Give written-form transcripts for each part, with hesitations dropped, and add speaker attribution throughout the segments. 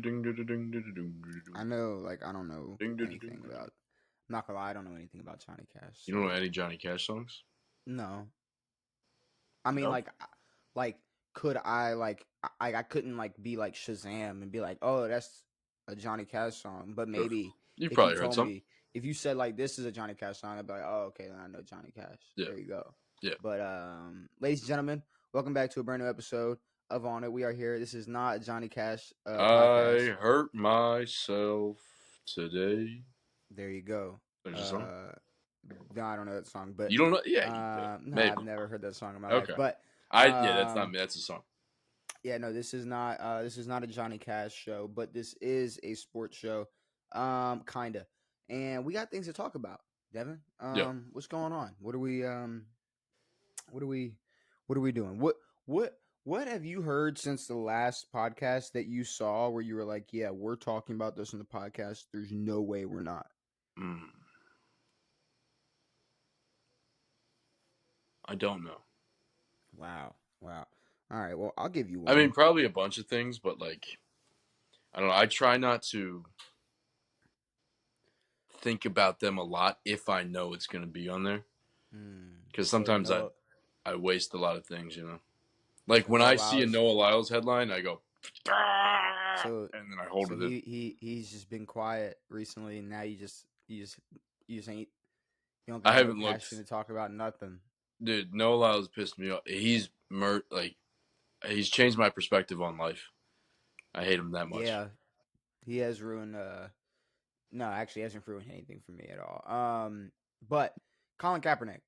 Speaker 1: Ding, ding, ding, ding, ding, ding,
Speaker 2: I
Speaker 1: ding,
Speaker 2: know, like, I don't know
Speaker 1: ding, ding, ding,
Speaker 2: anything
Speaker 1: ding.
Speaker 2: about. I'm not gonna lie, I don't know anything about Johnny Cash.
Speaker 1: You don't know any Johnny Cash songs?
Speaker 2: No, I mean,
Speaker 1: No.
Speaker 2: like, could I I couldn't like be like Shazam and be like, oh, that's a Johnny Cash song. But
Speaker 1: Sure.
Speaker 2: maybe
Speaker 1: You've
Speaker 2: if you
Speaker 1: probably heard
Speaker 2: told
Speaker 1: some.
Speaker 2: me, if you said like this is a Johnny Cash song, I'd be like, oh, okay, then I know Johnny Cash.
Speaker 1: Yeah.
Speaker 2: There you go.
Speaker 1: Yeah.
Speaker 2: But ladies and gentlemen, welcome back to a brand new episode of On It. We are here. This is not a Johnny Cash podcast.
Speaker 1: I hurt myself today.
Speaker 2: There you go.
Speaker 1: There's a song.
Speaker 2: No, I don't know that song, but
Speaker 1: You don't know? Yeah. Yeah.
Speaker 2: no,
Speaker 1: Maybe.
Speaker 2: I've never heard that song in my life.
Speaker 1: Okay.
Speaker 2: But
Speaker 1: Yeah, that's not me. That's a song.
Speaker 2: yeah, no, this is not a Johnny Cash show, but this is a sports show, kinda, and we got things to talk about. Devin,
Speaker 1: Yeah.
Speaker 2: what's going on? What are we doing? What have you heard since the last podcast that you saw where you were like, yeah, we're talking about this on the podcast. There's no way we're not.
Speaker 1: I don't know.
Speaker 2: Wow. All right, well, I'll give you one.
Speaker 1: I mean, probably a bunch of things, but like, I don't know. I try not to think about them a lot if I know it's going to be on there. Because sometimes I waste a lot of things, you know. Like when I see a Noah Lyles headline, I go, and then I hold it.
Speaker 2: He's just been quiet recently, and now you just ain't. You don't
Speaker 1: I
Speaker 2: got
Speaker 1: haven't
Speaker 2: no
Speaker 1: looked.
Speaker 2: passion to talk about nothing.
Speaker 1: Dude, Noah Lyles pissed me off. He's changed my perspective on life. I hate him that much.
Speaker 2: Yeah, he has ruined. No, actually, he hasn't ruined anything for me at all. But Colin Kaepernick.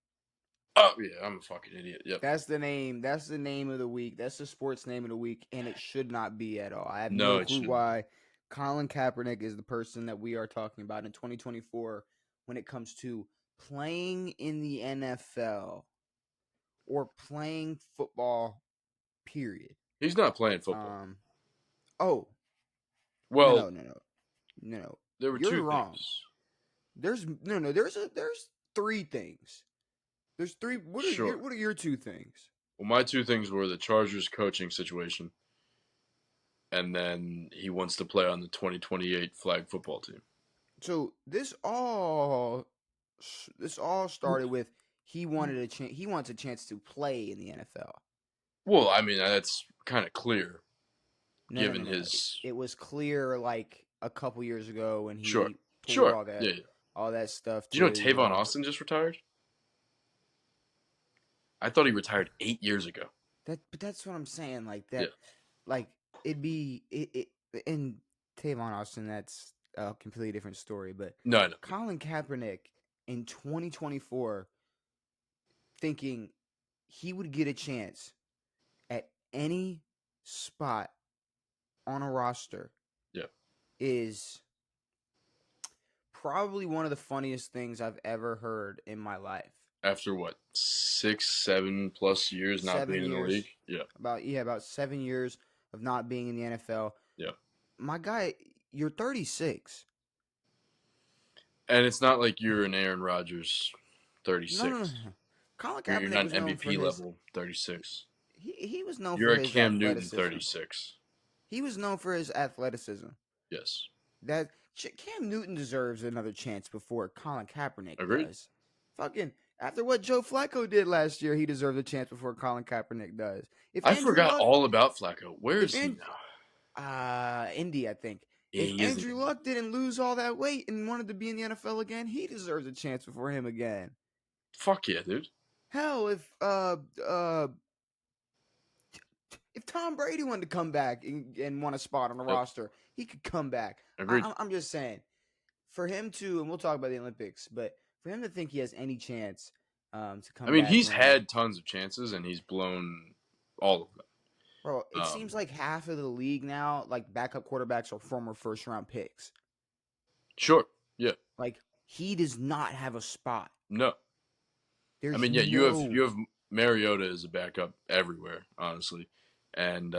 Speaker 1: Oh yeah, I'm a fucking idiot. Yep.
Speaker 2: That's the name. That's the name of the week. That's the sports name of the week, and it should not be at all. I have no clue why Colin Kaepernick is the person that we are talking about in 2024 when it comes to playing in the NFL or playing football. Period.
Speaker 1: He's not playing football.
Speaker 2: Oh.
Speaker 1: Well.
Speaker 2: No.
Speaker 1: There were
Speaker 2: You're
Speaker 1: two
Speaker 2: wrong.
Speaker 1: things.
Speaker 2: There's three things. There's three. What are your two things?
Speaker 1: Well, my two things were the Chargers coaching situation, and then he wants to play on the 2028 flag football team.
Speaker 2: So this all started with he wanted a chance. He wants a chance to play in the NFL.
Speaker 1: Well, I mean that's kind of clear, given his.
Speaker 2: It was clear like a couple years ago when he
Speaker 1: pulled
Speaker 2: all that stuff.
Speaker 1: Do you know Tavon Austin just retired? I thought he retired 8 years ago.
Speaker 2: But that's what I'm saying. Like that, like it'd be in Tavon Austin. That's a completely different story. But
Speaker 1: no.
Speaker 2: Colin Kaepernick in 2024, thinking he would get a chance at any spot on a roster, is probably one of the funniest things I've ever heard in my life.
Speaker 1: After what, 6-7+ years not being in the league? Yeah.
Speaker 2: About 7 years of not being in the NFL.
Speaker 1: Yeah.
Speaker 2: My guy, you're 36.
Speaker 1: And it's not like you're an Aaron Rodgers 36.
Speaker 2: No. Colin Kaepernick
Speaker 1: you're not
Speaker 2: was
Speaker 1: MVP level 36.
Speaker 2: He was known
Speaker 1: you're
Speaker 2: for his
Speaker 1: Cam
Speaker 2: athleticism.
Speaker 1: Newton 36.
Speaker 2: He was known for his athleticism.
Speaker 1: Yes.
Speaker 2: That Cam Newton deserves another chance before Colin Kaepernick does. Fucking after what Joe Flacco did last year, he deserves a chance before Colin Kaepernick does.
Speaker 1: I forgot all about Flacco. Where is he
Speaker 2: now? Indy, I think. If Andrew Luck didn't lose all that weight and wanted to be in the NFL again, he deserves a chance before him again.
Speaker 1: Fuck yeah, dude.
Speaker 2: Hell, if Tom Brady wanted to come back and want a spot on the roster, he could come back.
Speaker 1: Agreed.
Speaker 2: I'm just saying, for him to, and we'll talk about the Olympics, but for him to think he has any chance to come back.
Speaker 1: I mean, he's had tons of chances, and he's blown all of them.
Speaker 2: Bro, it seems like half of the league now, like backup quarterbacks are former first-round picks.
Speaker 1: Sure, yeah.
Speaker 2: Like, he does not have a spot.
Speaker 1: No.
Speaker 2: There's
Speaker 1: you have Mariota as a backup everywhere, honestly. And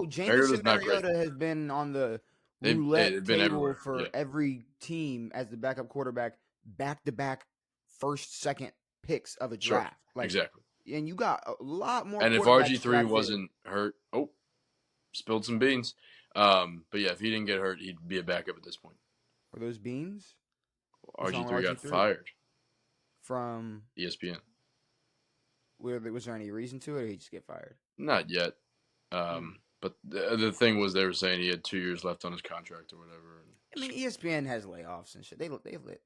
Speaker 2: Jameson Mariota has been on the roulette table for every team as the backup quarterback, back-to-back first, second picks of a draft.
Speaker 1: Like, exactly.
Speaker 2: And you got a lot more.
Speaker 1: And if RG3 wasn't hurt, spilled some beans. But yeah, if he didn't get hurt, he'd be a backup at this point.
Speaker 2: Were those beans?
Speaker 1: RG3 got fired
Speaker 2: from
Speaker 1: ESPN.
Speaker 2: Was there any reason to it, or did he just get fired?
Speaker 1: Not yet. But the thing was, they were saying he had 2 years left on his contract or whatever.
Speaker 2: I mean, ESPN has layoffs and shit. They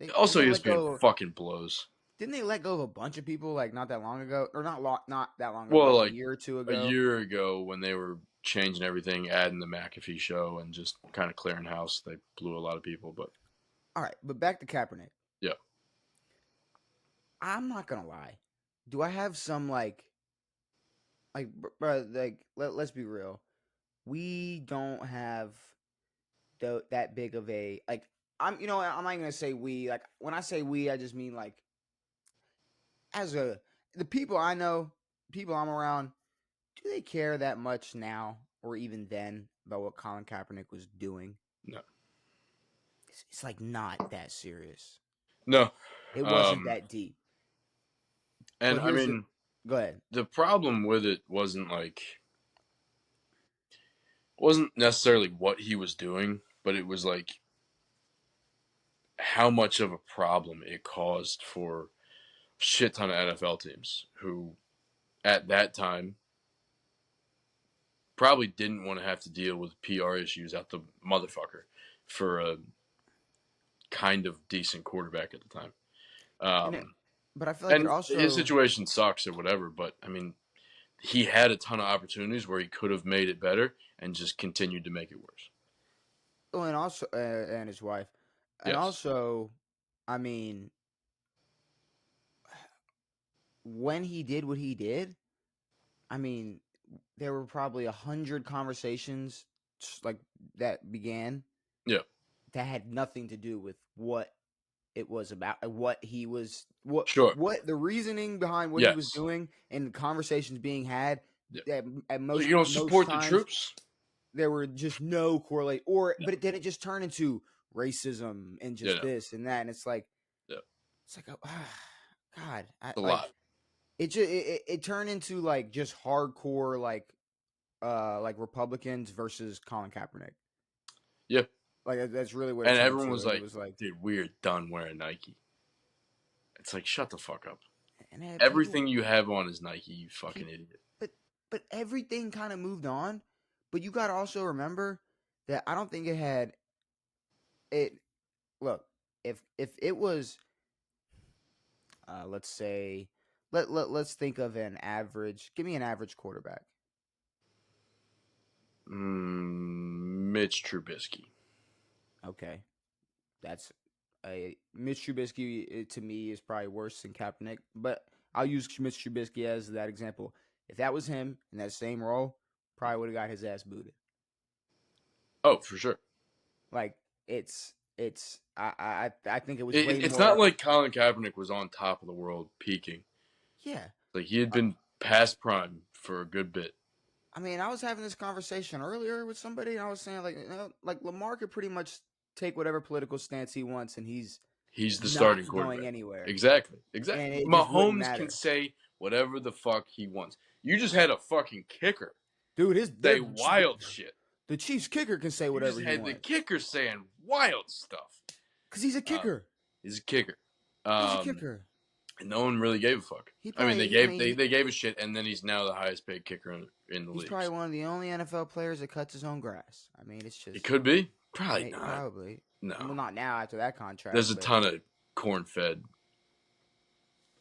Speaker 1: also ESPN fucking blows.
Speaker 2: Didn't they let go of a bunch of people like not that long ago, or not that long ago?
Speaker 1: Well, like
Speaker 2: a year or two ago.
Speaker 1: A year ago, when they were changing everything, adding the McAfee show, and just kind of clearing house, they blew a lot of people. But
Speaker 2: all right, but back to Kaepernick.
Speaker 1: Yeah,
Speaker 2: I'm not gonna lie. Do I have some like, let's be real. We don't have that big of a like. I'm not gonna say we. Like when I say we, I just mean like the people I know, people I'm around. Do they care that much now, or even then, about what Colin Kaepernick was doing?
Speaker 1: No.
Speaker 2: It's like not that serious.
Speaker 1: No,
Speaker 2: it wasn't that deep.
Speaker 1: And I mean,
Speaker 2: go ahead.
Speaker 1: The problem with it wasn't necessarily what he was doing, but it was like how much of a problem it caused for a shit ton of NFL teams who, at that time, probably didn't want to have to deal with PR issues out the motherfucker for a kind of decent quarterback at the time.
Speaker 2: But I feel like also
Speaker 1: his situation sucks or whatever. But I mean, he had a ton of opportunities where he could have made it better and just continued to make it worse.
Speaker 2: Oh, and also, and his wife, and yes. Also, I mean, when he did what he did, I mean, there were probably 100 conversations like that began.
Speaker 1: Yeah.
Speaker 2: That had nothing to do with what it was about, what he was, what the reasoning behind what he was doing, and the conversations being had.
Speaker 1: Yeah.
Speaker 2: At most,
Speaker 1: so you don't support the troops.
Speaker 2: There were just no correlate, but then it just turned into racism and just this and that, and it's like, it's like, oh, God,
Speaker 1: a lot.
Speaker 2: It turned into like just hardcore like Republicans versus Colin Kaepernick.
Speaker 1: Yeah.
Speaker 2: Like that's really what.
Speaker 1: And everyone was like, "Dude, we're done wearing Nike." It's like, shut the fuck up. And everything you have on is Nike, you fucking idiot.
Speaker 2: But everything kind of moved on. But you got to also remember that I don't think it had it. Look, if it was, let's say, let's think of an average. Give me an average quarterback.
Speaker 1: Mitch Trubisky.
Speaker 2: Okay, that's Mitch Trubisky to me is probably worse than Kaepernick, but I'll use Mitch Trubisky as that example. If that was him in that same role, probably would have got his ass booted.
Speaker 1: Oh, for sure.
Speaker 2: Like I think it was.
Speaker 1: It's not like Colin Kaepernick was on top of the world peaking.
Speaker 2: Yeah,
Speaker 1: like he had been past prime for a good bit.
Speaker 2: I mean, I was having this conversation earlier with somebody, and I was saying like Lamar could pretty much take whatever political stance he wants, and he's
Speaker 1: the starting quarterback.
Speaker 2: Going anywhere.
Speaker 1: Exactly. Mahomes can say whatever the fuck he wants. You just had a fucking kicker,
Speaker 2: dude.
Speaker 1: Say wild shit.
Speaker 2: The Chiefs kicker can say whatever he wants.
Speaker 1: The kicker saying wild stuff
Speaker 2: because he's a kicker.
Speaker 1: He's a kicker.
Speaker 2: He's a kicker.
Speaker 1: And no one really gave a fuck. They gave a shit, and then he's now the highest paid kicker in the league.
Speaker 2: He's probably one of the only NFL players that cuts his own grass. I mean, it's just
Speaker 1: it could be. Probably not.
Speaker 2: Probably
Speaker 1: no.
Speaker 2: Well, not now after that contract.
Speaker 1: There's a ton of corn-fed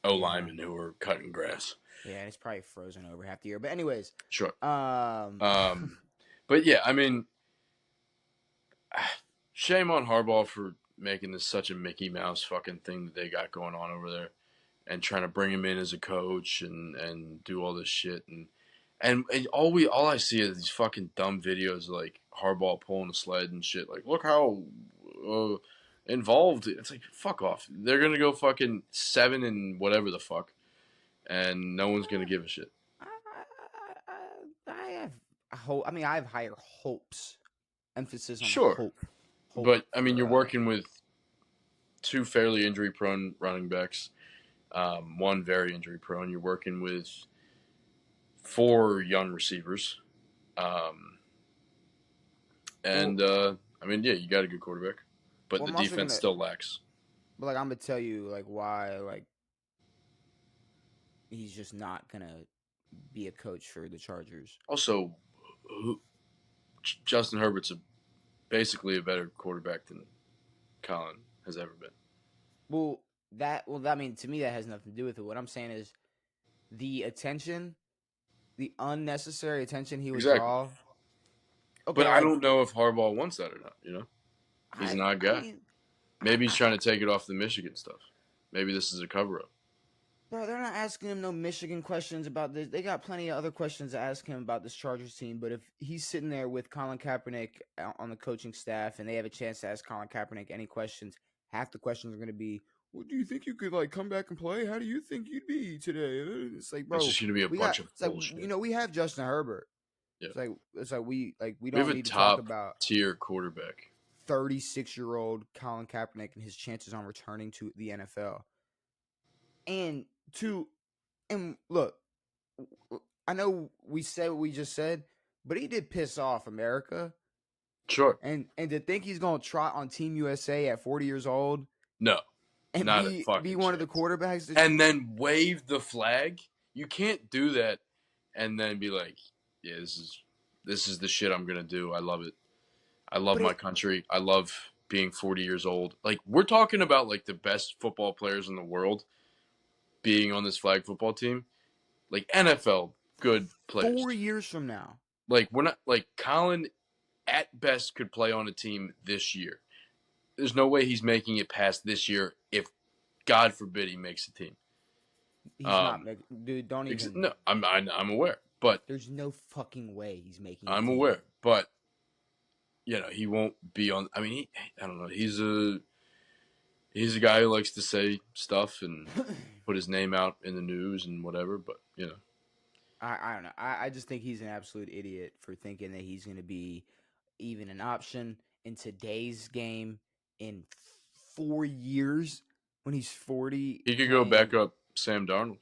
Speaker 1: O-linemen who are cutting grass.
Speaker 2: Yeah, and it's probably frozen over half the year. But anyways,
Speaker 1: sure. But yeah, I mean, shame on Harbaugh for making this such a Mickey Mouse fucking thing that they got going on over there, and trying to bring him in as a coach and do all this shit and all I see is these fucking dumb videos of like Harbaugh pulling a sled and shit. Like, look how involved. It's like, fuck off. They're gonna go fucking 7 and whatever the fuck, and no one's gonna give a shit.
Speaker 2: I have hope. I mean, I have higher hopes. Emphasis on hope.
Speaker 1: But I mean, you're working with 2 fairly injury-prone running backs, 1 very injury-prone. You're working with 4 young receivers, And I mean, yeah, you got a good quarterback, but the defense still lacks.
Speaker 2: But like, I'm gonna tell you like why like he's just not gonna be a coach for the Chargers.
Speaker 1: Also, Justin Herbert's basically a better quarterback than Colin has ever been.
Speaker 2: Well, I mean, to me, that has nothing to do with it. What I'm saying is the attention, the unnecessary attention he would draw.
Speaker 1: Okay, but I don't know if Harbaugh wants that or not. You know, he's an odd guy. Maybe he's trying to take it off the Michigan stuff. Maybe this is a cover-up.
Speaker 2: Bro, they're not asking him no Michigan questions about this. They got plenty of other questions to ask him about this Chargers team. But if he's sitting there with Colin Kaepernick on the coaching staff and they have a chance to ask Colin Kaepernick any questions, half the questions are going to be, well, do you think you could like come back and play? How do you think you'd be today? It's like, bro,
Speaker 1: it's just going to be a bunch of bullshit.
Speaker 2: Like, you know, we have Justin Herbert.
Speaker 1: Yeah.
Speaker 2: It's like we don't need to talk about
Speaker 1: tier quarterback.
Speaker 2: 36-year-old Colin Kaepernick and his chances on returning to the NFL. And look, I know we said what we just said, but he did piss off America.
Speaker 1: Sure.
Speaker 2: And to think he's gonna trot on Team USA at 40 years old,
Speaker 1: no,
Speaker 2: and
Speaker 1: not
Speaker 2: be one of the quarterbacks,
Speaker 1: and then wave the flag. You can't do that, and then be like, "Yeah, this is the shit I'm gonna do. I love it. I love my country. I love being 40 years old." Like, we're talking about like the best football players in the world being on this flag football team, like NFL good players.
Speaker 2: 4 years from now,
Speaker 1: like we're not like Colin at best could play on a team this year. There's no way he's making it past this year if, God forbid, he makes a team.
Speaker 2: He's not making. Dude, don't even.
Speaker 1: No, I'm aware, but
Speaker 2: there's no fucking way he's making.
Speaker 1: I'm aware, but you know he won't be on. I mean, I don't know. He's a guy who likes to say stuff and put his name out in the news and whatever. But you know,
Speaker 2: I don't know. I just think he's an absolute idiot for thinking that he's going to be even an option in today's game in 4 years when he's 40.
Speaker 1: He could go back up Sam Darnold.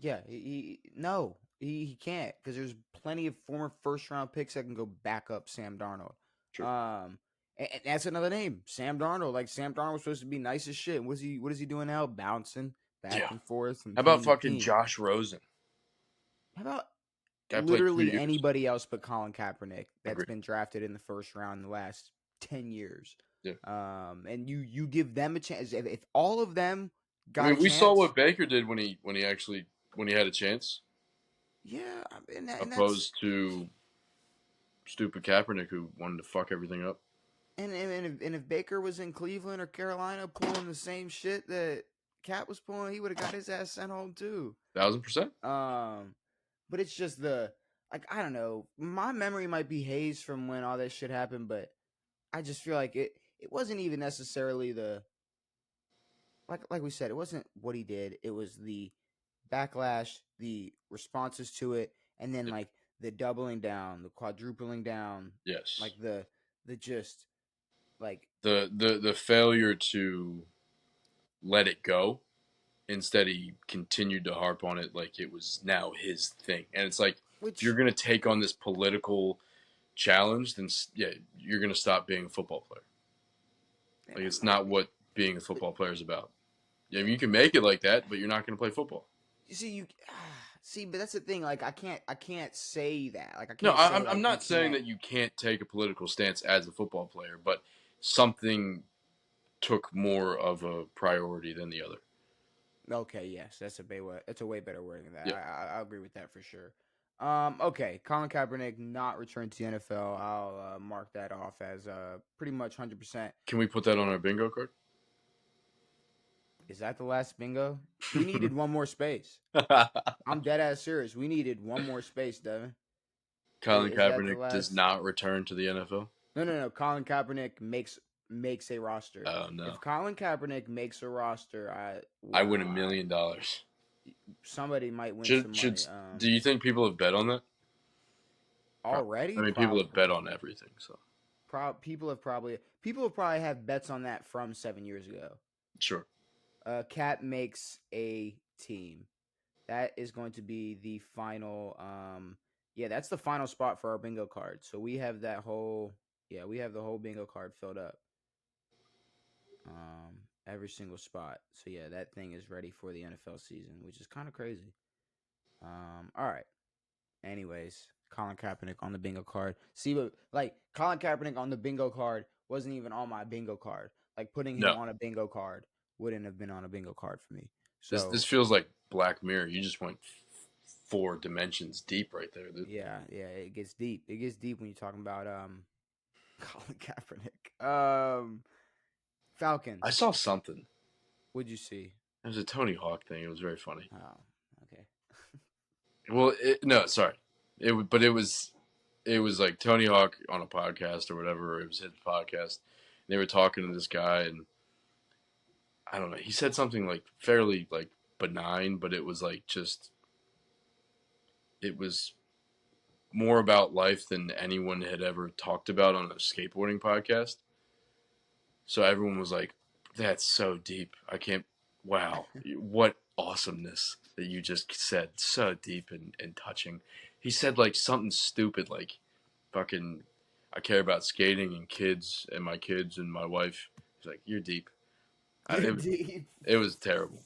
Speaker 2: Yeah, he can't, because there's plenty of former first-round picks that can go back up Sam Darnold.
Speaker 1: Sure.
Speaker 2: And that's another name, Sam Darnold. Like, Sam Darnold was supposed to be nice as shit. What is he doing now? Bouncing back and forth.
Speaker 1: How about fucking Josh Rosen?
Speaker 2: How about literally anybody else but Colin Kaepernick that's been drafted in the first round in the last 10 years?
Speaker 1: Yeah.
Speaker 2: And you give them a chance. If all of them got
Speaker 1: a chance. We saw what Baker did when he had a chance.
Speaker 2: Yeah.
Speaker 1: Opposed to stupid Kaepernick who wanted to fuck everything up.
Speaker 2: And if Baker was in Cleveland or Carolina pulling the same shit that Cap was pulling, he would have got his ass sent home too.
Speaker 1: 1000%.
Speaker 2: But it's just I don't know. My memory might be hazed from when all that shit happened, but I just feel like it wasn't even necessarily like we said, it wasn't what he did. It was the backlash, the responses to it, and then like the doubling down, the quadrupling down.
Speaker 1: Yes.
Speaker 2: Like the just like
Speaker 1: the failure to let it go. Instead, he continued to harp on it like it was now his thing. And it's like, if you're going to take on this political challenge, then yeah, you're going to stop being a football player. Like, it's not what being a football player is about. Yeah, you can make it like that, but you're not going to play football.
Speaker 2: You see, but that's the thing. Like, I can't say that. Like, I can't.
Speaker 1: No, I'm not saying that you can't take a political stance as a football player, but something took more of a priority than the other.
Speaker 2: Okay, yes, that's a way better word than that. Yeah. I agree with that for sure. Okay, Colin Kaepernick not returned to the NFL. I'll mark that off as pretty much 100%.
Speaker 1: Can we put that on our bingo card?
Speaker 2: Is that the last bingo? We needed one more space. I'm dead ass serious. We needed one more space, Devin.
Speaker 1: Colin Kaepernick does not return to the NFL?
Speaker 2: No. Colin Kaepernick makes a roster.
Speaker 1: Oh, no.
Speaker 2: If Colin Kaepernick makes a roster,
Speaker 1: I win $1 million.
Speaker 2: Somebody might win some money.
Speaker 1: Do you think people have bet on that?
Speaker 2: Already?
Speaker 1: I mean, people have bet on everything. So
Speaker 2: people have probably had bets on that from 7 years ago.
Speaker 1: Sure.
Speaker 2: Cap makes a team. That is going to be the final. That's the final spot for our bingo card. So we have that whole Yeah, we have the whole bingo card filled up. Every single spot. So yeah, that thing is ready for the NFL season, which is kind of crazy. All right. Anyways, Colin Kaepernick on the bingo card. See, but like Colin Kaepernick on the bingo card wasn't even on my bingo card. Like putting him on a bingo card wouldn't have been on a bingo card for me. So
Speaker 1: this feels like Black Mirror. You just went 4 dimensions deep right there, dude.
Speaker 2: Yeah, it gets deep. It gets deep when you're talking about Colin Kaepernick. Falcons.
Speaker 1: I saw something.
Speaker 2: What'd you see?
Speaker 1: It was a Tony Hawk thing. It was very funny.
Speaker 2: Oh, okay.
Speaker 1: Well, no, sorry. It was like Tony Hawk on a podcast or whatever. It was his podcast. They were talking to this guy, and I don't know. He said something like fairly like benign, but it was like just it was more about life than anyone had ever talked about on a skateboarding podcast. So everyone was like, "That's so deep. I can't. Wow, what awesomeness that you just said. So deep and touching." He said like something stupid like, "Fucking, I care about skating and kids and my kids and my wife." He's like, "You're deep."
Speaker 2: Deep.
Speaker 1: It was terrible.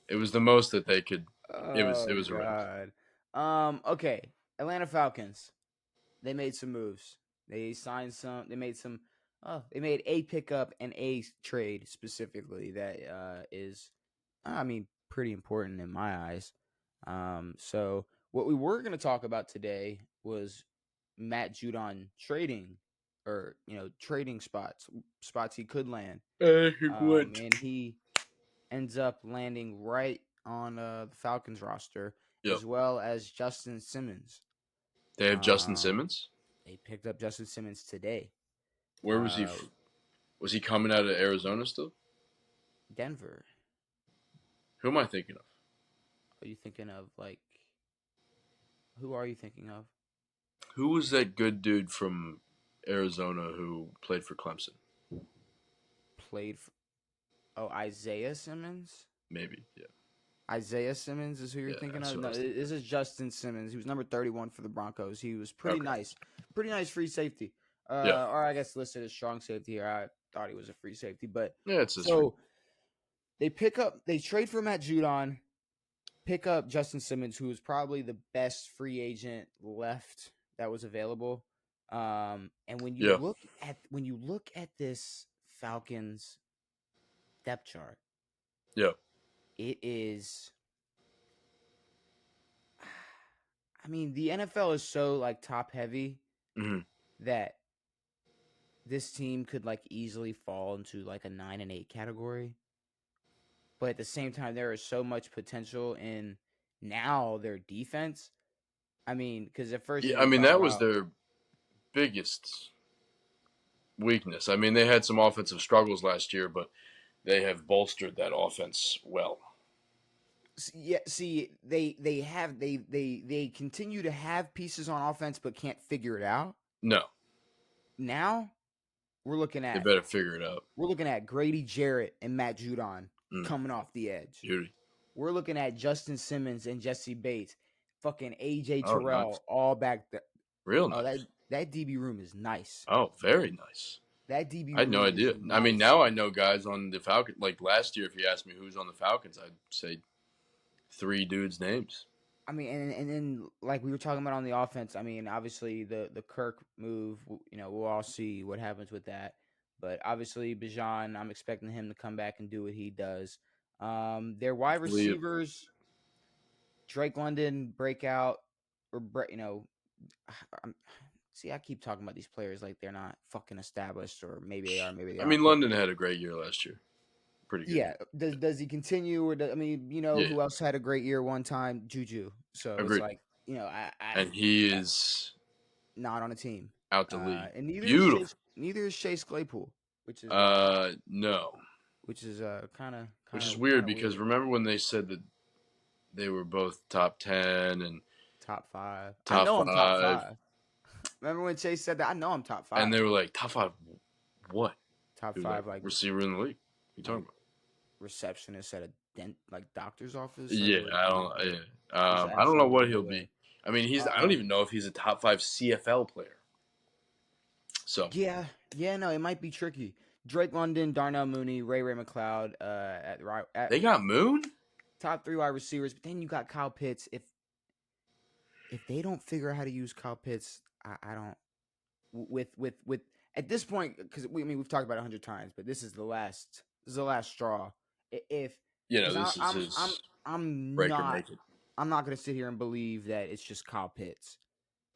Speaker 1: It was the most that they could. It was
Speaker 2: God. Okay. Atlanta Falcons. They made some moves. They signed some. They made some. They made a pickup and a trade specifically that is, I mean, pretty important in my eyes. So what we were going to talk about today was Matt Judon trading, or trading spots he could land. And he ends up landing right on the Falcons roster, as well as Justin Simmons.
Speaker 1: They have Justin Simmons?
Speaker 2: They picked up Justin Simmons today.
Speaker 1: Where was he? Was he coming out of Arizona still?
Speaker 2: Denver.
Speaker 1: Who am I thinking of?
Speaker 2: Are you thinking of who are you thinking of?
Speaker 1: Who was that good dude from Arizona who played for Clemson?
Speaker 2: Isaiah Simmons?
Speaker 1: Maybe, yeah.
Speaker 2: Isaiah Simmons is who you're thinking of? No, this is Justin Simmons. He was number 31 for the Broncos. He was pretty nice. Pretty nice free safety. Or I guess listed as strong safety here. I thought he was a free safety. But
Speaker 1: yeah, it's
Speaker 2: so they trade for Matt Judon, pick up Justin Simmons, who is probably the best free agent left that was available. And when you look at this Falcons depth chart, it is. I mean, the NFL is so top heavy that this team could easily fall into a 9-8 category. But at the same time, there is so much potential in now their defense. I mean, because at first,
Speaker 1: that was their biggest weakness. I mean, they had some offensive struggles last year, but they have bolstered that offense well.
Speaker 2: Yeah, see, they continue to have pieces on offense, but can't figure it out.
Speaker 1: No.
Speaker 2: Now we're looking at.
Speaker 1: They better figure it out.
Speaker 2: We're looking at Grady Jarrett and Matt Judon coming off the edge.
Speaker 1: Beauty.
Speaker 2: We're looking at Justin Simmons and Jesse Bates, fucking AJ Terrell, nice. All back there.
Speaker 1: Real nice.
Speaker 2: That DB room is nice.
Speaker 1: Oh, very nice.
Speaker 2: That DB room
Speaker 1: I had no idea.
Speaker 2: Nice.
Speaker 1: I mean, now I know guys on the Falcons. Like last year, if you asked me who's on the Falcons, I'd say 3 dudes' names.
Speaker 2: I mean, and then we were talking about on the offense. I mean, obviously the Kirk move. We'll all see what happens with that. But obviously, Bijan, I'm expecting him to come back and do what he does. Their wide receivers, Drake London, breakout, or see, I keep talking about these players like they're not fucking established, or maybe they are, maybe they aren't.
Speaker 1: I mean, London had a great year last year. Pretty good.
Speaker 2: Yeah. Does he continue, or who else had a great year one time? Juju. So
Speaker 1: agreed.
Speaker 2: It's
Speaker 1: and he is
Speaker 2: not on a team.
Speaker 1: Out the league.
Speaker 2: And neither is Chase Claypool, which is
Speaker 1: no.
Speaker 2: Which is
Speaker 1: which is weird because remember when they said that they were both top 10 and
Speaker 2: top 5.
Speaker 1: I know I'm top
Speaker 2: 5. Remember when Chase said that? I know I'm top 5.
Speaker 1: And they were like, top 5 what?
Speaker 2: Top 5
Speaker 1: receiver in the league. What are you talking about?
Speaker 2: Receptionist at a doctor's office?
Speaker 1: Yeah, I don't know what he'll be. I mean, I don't even know if he's a top 5 CFL player. So
Speaker 2: yeah, no, it might be tricky. Drake London, Darnell Mooney, Ray McLeod, at
Speaker 1: they got Moon.
Speaker 2: top 3 wide receivers, but then you got Kyle Pitts. If they don't figure out how to use Kyle Pitts, I don't with at this point, because we've talked about it 100 times, but this is the last straw. If because
Speaker 1: This is his
Speaker 2: I'm
Speaker 1: break or
Speaker 2: not
Speaker 1: make it.
Speaker 2: I'm not gonna sit here and believe that it's just Kyle Pitts.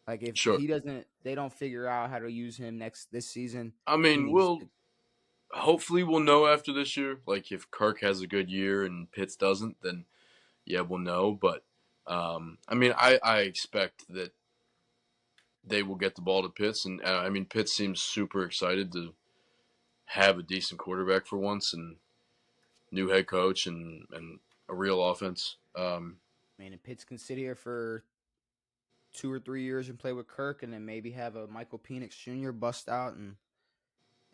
Speaker 2: Like if
Speaker 1: Sure.
Speaker 2: they don't figure out how to use him this season.
Speaker 1: I
Speaker 2: He
Speaker 1: mean,
Speaker 2: needs
Speaker 1: hopefully we'll know after this year. Like if Kirk has a good year and Pitts doesn't, then yeah, we'll know. But I mean, I expect that they will get the ball to Pitts, and I mean, Pitts seems super excited to have a decent quarterback for once, and new head coach, and a real offense.
Speaker 2: man, and Pitts can sit here for 2 or 3 years and play with Kirk, and then maybe have a Michael Penix Jr. bust out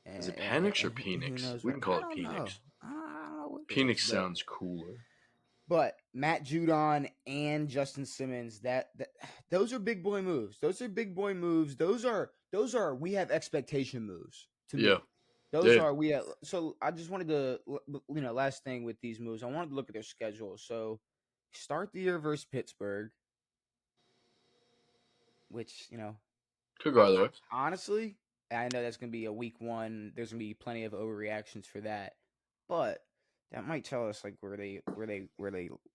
Speaker 1: Is it Penix or
Speaker 2: and who
Speaker 1: Penix?
Speaker 2: knows
Speaker 1: We
Speaker 2: what?
Speaker 1: can call
Speaker 2: I
Speaker 1: it
Speaker 2: don't know.
Speaker 1: Penix.
Speaker 2: I don't know what it
Speaker 1: Penix
Speaker 2: is,
Speaker 1: sounds cooler.
Speaker 2: but Matt Judon and Justin Simmons, that those are big boy moves. Those are big boy moves. Those are we have expectation moves to me.
Speaker 1: Yeah.
Speaker 2: Those
Speaker 1: Yeah.
Speaker 2: are we have. So I just wanted to, last thing with these moves, I wanted to look at their schedule. So start the year versus Pittsburgh, which
Speaker 1: Could go either way.
Speaker 2: honestly, I know that's going to be a week one. There's going to be plenty of overreactions for that, but that might tell us like where they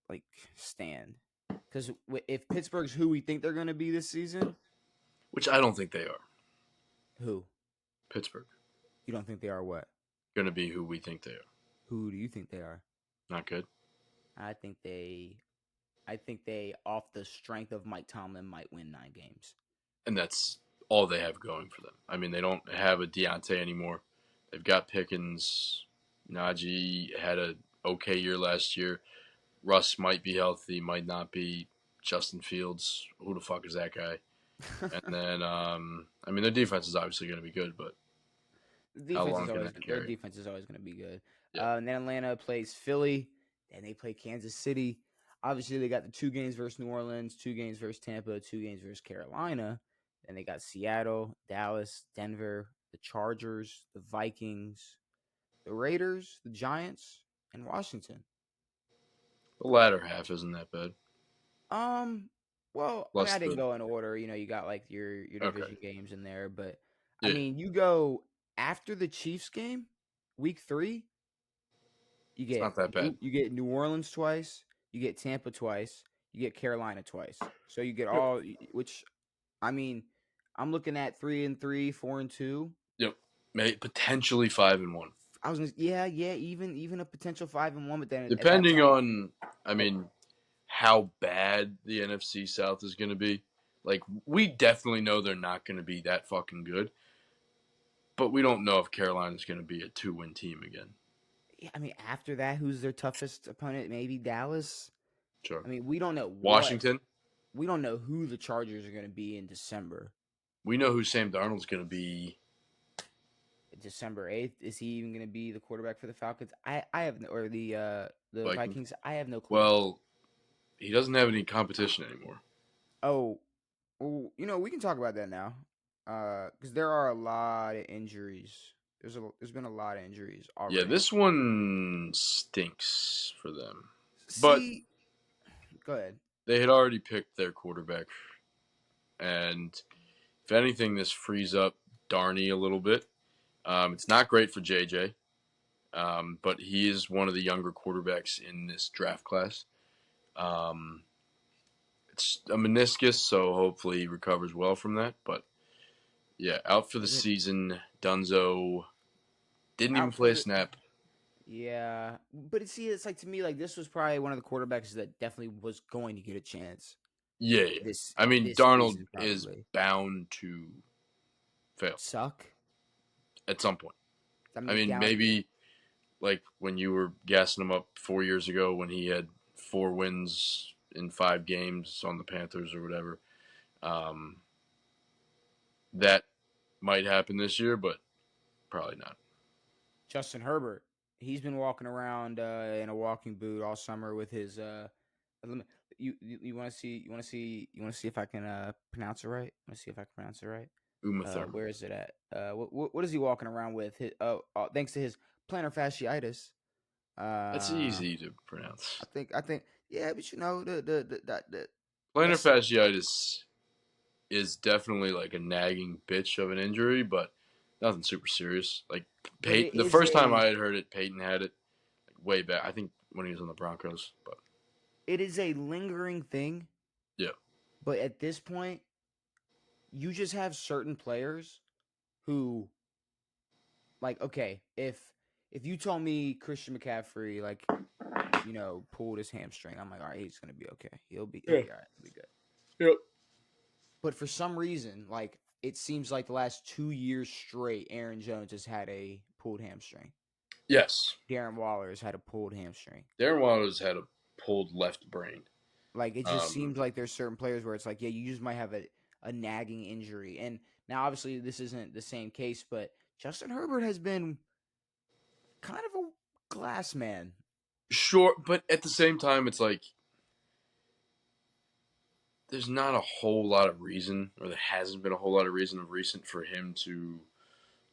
Speaker 2: like stand. Because if Pittsburgh's who we think they're going to be this season,
Speaker 1: Which I don't think they are.
Speaker 2: who?
Speaker 1: Pittsburgh.
Speaker 2: You don't think they are what?
Speaker 1: Going to be who we think they are.
Speaker 2: Who do you think they are?
Speaker 1: Not good.
Speaker 2: I think they, off the strength of Mike Tomlin, might win 9 games.
Speaker 1: And that's all they have going for them. I mean, they don't have a Deontay anymore. They've got Pickens. Najee had a okay year last year. Russ might be healthy, might not be. Justin Fields, who the fuck is that guy? And then, I mean, their defense is obviously going to be good, but how long can that carry?
Speaker 2: Their defense is always going to be good.
Speaker 1: Yeah.
Speaker 2: And then Atlanta plays Philly, and they play Kansas City. Obviously, they got the 2 games versus New Orleans, 2 games versus Tampa, 2 games versus Carolina. Then they got Seattle, Dallas, Denver, the Chargers, the Vikings, the Raiders, the Giants, and Washington.
Speaker 1: The latter half isn't that bad.
Speaker 2: Well, I didn't go in order. You got like your division games in there, but I mean, you go after the Chiefs game, week 3. You get
Speaker 1: not that bad.
Speaker 2: You get New Orleans twice, you get Tampa twice, you get Carolina twice. So you get all, which, I mean, I'm looking at 3-3, 4-2.
Speaker 1: Yep, potentially 5-1.
Speaker 2: I was gonna, even a potential 5-1, but then
Speaker 1: depending on, I mean, how bad the NFC South is going to be. Like, we definitely know they're not going to be that fucking good, but we don't know if Carolina's going to be a 2-win team again.
Speaker 2: I mean, after that, who's their toughest opponent? Maybe Dallas.
Speaker 1: Sure.
Speaker 2: I mean, we don't know
Speaker 1: Washington.
Speaker 2: We don't know who the Chargers are going to be in December.
Speaker 1: We know who Sam Darnold's going to be.
Speaker 2: December 8th. Is he even going to be the quarterback for the Falcons? I have or the Vikings. I have no clue.
Speaker 1: Well, he doesn't have any competition anymore.
Speaker 2: Oh, well, we can talk about that now, because there are a lot of injuries. There's been a lot of injuries already.
Speaker 1: Yeah, this one stinks for them.
Speaker 2: But go ahead.
Speaker 1: They had already picked their quarterback, and if anything, this frees up Darney a little bit. It's not great for JJ, but he is one of the younger quarterbacks in this draft class. It's a meniscus, so hopefully he recovers well from that. But yeah, out for the season. Dunzo didn't even play a snap.
Speaker 2: Yeah, but it's like, to me, like, this was probably one of the quarterbacks that definitely was going to get a chance.
Speaker 1: Yeah. I mean, Darnold is bound to fail.
Speaker 2: Suck?
Speaker 1: At some point. I mean, maybe like when you were gassing him up 4 years ago when he had 4 wins in 5 games on the Panthers or whatever. That might happen this year, but probably not.
Speaker 2: Justin Herbert. He's been walking around in a walking boot all summer with his you want to see if I can pronounce it right? Let's see if I can pronounce it right.
Speaker 1: Uma Thurman.
Speaker 2: Where is it at? What is he walking around with? Thanks to his plantar fasciitis.
Speaker 1: That's easy to pronounce.
Speaker 2: I think, yeah, but you know the
Speaker 1: Plantar fasciitis is definitely like a nagging bitch of an injury, but nothing super serious. Like Peyton, the first time I had heard it, Peyton had it like, way back. I think when he was on the Broncos, but
Speaker 2: it is a lingering thing.
Speaker 1: Yeah.
Speaker 2: But at this point, you just have certain players who, like, okay, if you told me Christian McCaffrey, like, you know, pulled his hamstring, I'm like, all right, he's gonna be okay. He'll be all right. He'll be good.
Speaker 1: Yep.
Speaker 2: But for some reason, like, it seems like the last 2 years straight, Aaron Jones has had a pulled hamstring.
Speaker 1: Yes.
Speaker 2: Darren Waller's had a pulled hamstring.
Speaker 1: Darren Waller's had a pulled left brain.
Speaker 2: Like, it just seems like there's certain players where it's like, yeah, you just might have a nagging injury. And now, obviously, this isn't the same case, but Justin Herbert has been kind of a glass man.
Speaker 1: Sure, but at the same time, it's like there's not a whole lot of reason, or there hasn't been a whole lot of reason of recent for him to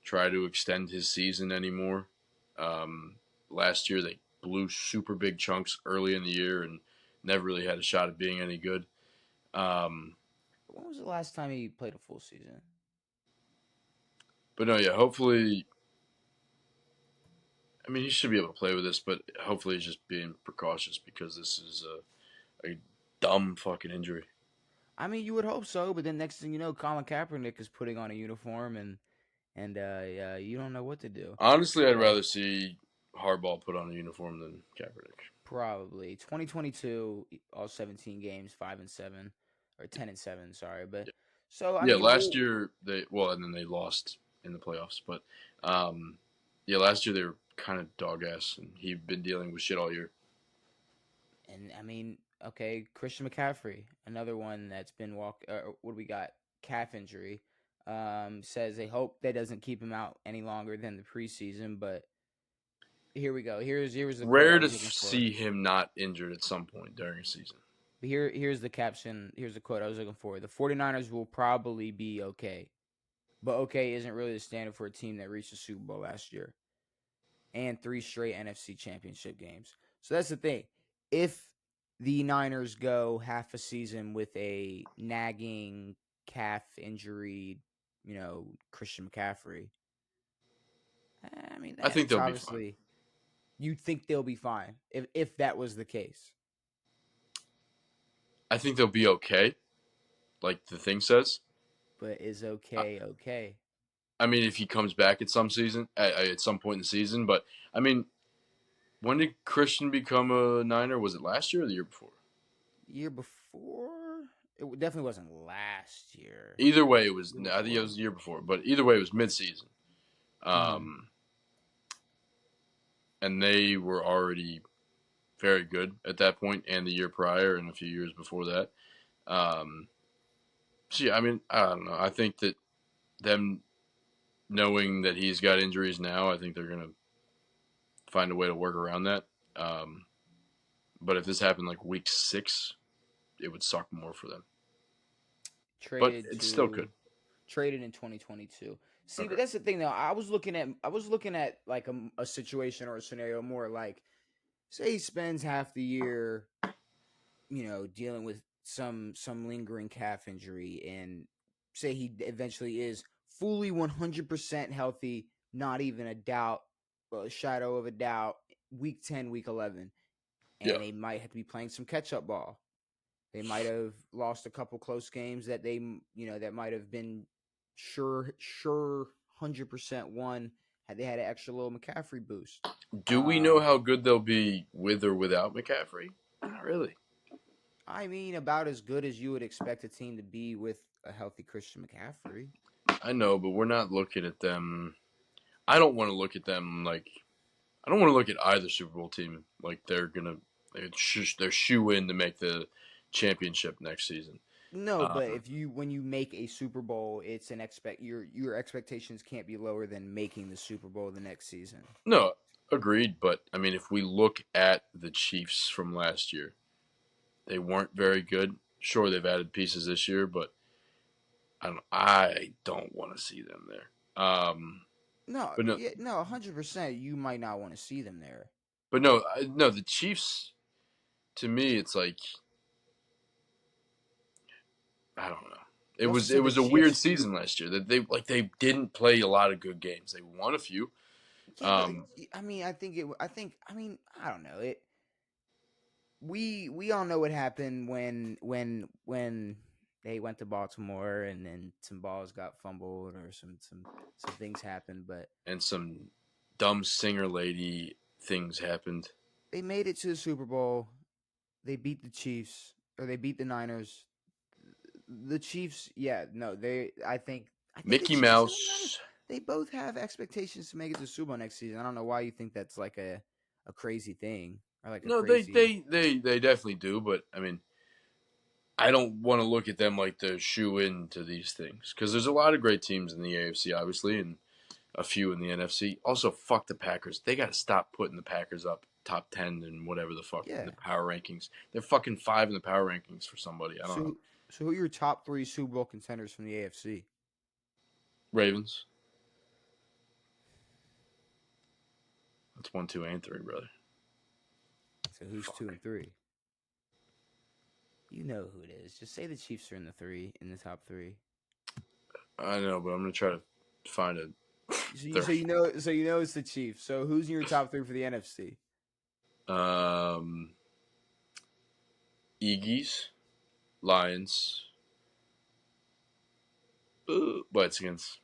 Speaker 1: try to extend his season anymore. Last year, they blew super big chunks early in the year and never really had a shot at being any good.
Speaker 2: When was the last time he played a full season?
Speaker 1: But no, yeah, hopefully. I mean, he should be able to play with this, but hopefully he's just being precautious because this is a dumb fucking injury.
Speaker 2: I mean, you would hope so, but then next thing you know, Colin Kaepernick is putting on a uniform, and you don't know what to do.
Speaker 1: Honestly, I'd rather see Harbaugh put on a uniform than Kaepernick.
Speaker 2: Probably 2022, all 17 games, 5-7, or 10-7. Sorry, but
Speaker 1: yeah.
Speaker 2: So I
Speaker 1: mean, last
Speaker 2: year
Speaker 1: and then they lost in the playoffs, but last year they were kind of dog ass, and he'd been dealing with shit all year.
Speaker 2: And I mean, okay, Christian McCaffrey, another one that's been what do we got? Calf injury. Says they hope that doesn't keep him out any longer than the preseason, but here we go. Here's the
Speaker 1: rare to see him not injured at some point during a season.
Speaker 2: But here's the caption. Here's the quote I was looking for. The 49ers will probably be okay, but okay isn't really the standard for a team that reached the Super Bowl last year and 3 straight NFC Championship games. So that's the thing. If the Niners go half a season with a nagging calf injury, you know, Christian McCaffrey, I mean,
Speaker 1: I think they'll be fine.
Speaker 2: You think they'll be fine if that was the case?
Speaker 1: I think they'll be okay, like the thing says.
Speaker 2: But is okay okay?
Speaker 1: I mean, if he comes back at some point in the season, but I mean, when did Christian become a Niner? Was it last year or the year before?
Speaker 2: Year before? It definitely wasn't last year.
Speaker 1: Either way, it was. I think it was the year before, but either way, it was mid-season. And they were already very good at that point, and the year prior, and a few years before that. So yeah, I mean, I don't know. I think that them knowing that he's got injuries now, I think they're gonna find a way to work around that. But if this happened like week 6, it would suck more for them. But it still could.
Speaker 2: Traded in 2022. See, okay. But that's the thing, though. I was looking at like a situation or a scenario more like, say he spends half the year, you know, dealing with some lingering calf injury, and say he eventually is fully 100% healthy, not even a doubt, a shadow of a doubt, week 10, week 11, and they might have to be playing some catch-up ball. They might have lost a couple close games that they, you know, that might have been sure 100% won had they had an extra little McCaffrey boost.
Speaker 1: Do we know how good they'll be with or without McCaffrey? Not really.
Speaker 2: I mean, about as good as you would expect a team to be with a healthy Christian McCaffrey.
Speaker 1: I know, but we're not looking at them. I don't want to look at them like. I don't want to look at either Super Bowl team like they're shoe in to make the championship next season.
Speaker 2: No, but when you make a Super Bowl, it's your expectations can't be lower than making the Super Bowl the next season.
Speaker 1: No, agreed. But I mean, if we look at the Chiefs from last year, they weren't very good. Sure, they've added pieces this year, but I don't want to see them there.
Speaker 2: No,
Speaker 1: but no,
Speaker 2: yeah, no, 100%. You might not want to see them there.
Speaker 1: but no, no. The Chiefs, to me, it's like I don't know. It
Speaker 2: You also
Speaker 1: was
Speaker 2: said
Speaker 1: it
Speaker 2: the
Speaker 1: was a weird
Speaker 2: Chiefs.
Speaker 1: season last year. That they didn't play a lot of good games. They won a few.
Speaker 2: Yeah, but I mean, I think it. I mean, I don't know it. We all know what happened when they went to Baltimore and then some balls got fumbled or some things happened, but
Speaker 1: and some dumb singer lady things happened.
Speaker 2: they made it to the Super Bowl. They beat the Chiefs or they beat the Niners. The Chiefs, yeah, no, they. I think the
Speaker 1: Mickey
Speaker 2: Chiefs and the Niners,
Speaker 1: Mouse.
Speaker 2: they both have expectations to make it to the Super Bowl next season. I don't know why you think that's like a crazy thing or like a
Speaker 1: No, they
Speaker 2: crazy.
Speaker 1: they they they definitely do. But I mean, I don't want to look at them like the shoe in to these things because there's a lot of great teams in the AFC, obviously, and a few in the NFC. Also, fuck the Packers. They got to stop putting the Packers up top 10 and whatever the fuck in
Speaker 2: Yeah.
Speaker 1: the power rankings. They're fucking 5 in the power rankings for somebody. I don't know.
Speaker 2: So who are your top 3 Super Bowl contenders from the AFC?
Speaker 1: Ravens. That's 1, 2, and 3, brother.
Speaker 2: So who's 2 and 3? You know who it is. Just say the Chiefs are in the top 3.
Speaker 1: I know, but I'm gonna try to find it.
Speaker 2: So you know it's the Chiefs. So who's in your top 3 for the NFC?
Speaker 1: Eagles, Lions, Whites against.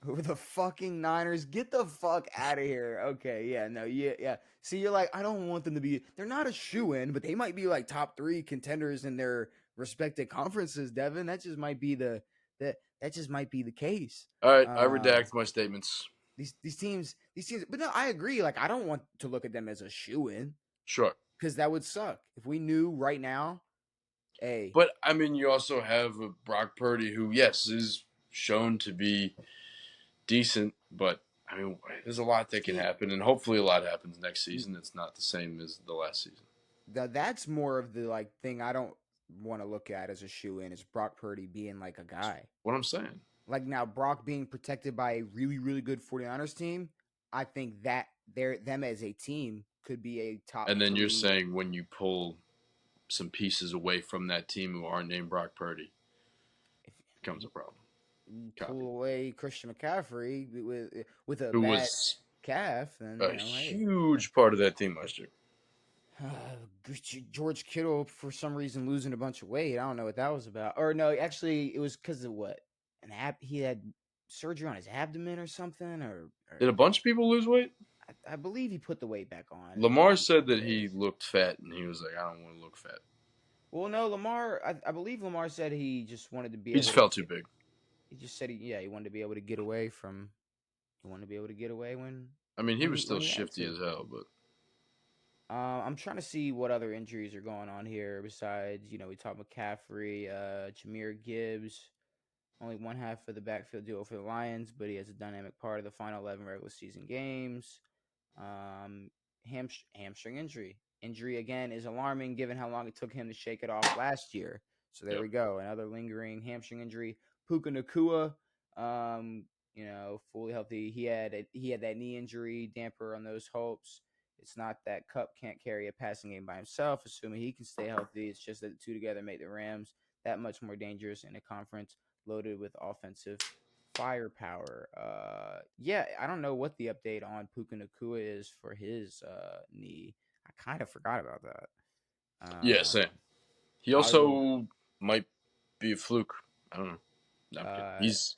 Speaker 2: Who the fucking Niners? Get the fuck out of here. Okay, yeah, no, yeah. See, you're like, I don't want them to be. They're not a shoe-in, but they might be like top 3 contenders in their respective conferences. Devin, that just might be the case.
Speaker 1: All right, I redact my statements.
Speaker 2: These teams, but no, I agree. Like, I don't want to look at them as a shoe-in.
Speaker 1: Sure,
Speaker 2: because that would suck if we knew right now. Hey,
Speaker 1: but I mean, you also have Brock Purdy, who yes is shown to be decent, but I mean, there's a lot that can happen, and hopefully, a lot happens next season. It's not the same as the last season.
Speaker 2: That's more of the like thing I don't want to look at as a shoe-in is Brock Purdy being like a guy.
Speaker 1: What I'm saying.
Speaker 2: Like now, Brock being protected by a really, really good 49ers team, I think that them as a team could be a top.
Speaker 1: And then 3. You're saying when you pull some pieces away from that team who aren't named Brock Purdy, it becomes a problem.
Speaker 2: Pull away Christian McCaffrey with a bad calf, and
Speaker 1: a huge part of that team last year.
Speaker 2: George Kittle, for some reason, losing a bunch of weight. I don't know what that was about. Or no, actually, it was because of what? He had surgery on his abdomen or something. Or
Speaker 1: did a bunch of people lose weight?
Speaker 2: I believe he put the weight back on.
Speaker 1: Lamar said that he looked fat, and he was like, "I don't want to look fat."
Speaker 2: Well, no, Lamar. I believe Lamar said he just wanted to be.
Speaker 1: He just felt too big.
Speaker 2: He just said he wanted to be able to get away from. He wanted to be able to get away when.
Speaker 1: I mean, he was still shifty as hell, but.
Speaker 2: I'm trying to see what other injuries are going on here besides, we talked McCaffrey, Jahmyr Gibbs, only one half of the backfield duo for the Lions, but he has a dynamic part of the final 11 regular season games. Hamstring injury. Injury, again, is alarming given how long it took him to shake it off last year. So there we go. Another lingering hamstring injury. Puka Nacua, fully healthy. He had that knee injury, damper on those hopes. It's not that Kupp can't carry a passing game by himself, assuming he can stay healthy. It's just that the two together make the Rams that much more dangerous in a conference loaded with offensive firepower. I don't know what the update on Puka Nacua is for his knee. I kind of forgot about that.
Speaker 1: Yeah, same. He also might be a fluke. I don't know. No, he's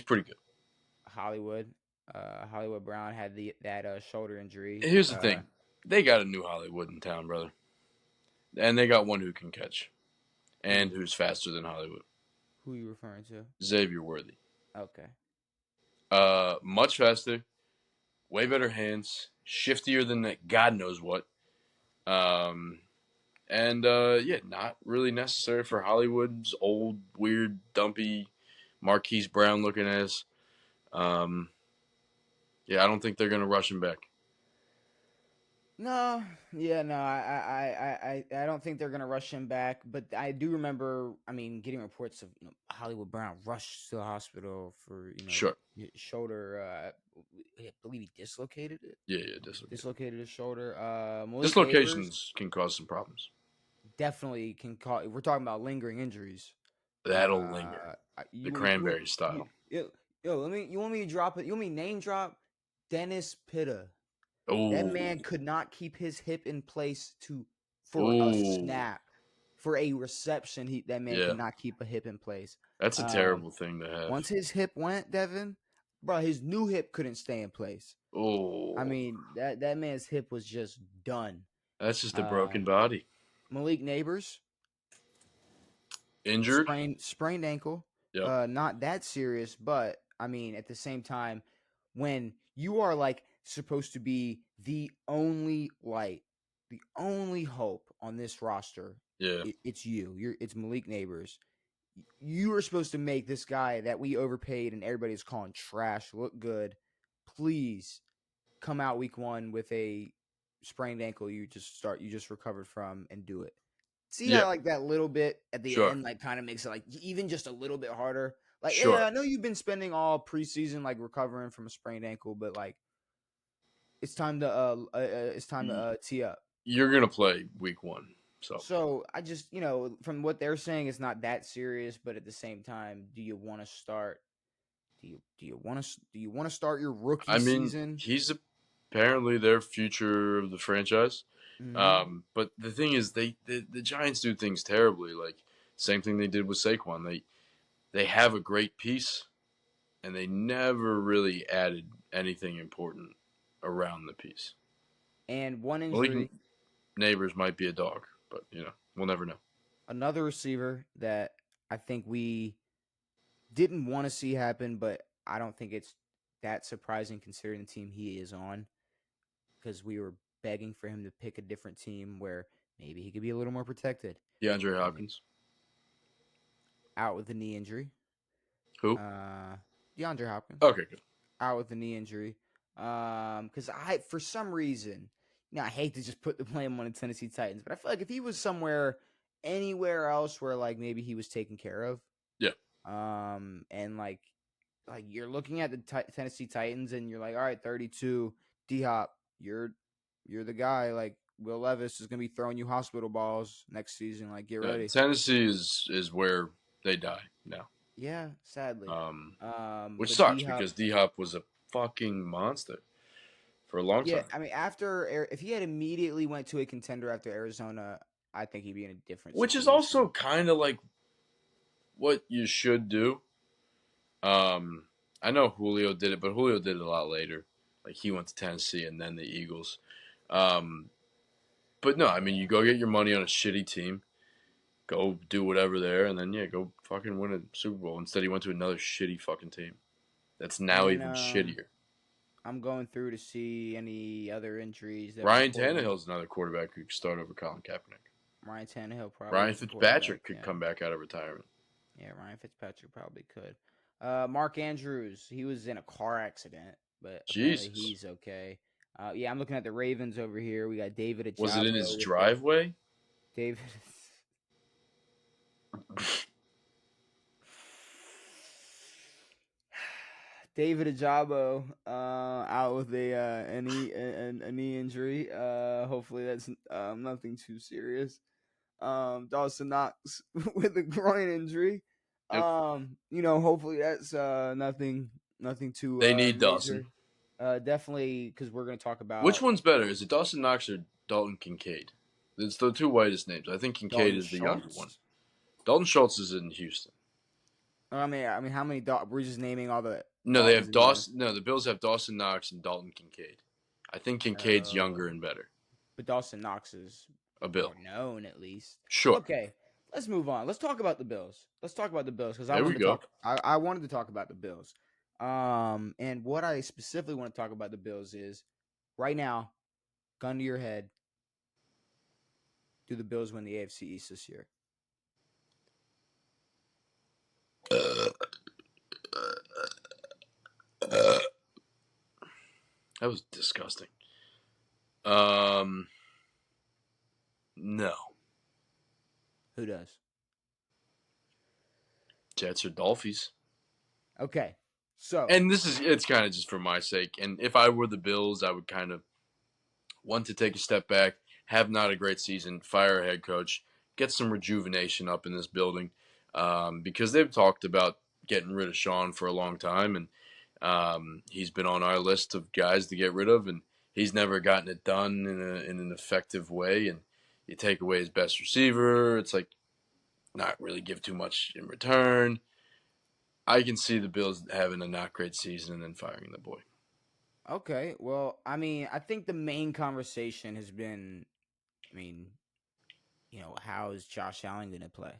Speaker 1: pretty good.
Speaker 2: Hollywood Brown had that shoulder injury.
Speaker 1: Here's the thing. They got a new Hollywood in town, brother. And they got one who can catch. And who's faster than Hollywood.
Speaker 2: Who are you referring to?
Speaker 1: Xavier Worthy.
Speaker 2: Okay.
Speaker 1: Much faster. Way better hands. Shiftier than God knows what. Not really necessary for Hollywood's old, weird, dumpy, Marquise Brown looking ass. I don't think they're going to rush him back.
Speaker 2: No, yeah, no, I don't think they're gonna rush him back. But I do remember, I mean, getting reports of Hollywood Brown rushed to the hospital for
Speaker 1: Sure.
Speaker 2: shoulder. I believe he dislocated it.
Speaker 1: Yeah,
Speaker 2: Dislocated his shoulder. Malik Neighbors
Speaker 1: dislocations can cause some problems.
Speaker 2: definitely can cause. We're talking about lingering injuries.
Speaker 1: That'll linger. The cranberry style.
Speaker 2: Let me. You want me to drop it? You want me to name drop Dennis Pitta? That
Speaker 1: Oh,
Speaker 2: man could not keep his hip in place for a
Speaker 1: oh,
Speaker 2: snap, for a reception. That man
Speaker 1: yeah.
Speaker 2: could not keep a hip in place.
Speaker 1: That's a
Speaker 2: Um,
Speaker 1: terrible thing to have.
Speaker 2: Once his hip went, Devin, bro, his new hip couldn't stay in place. I
Speaker 1: Oh,
Speaker 2: mean, that man's hip was just done.
Speaker 1: that's just a broken body.
Speaker 2: Malik Neighbors
Speaker 1: Injured.
Speaker 2: sprained ankle.
Speaker 1: Yep.
Speaker 2: Not that serious, but I mean, at the same time, when you are like supposed to be the only light, the only hope on this roster,
Speaker 1: Yeah.
Speaker 2: it's you. It's Malik Neighbors. You are supposed to make this guy that we overpaid and everybody's calling trash look good. Please come out week 1 with a sprained ankle you just recovered from and do it. See
Speaker 1: Yeah.
Speaker 2: how like that little bit at the
Speaker 1: Sure.
Speaker 2: end like kind of makes it like even just a little bit harder. Like
Speaker 1: Sure.
Speaker 2: yeah, I know you've been spending all preseason like recovering from a sprained ankle, but like it's time to tee up.
Speaker 1: You're gonna play week 1,
Speaker 2: So I just from what they're saying, it's not that serious, but at the same time, do you want to start? Do you want to start your rookie
Speaker 1: I mean,
Speaker 2: season?
Speaker 1: he's apparently their future of the franchise.
Speaker 2: Mm-hmm.
Speaker 1: But the thing is, the Giants do things terribly. Like same thing they did with Saquon. They have a great piece, and they never really added anything important around the piece.
Speaker 2: And one
Speaker 1: Malik
Speaker 2: injury.
Speaker 1: Neighbors might be a dog, but we'll never know.
Speaker 2: Another receiver that I think we didn't want to see happen, but I don't think it's that surprising considering the team he is on, because we were begging for him to pick a different team where maybe he could be a little more protected.
Speaker 1: DeAndre Hopkins.
Speaker 2: Out with the knee injury.
Speaker 1: Who?
Speaker 2: DeAndre Hopkins.
Speaker 1: Okay, good.
Speaker 2: Out with the knee injury. Because for some reason, I hate to just put the blame on the Tennessee Titans, but I feel like if he was anywhere else where like maybe he was taken care of.
Speaker 1: Yeah.
Speaker 2: And like you're looking at the Tennessee Titans and you're like, all right, 32, D-Hop, you're the guy. Like Will Levis is gonna be throwing you hospital balls next season. Like get ready.
Speaker 1: Tennessee is where they die now.
Speaker 2: Yeah, sadly.
Speaker 1: Which sucks because D-Hop was a fucking monster for a long time.
Speaker 2: Yeah, I mean, if he had immediately went to a contender after Arizona, I think he'd be in a different
Speaker 1: Which
Speaker 2: situation.
Speaker 1: is also kind of like what you should do. I know Julio did it, but Julio did it a lot later. Like he went to Tennessee and then the Eagles. But no, I mean, you go get your money on a shitty team, go do whatever there, and then go fucking win a Super Bowl. Instead, he went to another shitty fucking team. That's now even shittier.
Speaker 2: I'm going through to see any other injuries.
Speaker 1: Ryan Tannehill's another quarterback who could start over Colin Kaepernick.
Speaker 2: Ryan Tannehill probably.
Speaker 1: Ryan Fitzpatrick could come back out of retirement.
Speaker 2: Yeah, Ryan Fitzpatrick probably could. Mark Andrews, he was in a car accident, but apparently he's okay. Yeah, I'm looking at the Ravens over here. We got David Ajabo.
Speaker 1: Was it in his driveway?
Speaker 2: David. David Ajabo out with a knee injury. Hopefully that's nothing too serious. Dawson Knox with a groin injury.
Speaker 1: Yep.
Speaker 2: Hopefully that's nothing too.
Speaker 1: They need
Speaker 2: major. Dawson. Definitely, because we're going to talk about
Speaker 1: which one's better. Is it Dawson Knox or Dalton Kincaid? It's the two whitest names. I think Kincaid is the younger one. Dalton Schultz is in Houston.
Speaker 2: I mean, how many? We're just naming all the.
Speaker 1: No, they have Dawson. No, the Bills have Dawson Knox and Dalton Kincaid. I think Kincaid's younger and better.
Speaker 2: But Dawson Knox is
Speaker 1: a Bill.
Speaker 2: More known at least.
Speaker 1: Sure.
Speaker 2: Okay, let's move on. Let's talk about the Bills. Because
Speaker 1: I
Speaker 2: wanted to talk about the Bills. And what I specifically want to talk about the Bills is right now, gun to your head. Do the Bills win the AFC East this year?
Speaker 1: That was disgusting. No.
Speaker 2: Who does?
Speaker 1: Jets or Dolphins.
Speaker 2: Okay. So.
Speaker 1: And it's kind of just for my sake. And if I were the Bills, I would kind of want to take a step back, have not a great season, fire a head coach, get some rejuvenation up in this building, because they've talked about getting rid of Sean for a long time, and he's been on our list of guys to get rid of, and he's never gotten it done in an effective way. And you take away his best receiver, it's like not really give too much in return. I can see the Bills having a not great season and then firing the boy.
Speaker 2: Okay. Well, I mean, I think the main conversation has been, I mean, how is Josh Allen going to play?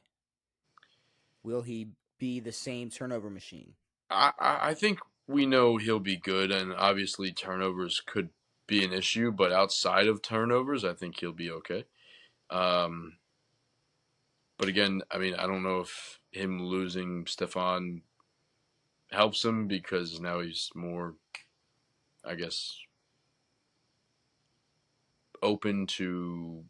Speaker 2: Will he be the same turnover machine?
Speaker 1: I think we know he'll be good, and obviously turnovers could be an issue, but outside of turnovers, I think he'll be okay. Um, but again, I mean, I don't know if him losing Stefan helps him because now he's more, I guess, open to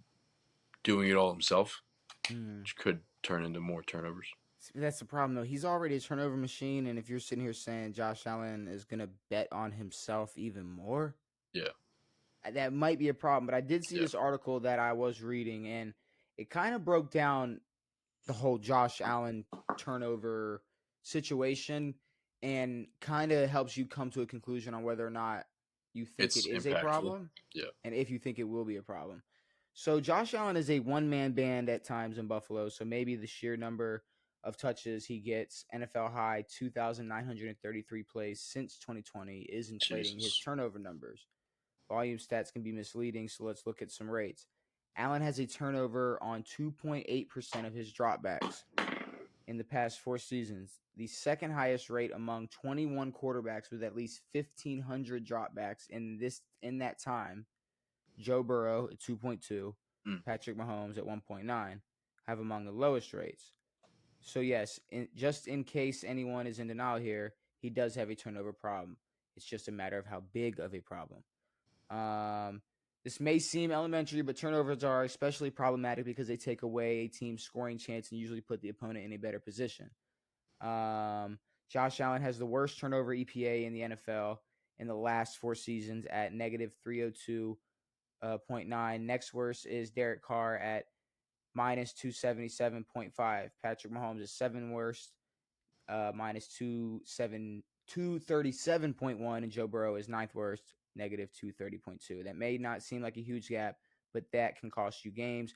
Speaker 1: doing it all himself, which could turn into more turnovers.
Speaker 2: That's the problem, though. He's already a turnover machine, and if you're sitting here saying Josh Allen is going to bet on himself even more,
Speaker 1: Yeah,
Speaker 2: that might be a problem. But I did see
Speaker 1: yeah,
Speaker 2: this article that I was reading, and it kind of broke down the whole Josh Allen turnover situation and kind of helps you come to a conclusion on whether or not you think it
Speaker 1: it's
Speaker 2: is a
Speaker 1: impactful.
Speaker 2: problem
Speaker 1: Yeah,
Speaker 2: and if you think it will be a problem. So Josh Allen is a one-man band at times in Buffalo, so maybe the sheer number of touches he gets, NFL high 2,933 plays since 2020, is inflating his
Speaker 1: Jesus.
Speaker 2: turnover numbers. Volume stats can be misleading, so let's look at some rates. Allen has a turnover on 2.8% of his dropbacks in the past 4 seasons, the second highest rate among 21 quarterbacks with at least 1,500 dropbacks in that time. Joe Burrow at 2.2,
Speaker 1: Mm.
Speaker 2: Patrick Mahomes at 1.9 have among the lowest rates. So yes, just in case anyone is in denial here, he does have a turnover problem. It's just a matter of how big of a problem. This may seem elementary, but turnovers are especially problematic because they take away a team's scoring chance and usually put the opponent in a better position. Josh Allen has the worst turnover EPA in the NFL in the last 4 seasons at negative 302.9. Next worst is Derek Carr at minus 277.5. Patrick Mahomes is seventh worst, minus 237.1, and Joe Burrow is ninth worst, negative 230.2. That may not seem like a huge gap, but that can cost you games.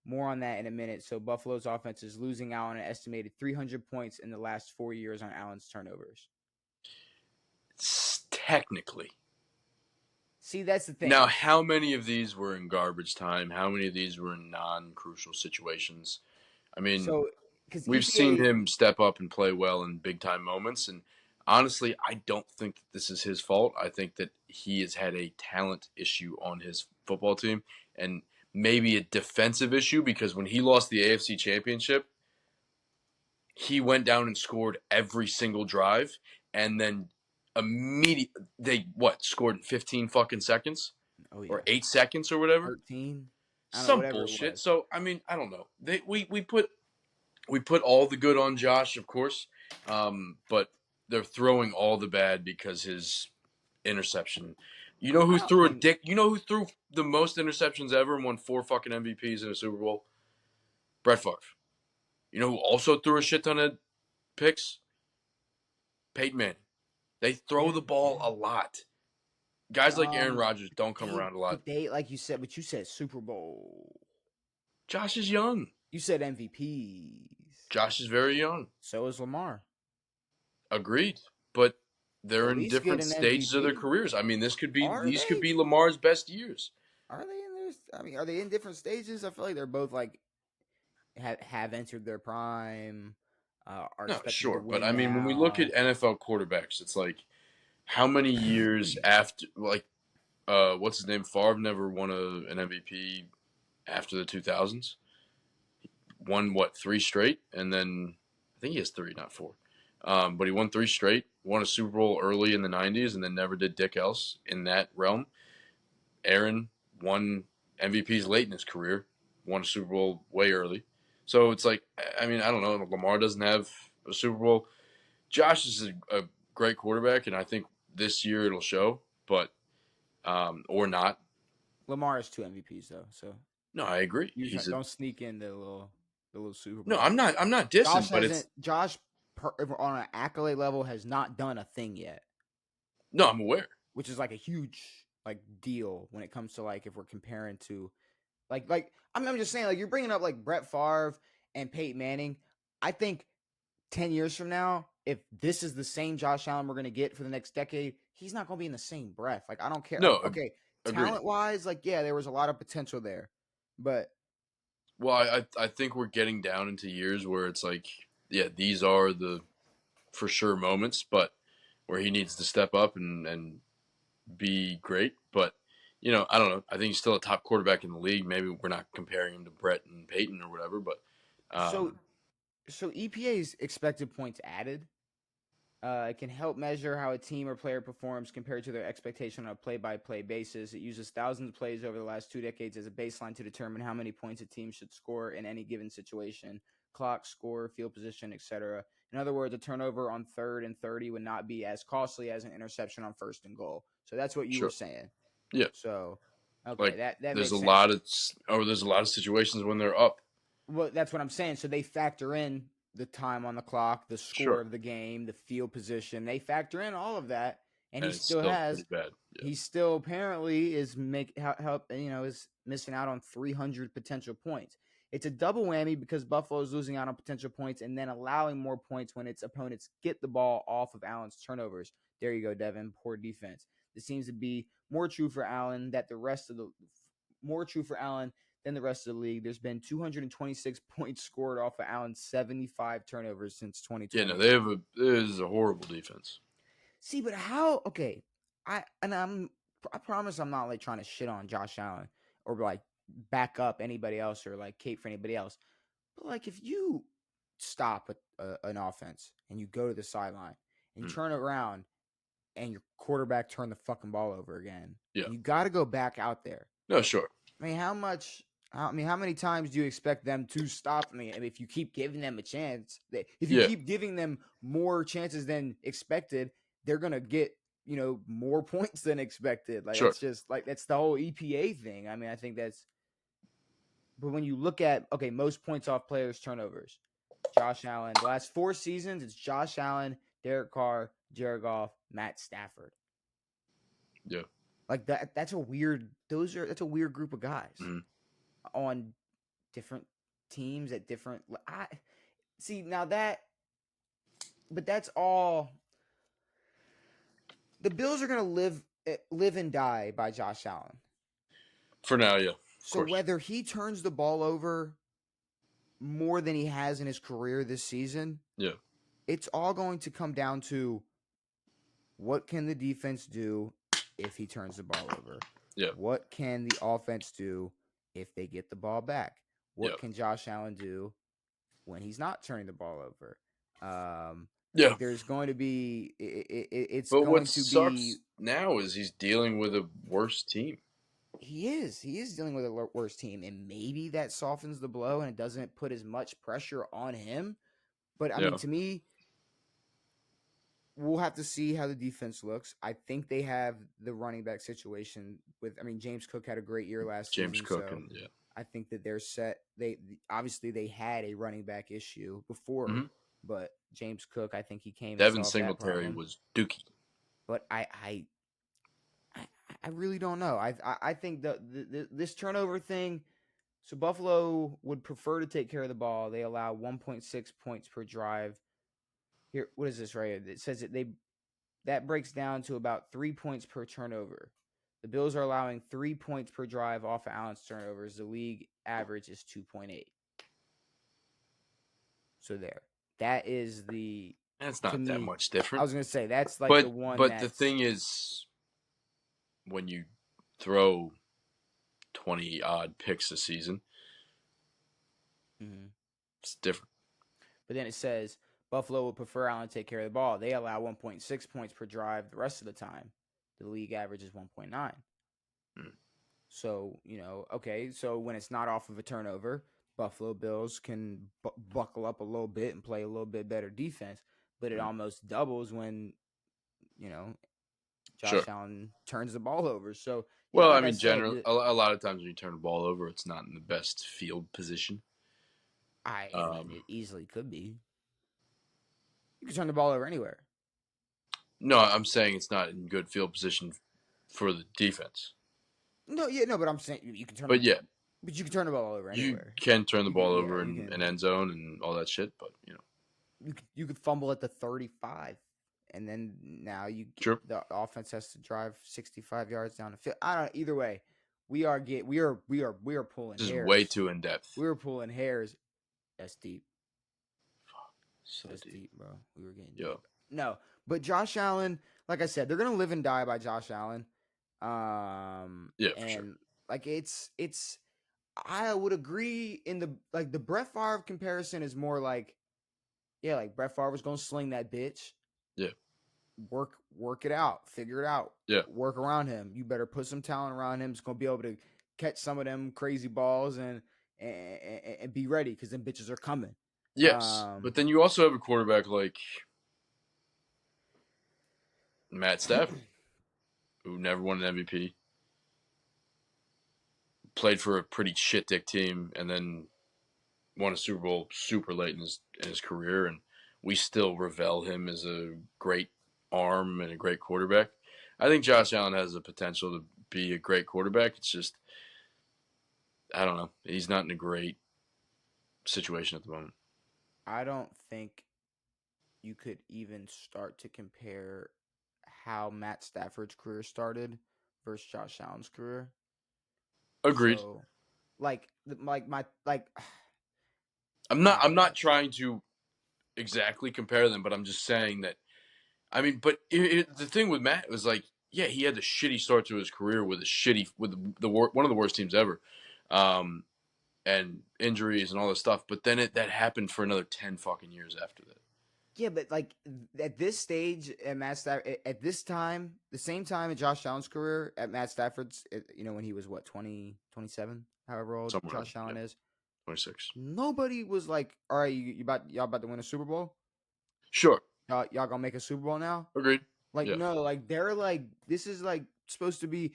Speaker 2: More on that in a minute. So Buffalo's offense is losing out on an estimated 300 points in the last 4 years on Allen's turnovers.
Speaker 1: Technically.
Speaker 2: See, that's the thing.
Speaker 1: Now, how many of these were in garbage time? How many of these were in non-crucial situations? I mean,
Speaker 2: because
Speaker 1: we've
Speaker 2: EPA,
Speaker 1: seen him step up and play well in big-time moments, and honestly, I don't think that this is his fault. I think that he has had a talent issue on his football team, and maybe a defensive issue because when he lost the AFC Championship, he went down and scored every single drive, and then immediately they scored in 15 fucking seconds or 8 seconds or whatever.
Speaker 2: 13, I don't know,
Speaker 1: Some
Speaker 2: whatever it
Speaker 1: bullshit.
Speaker 2: was.
Speaker 1: So I mean, I don't know. We put all the good on Josh, of course, but they're throwing all the bad because his interception. You know who threw a dick? You know who threw the most interceptions ever and won 4 fucking MVPs in a Super Bowl? Brett Favre. You know who also threw a shit ton of picks? Peyton Manning. They throw the ball a lot. Guys like Aaron Rodgers don't come around a lot.
Speaker 2: But they, like you said, but you said Super Bowl.
Speaker 1: Josh is young.
Speaker 2: You said MVPs.
Speaker 1: Josh is very young.
Speaker 2: So is Lamar.
Speaker 1: Agreed. But they're
Speaker 2: At
Speaker 1: in
Speaker 2: least get
Speaker 1: different
Speaker 2: an
Speaker 1: stages of their
Speaker 2: MVP.
Speaker 1: careers. I mean, these could
Speaker 2: they?
Speaker 1: be Lamar's best years.
Speaker 2: Are they in there? I mean, are they in different stages? I feel like they're both like have entered their prime. Are
Speaker 1: No,
Speaker 2: expected to
Speaker 1: sure, but
Speaker 2: win
Speaker 1: I mean, when we look
Speaker 2: now.
Speaker 1: at NFL quarterbacks, it's like how many years after, like, what's his name? Favre never won an MVP after the 2000s. Won what, 3 straight, and then I think he has 3, not 4. But he won 3 straight. Won a Super Bowl early in the 90s, and then never did dick else in that realm. Aaron won MVPs late in his career, won a Super Bowl way early. So it's like, I mean, I don't know. Lamar doesn't have a Super Bowl. Josh is a great quarterback, and I think this year it'll show, but or not.
Speaker 2: Lamar has 2 MVPs though, so
Speaker 1: no, I agree.
Speaker 2: don't sneak in the little Super Bowl.
Speaker 1: No, I'm not. I'm not dissing, but it's
Speaker 2: Josh on an accolade level has not done a thing yet.
Speaker 1: No, I'm aware.
Speaker 2: Which is like a huge like deal when it comes to like if we're comparing to like I'm just saying like you're bringing up like Brett Favre and Peyton Manning. I think 10 years from now, if this is the same Josh Allen we're going to get for the next decade, he's not going to be in the same breath. Like, I don't care.
Speaker 1: No,
Speaker 2: okay, talent-wise, like, yeah, there was a lot of potential there. But
Speaker 1: well, I think we're getting down into years where it's like, yeah, these are the for sure moments, but where he needs to step up and be great. But I don't know. I think he's still a top quarterback in the league. Maybe we're not comparing him to Brett and Peyton or whatever, but
Speaker 2: so EPA's expected points added. It can help measure how a team or player performs compared to their expectation on a play-by-play basis. It uses thousands of plays over the last 2 decades as a baseline to determine how many points a team should score in any given situation. Clock, score, field position, etc. In other words, a turnover on 3rd and 30 would not be as costly as an interception on 1st and goal. So that's what you were saying.
Speaker 1: Yeah.
Speaker 2: So, okay, like, that
Speaker 1: there's
Speaker 2: makes
Speaker 1: a
Speaker 2: sense.
Speaker 1: there's a lot of situations when they're up.
Speaker 2: Well, that's what I'm saying. So they factor in the time on the clock, the score of the game, the field position. They factor in all of that, and he still has.
Speaker 1: Pretty bad. Yeah.
Speaker 2: He still apparently is is missing out on 300 potential points. It's a double whammy because Buffalo is losing out on potential points and then allowing more points when its opponents get the ball off of Allen's turnovers. There you go, Devan. Poor defense. This seems to be more true for Allen than the rest of the league. There's been 226 points scored off of Allen's 75 turnovers since 2020.
Speaker 1: Yeah, no, it is a horrible defense.
Speaker 2: See, but how? Okay, I promise I'm not like trying to shit on Josh Allen or like back up anybody else or like cape for anybody else. But like if you stop an offense and you go to the sideline and you turn around and your quarterback turned the fucking ball over again, you got to go back out there.
Speaker 1: No, sure.
Speaker 2: I mean, how many times do you expect them to stop? I mean, if you keep giving them a chance, if you keep giving them more chances than expected, they're going to get, more points than expected. Like, it's just like, that's the whole EPA thing. I mean, I think but when you look at, most points off players' turnovers, Josh Allen, the last 4 seasons, it's Josh Allen, Derek Carr, Jared Goff, Matt Stafford.
Speaker 1: Yeah.
Speaker 2: Like that's a weird group of guys on different teams at different. But that's all. The Bills are going to live and die by Josh Allen.
Speaker 1: For now, yeah.
Speaker 2: So whether he turns the ball over more than he has in his career this season, it's all going to come down to what can the defense do if he turns the ball over?
Speaker 1: Yeah.
Speaker 2: What can the offense do if they get the ball back? What can Josh Allen do when he's not turning the ball over? There's going to be what sucks
Speaker 1: now is he's dealing with a worse team.
Speaker 2: He is dealing with a worse team, and maybe that softens the blow and it doesn't put as much pressure on him. But I mean, to me, we'll have to see how the defense looks. I think they have the running back situation James Cook had a great year last season. I think that they're set. They had a running back issue before, but James Cook, I think he came.
Speaker 1: Devin Singletary was dookie.
Speaker 2: But I really don't know. I think this turnover thing. So Buffalo would prefer to take care of the ball. They allow 1.6 points per drive. Here, what is this right here? It says that breaks down to about 3 points per turnover. The Bills are allowing 3 points per drive off of Allen's turnovers. The league average is 2.8. So there. That's
Speaker 1: not that much different.
Speaker 2: I was going to say, that's like the one.
Speaker 1: But the thing is, when you throw 20-odd picks a season, it's different.
Speaker 2: But then it says, Buffalo would prefer Allen to take care of the ball. They allow 1.6 points per drive the rest of the time. The league average is 1.9. So, okay, so when it's not off of a turnover, Buffalo Bills can buckle up a little bit and play a little bit better defense. But it almost doubles when,
Speaker 1: Sure.
Speaker 2: Josh Allen turns the ball over. So,
Speaker 1: Well, I
Speaker 2: like I
Speaker 1: mean,
Speaker 2: said,
Speaker 1: generally, a lot of times when you turn the ball over, it's not in the best field position.
Speaker 2: I mean, it easily could be. You can turn the ball over anywhere.
Speaker 1: No, I'm saying it's not in good field position for the defense.
Speaker 2: No, but I'm saying you can turn.
Speaker 1: But yeah,
Speaker 2: but you can turn the ball over
Speaker 1: you
Speaker 2: anywhere.
Speaker 1: can turn the
Speaker 2: You can,
Speaker 1: ball
Speaker 2: yeah,
Speaker 1: over
Speaker 2: you
Speaker 1: in an
Speaker 2: can.
Speaker 1: end zone and all that shit. But
Speaker 2: You could fumble at the 35, and then now
Speaker 1: true.
Speaker 2: the offense has to drive 65 yards down the field. I don't. Either way, we are pulling
Speaker 1: This is way
Speaker 2: hairs.
Speaker 1: too in depth.
Speaker 2: We were pulling hairs. That's deep.
Speaker 1: So
Speaker 2: That's
Speaker 1: deep.
Speaker 2: deep, bro. We were getting
Speaker 1: Yo.
Speaker 2: deep. No, but Josh Allen, like I said, they're gonna live and die by Josh Allen.
Speaker 1: Yeah, for
Speaker 2: And
Speaker 1: sure.
Speaker 2: like it's. I would agree in the Brett Favre comparison is more like, yeah, like Brett Favre was gonna sling that bitch.
Speaker 1: Yeah.
Speaker 2: Work it out, figure it out.
Speaker 1: Yeah.
Speaker 2: Work around him. You better put some talent around him. He's gonna be able to catch some of them crazy balls and be ready because them bitches are coming.
Speaker 1: Yes, but then you also have a quarterback like Matt Stafford, who never won an MVP, played for a pretty shit dick team, and then won a Super Bowl super late in his career, and we still revel him as a great arm and a great quarterback. I think Josh Allen has the potential to be a great quarterback. It's just I don't know. He's not in a great situation at the moment.
Speaker 2: I don't think you could even start to compare how Matt Stafford's career started versus Josh Allen's career.
Speaker 1: Agreed.
Speaker 2: So, like
Speaker 1: I'm not trying to exactly compare them, but I'm just saying that. I mean, but the thing with Matt was like, yeah, he had a shitty start to his career with one of the worst teams ever, and injuries and all this stuff. But then that happened for another 10 fucking years after that.
Speaker 2: Yeah, but like at this stage at Matt Stafford, at this time, the same time in Josh Allen's career at Matt Stafford's, when he was what 20, 27, however old
Speaker 1: Somewhere,
Speaker 2: Josh Allen
Speaker 1: yeah,
Speaker 2: is,
Speaker 1: 26.
Speaker 2: nobody was like, all right, y'all about to win a Super Bowl?
Speaker 1: Sure,
Speaker 2: Y'all gonna make a Super Bowl now?
Speaker 1: agreed.
Speaker 2: Like
Speaker 1: Yeah,
Speaker 2: no, like they're like this is supposed to be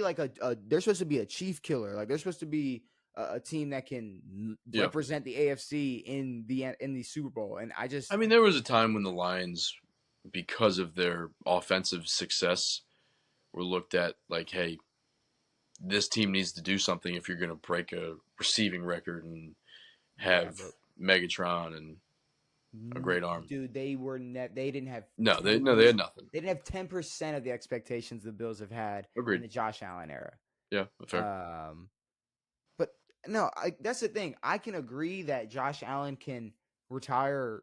Speaker 2: like they're supposed to be a chief killer. Like they're supposed to be a team that can
Speaker 1: yeah.
Speaker 2: represent the AFC in the Super Bowl. And
Speaker 1: I mean, there was a time when the Lions, because of their offensive success, were looked at like, hey, this team needs to do something if you're going to break a receiving record and have Megatron and a great arm.
Speaker 2: Dude, they didn't have
Speaker 1: they had nothing.
Speaker 2: They didn't have 10% of the expectations the Bills have had
Speaker 1: Agreed.
Speaker 2: in the Josh Allen era.
Speaker 1: Yeah, fair.
Speaker 2: But no, that's the thing. I can agree that Josh Allen can retire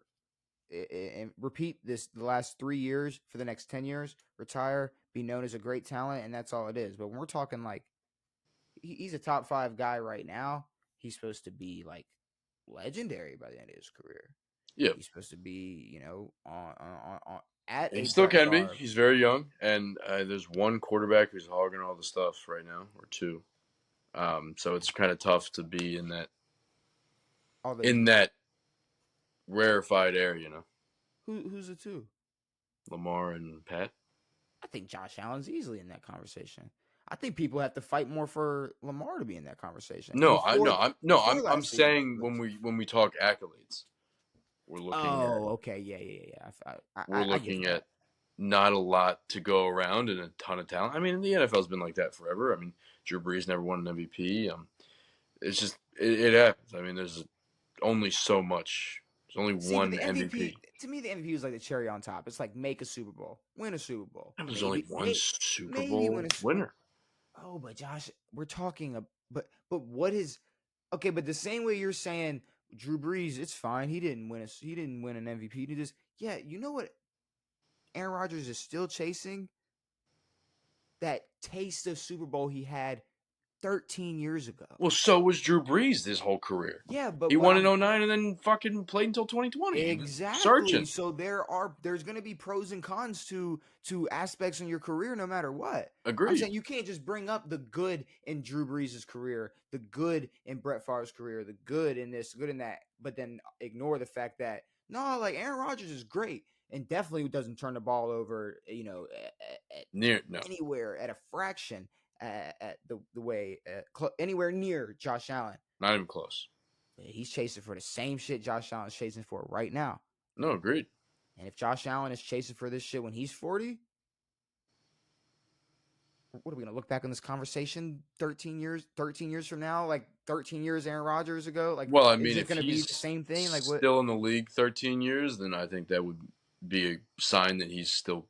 Speaker 2: and repeat the last 3 years for the next 10 years, retire, be known as a great talent, and that's all it is. But when we're talking like he's a top 5 guy right now, he's supposed to be like legendary by the end of his career.
Speaker 1: Yeah,
Speaker 2: he's supposed to be, on at.
Speaker 1: He still can be. He's very young, and there's one quarterback who's hogging all the stuff right now, or two. So it's kind of tough to be in that rarefied air,
Speaker 2: Who's the two?
Speaker 1: Lamar and Pat.
Speaker 2: I think Josh Allen's easily in that conversation. I think people have to fight more for Lamar to be in that conversation.
Speaker 1: I'm saying when we talk accolades, we're looking.
Speaker 2: Okay, yeah.
Speaker 1: We're looking at not a lot to go around and a ton of talent. I mean, the NFL's been like that forever. I mean, Drew Brees never won an MVP. It's just it happens. I mean, there's only so much. There's only one MVP.
Speaker 2: To me, the MVP was like the cherry on top. It's like make a Super Bowl, win a Super Bowl.
Speaker 1: And there's only one Super Bowl winner.
Speaker 2: Oh, but Josh, we're talking. But what is okay? But the same way you're saying Drew Brees, it's fine. He didn't win an MVP. He just you know what? Aaron Rodgers is still chasing that taste of Super Bowl he had 13 years ago.
Speaker 1: Well, so was Drew Brees his whole career.
Speaker 2: Yeah, but
Speaker 1: he won in 2009 and then fucking played until 2020.
Speaker 2: Exactly. So there's going to be pros and cons to aspects in your career no matter what.
Speaker 1: Agreed.
Speaker 2: I'm saying you can't just bring up the good in Drew Brees' career, the good in Brett Favre's career, the good in this, good in that, but then ignore the fact that no, like Aaron Rodgers is great and definitely doesn't turn the ball over, anywhere at a fraction at the way anywhere near Josh Allen.
Speaker 1: Not even close.
Speaker 2: He's chasing for the same shit Josh Allen's chasing for right now.
Speaker 1: No, agreed.
Speaker 2: And if Josh Allen is chasing for this shit when he's 40, what are we gonna look back on this conversation 13 years from now? Like 13 years Aaron Rodgers ago? Like,
Speaker 1: well, I mean,
Speaker 2: is it
Speaker 1: if
Speaker 2: gonna be the same thing? Like, what?
Speaker 1: Still in the league 13 years, then I think that would be a sign that he's still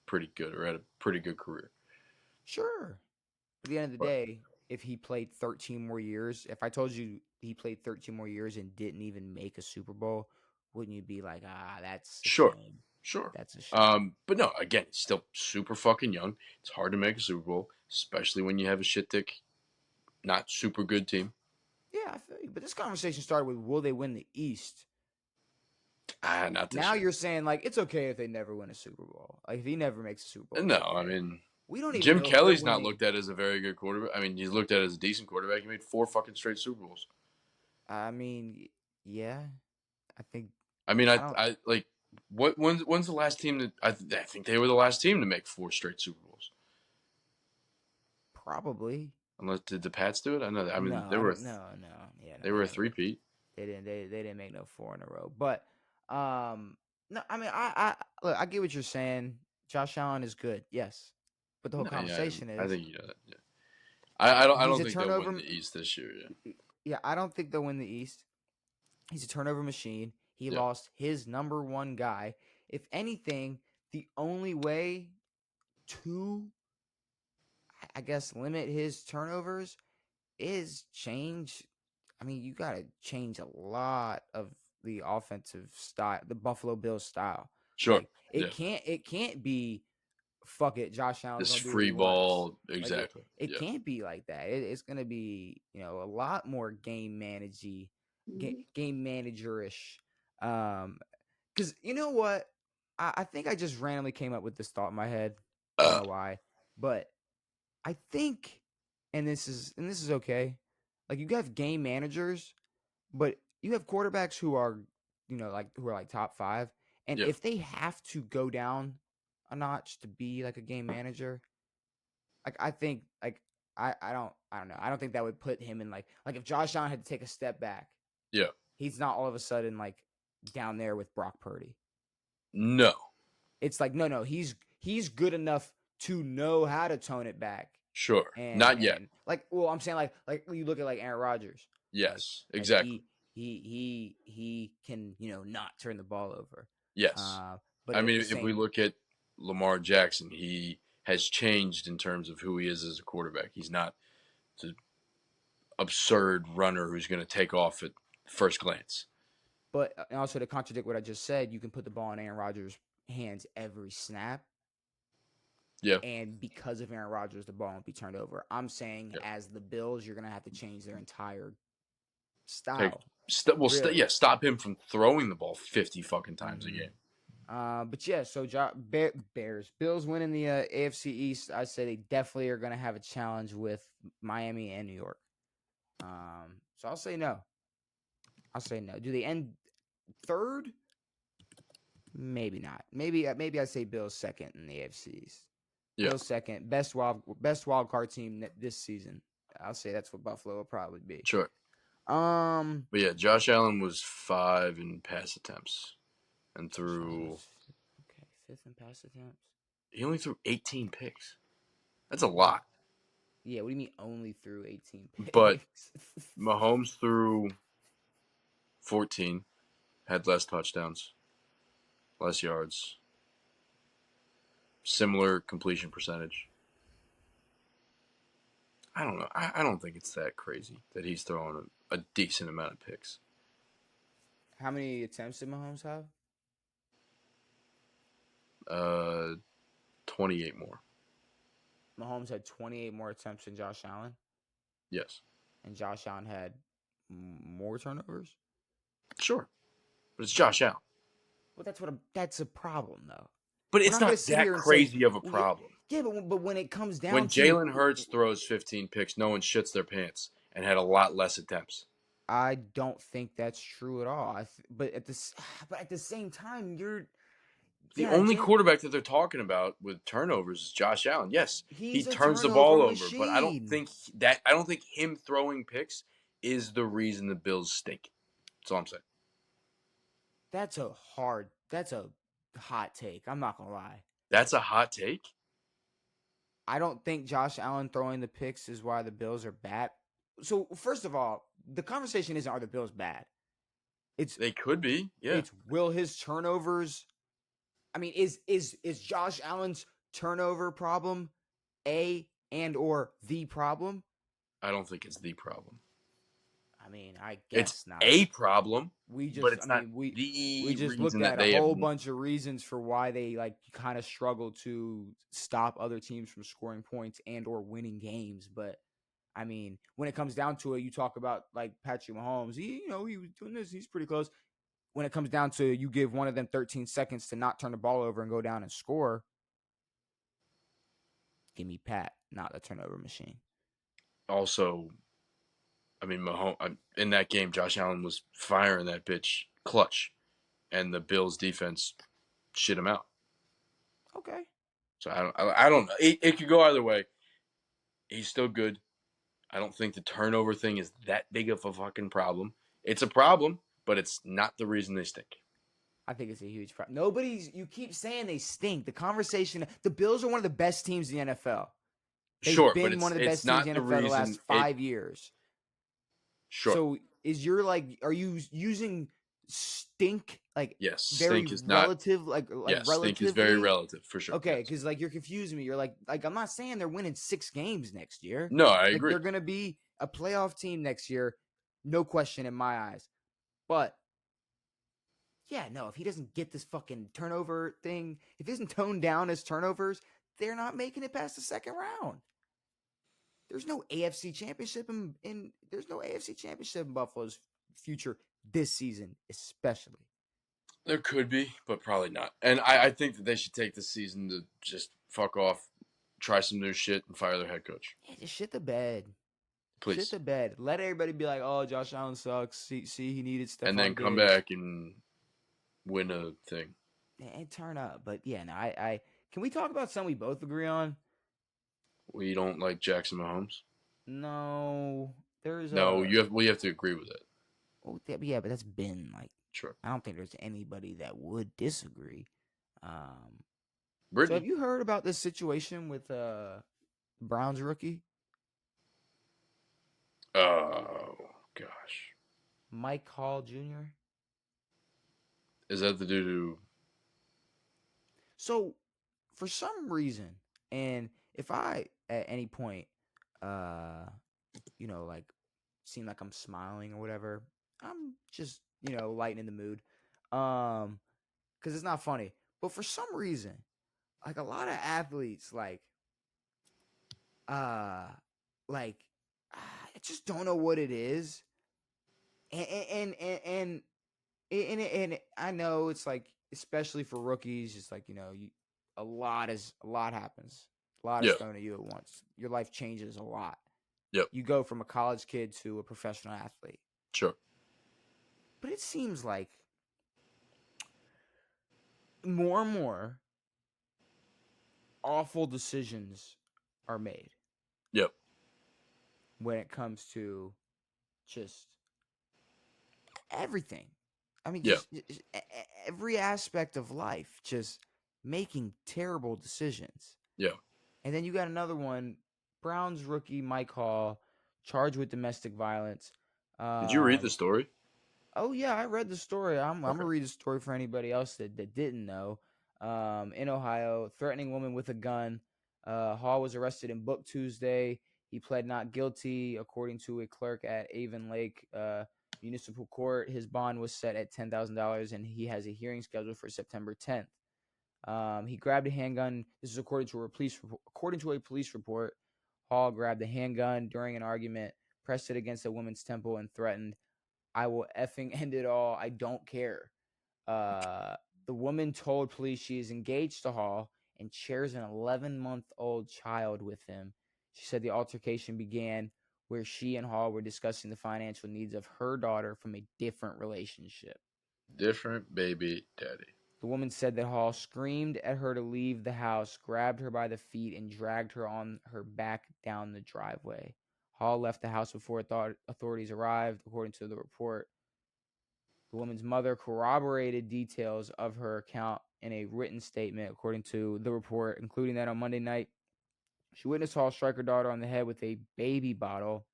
Speaker 1: pretty good or had a pretty good career.
Speaker 2: Sure. At the end of the day, if he played 13 more years, if I told you he played 13 more years and didn't even make a Super Bowl, wouldn't you be like, that's a shame?
Speaker 1: Sure.
Speaker 2: That's a shame.
Speaker 1: But no, again, he's still super fucking young. It's hard to make a Super Bowl, especially when you have a shit dick, not super good team.
Speaker 2: Yeah, I feel you. But this conversation started with, will they win the East?
Speaker 1: Not this
Speaker 2: now
Speaker 1: year.
Speaker 2: You're saying, like, it's okay if they never win a Super Bowl. Like, if he never makes a Super Bowl.
Speaker 1: No, I mean,
Speaker 2: we don't even
Speaker 1: Jim
Speaker 2: know
Speaker 1: Kelly's not looked at as a very good quarterback. I mean, he's looked at as a decent quarterback. He made 4 fucking straight Super Bowls.
Speaker 2: I mean, yeah. I think.
Speaker 1: I mean, I like. When's the last team that I think they were the last team to make 4 straight Super Bowls?
Speaker 2: Probably.
Speaker 1: Unless did the Pats do it? I know that. I mean,
Speaker 2: no,
Speaker 1: they were
Speaker 2: no. Yeah,
Speaker 1: they were a 3-peat.
Speaker 2: They didn't make no 4 in a row. But no, I mean, look, I get what you're saying. Josh Allen is good, yes, but the whole conversation is.
Speaker 1: I think you know that. Yeah. I don't think they'll win the East this year.
Speaker 2: Yeah, I don't think they'll win the East. He's a turnover machine. He lost his number one guy. If anything, the only way to, I guess, limit his turnovers is change. I mean, you got to change a lot of the offensive style, the Buffalo Bills style.
Speaker 1: Sure.
Speaker 2: Like, it can't be, fuck it, Josh Allen's
Speaker 1: this
Speaker 2: gonna do
Speaker 1: free ball.
Speaker 2: Wants.
Speaker 1: Exactly.
Speaker 2: Like, it can't be like that. It's gonna be, a lot more game managerish. Because you know what? I think I just randomly came up with this thought in my head. I don't know why, but I think, and this is okay. Like, you have game managers, but you have quarterbacks who are, who are like top 5, and if they have to go down a notch to be like a game manager, like, I think, like, I don't know. I don't think that would put him in like if Josh Allen had to take a step back.
Speaker 1: Yeah.
Speaker 2: He's not all of a sudden like down there with Brock Purdy.
Speaker 1: No.
Speaker 2: It's like, no, he's good enough to know how to tone it back.
Speaker 1: Sure. Not yet.
Speaker 2: Like, well, I'm saying like when you look at like Aaron Rodgers.
Speaker 1: Yes, exactly.
Speaker 2: He can, not turn the ball over.
Speaker 1: Yes. But I mean, if we look at Lamar Jackson, he has changed in terms of who he is as a quarterback. He's not the absurd runner who's going to take off at first glance.
Speaker 2: But also, to contradict what I just said, you can put the ball in Aaron Rodgers' hands every snap.
Speaker 1: Yeah.
Speaker 2: And because of Aaron Rodgers, the ball won't be turned over. I'm saying, as the Bills, you're going to have to change their entire style.
Speaker 1: Stop him from throwing the ball 50 fucking times a game.
Speaker 2: But yeah, so Bills winning the AFC East. I say they definitely are going to have a challenge with Miami and New York. So I'll say no. Do they end third? Maybe not. Maybe I say Bills second in the AFC East. Yeah. Bills second, best wild card team this season. I'll say that's what Buffalo will probably be.
Speaker 1: Sure. But yeah, Josh Allen was 5 in pass attempts, and threw.
Speaker 2: Okay, 5th in pass attempts.
Speaker 1: He only threw 18 picks. That's a lot.
Speaker 2: Yeah, what do you mean only threw 18 picks?
Speaker 1: But Mahomes threw 14, had less touchdowns, less yards, similar completion percentage. I don't know. I don't think it's that crazy that he's throwing a decent amount of picks.
Speaker 2: How many attempts did Mahomes have?
Speaker 1: 28 more.
Speaker 2: Mahomes had 28 more attempts than Josh Allen?
Speaker 1: Yes.
Speaker 2: And Josh Allen had more turnovers?
Speaker 1: Sure. But it's Josh Allen.
Speaker 2: Well, that's a problem, though.
Speaker 1: But
Speaker 2: We're
Speaker 1: it's
Speaker 2: not going
Speaker 1: not
Speaker 2: to sit
Speaker 1: that
Speaker 2: here and say,
Speaker 1: crazy of a
Speaker 2: well,
Speaker 1: problem.
Speaker 2: yeah, but when it comes down
Speaker 1: when
Speaker 2: to
Speaker 1: Jalen Hurts throws 15 picks, no one shits their pants and had a lot less attempts.
Speaker 2: I don't think that's true at all. But at the same time,
Speaker 1: The only quarterback that they're talking about with turnovers is Josh Allen. Yes, he turns the ball over, but I don't think him throwing picks is the reason the Bills stink. That's all I'm saying.
Speaker 2: That's a hot take. I'm not gonna lie.
Speaker 1: That's a hot take.
Speaker 2: I don't think Josh Allen throwing the picks is why the Bills are bad. So first of all, the conversation isn't are the Bills bad.
Speaker 1: They could be, yeah.
Speaker 2: It's will his turnovers. I mean, is Josh Allen's turnover problem or the problem?
Speaker 1: I don't think it's the problem.
Speaker 2: I mean, I guess
Speaker 1: it's
Speaker 2: not.
Speaker 1: A problem.
Speaker 2: We just,
Speaker 1: but it's
Speaker 2: we just looked at a whole bunch of reasons for why they like kind of struggle to stop other teams from scoring points and or winning games. But I mean, when it comes down to it, you talk about like Patrick Mahomes. He was doing this. He's pretty close. When it comes down to you give one of them 13 seconds to not turn the ball over and go down and score. Give me Pat, not the turnover machine.
Speaker 1: Also, I mean, Mahomes in that game, Josh Allen was firing that bitch clutch, and the Bills defense shit him out.
Speaker 2: Okay.
Speaker 1: So I don't know. It could go either way. He's still good. I don't think the turnover thing is that big of a fucking problem. It's a problem, but it's not the reason they stink.
Speaker 2: I think it's a huge problem. You keep saying they stink. The conversation, the Bills are one of the best teams in the NFL. They've been one of the best teams in the NFL the last 5 years.
Speaker 1: Sure.
Speaker 2: So are you using stink like
Speaker 1: yes,
Speaker 2: very
Speaker 1: stink is
Speaker 2: relative
Speaker 1: not,
Speaker 2: like
Speaker 1: stink is very relative for sure.
Speaker 2: Okay, because like you're confusing me. You're like I'm not saying they're winning 6 games next year.
Speaker 1: No, I agree.
Speaker 2: They're gonna be a playoff team next year, no question in my eyes. But yeah, no, if he doesn't get this fucking turnover thing, if he doesn't tone down his turnovers, they're not making it past the second round. There's no AFC championship in Buffalo's future this season, especially.
Speaker 1: There could be, but probably not. And I think that they should take this season to just fuck off, try some new shit, and fire their head coach.
Speaker 2: Yeah, just shit the bed.
Speaker 1: Please.
Speaker 2: Shit the bed. Let everybody be like, oh, Josh Allen sucks. See he needed stuff.
Speaker 1: And then come back and win a thing.
Speaker 2: And turn up. But yeah, no, I can we talk about something we both agree on?
Speaker 1: We don't like Jackson Mahomes?
Speaker 2: No.
Speaker 1: We have to agree with it.
Speaker 2: Oh, yeah, but that's been like
Speaker 1: sure.
Speaker 2: I don't think there's anybody that would disagree.
Speaker 1: Brittany.
Speaker 2: So have you heard about this situation with Browns rookie?
Speaker 1: Oh gosh.
Speaker 2: Mike Hall Jr.
Speaker 1: Is that the dude who?
Speaker 2: So, for some reason, and if I at any point, like seem like I'm smiling or whatever, I'm just lightening the mood, because it's not funny. But for some reason, like a lot of athletes, I just don't know what it is, and I know it's like, especially for rookies, it's like a lot happens, a lot is thrown at you at once. Your life changes a lot.
Speaker 1: Yep.
Speaker 2: You go from a college kid to a professional athlete.
Speaker 1: Sure.
Speaker 2: But it seems like more and more awful decisions are made.
Speaker 1: Yep.
Speaker 2: When it comes to just everything. I mean, just every aspect of life, just making terrible decisions.
Speaker 1: Yeah.
Speaker 2: And then you got another one, Browns rookie Mike Hall, charged with domestic violence.
Speaker 1: Did you read the story?
Speaker 2: Oh, yeah, I read the story. I'm going to read the story for anybody else that didn't know. In Ohio, threatening woman with a gun. Hall was arrested in Book Tuesday. He pled not guilty, according to a clerk at Avon Lake Municipal Court. His bond was set at $10,000, and he has a hearing scheduled for September 10th. He grabbed a handgun. This is according to a police report. Hall grabbed a handgun during an argument, pressed it against a woman's temple, and threatened, "I will effing end it all. I don't care." The woman told police she is engaged to Hall and shares an 11-month-old child with him. She said the altercation began where she and Hall were discussing the financial needs of her daughter from a different relationship.
Speaker 1: Different baby daddy.
Speaker 2: The woman said that Hall screamed at her to leave the house, grabbed her by the feet, and dragged her on her back down the driveway. Hall left the house before authorities arrived, according to the report. The woman's mother corroborated details of her account in a written statement, according to the report, including that on Monday night, she witnessed Hall strike her daughter on the head with a baby bottle,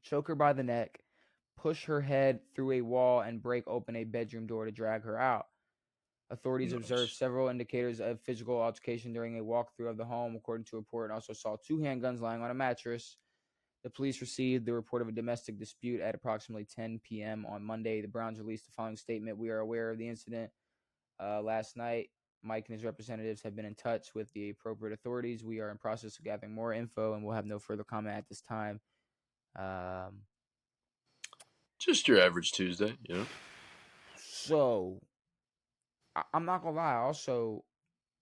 Speaker 2: choke her by the neck, push her head through a wall, and break open a bedroom door to drag her out. Authorities observed several indicators of physical altercation during a walkthrough of the home, according to a report, and also saw 2 handguns lying on a mattress. The police received the report of a domestic dispute at approximately 10 p.m. on Monday. The Browns released the following statement: "We are aware of the incident last night. Mike and his representatives have been in touch with the appropriate authorities. We are in process of gathering more info and will have no further comment at this time."
Speaker 1: Just your average Tuesday, you know?
Speaker 2: So, I'm not going to lie. I also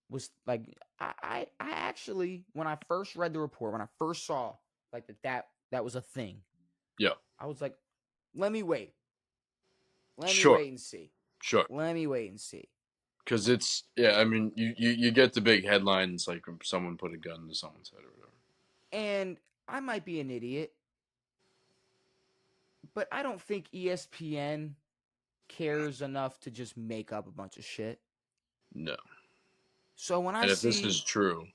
Speaker 2: was like, I actually, when I first read the report, when I first saw like that was a thing.
Speaker 1: Yeah.
Speaker 2: I was like, let me wait. Let me
Speaker 1: Sure.
Speaker 2: wait and see.
Speaker 1: Sure.
Speaker 2: Let me wait and see.
Speaker 1: Because it's, yeah, I mean, you get the big headlines like someone put a gun to someone's head or whatever.
Speaker 2: And I might be an idiot, but I don't think ESPN cares enough to just make up a bunch of shit.
Speaker 1: No.
Speaker 2: So when
Speaker 1: and if this is true.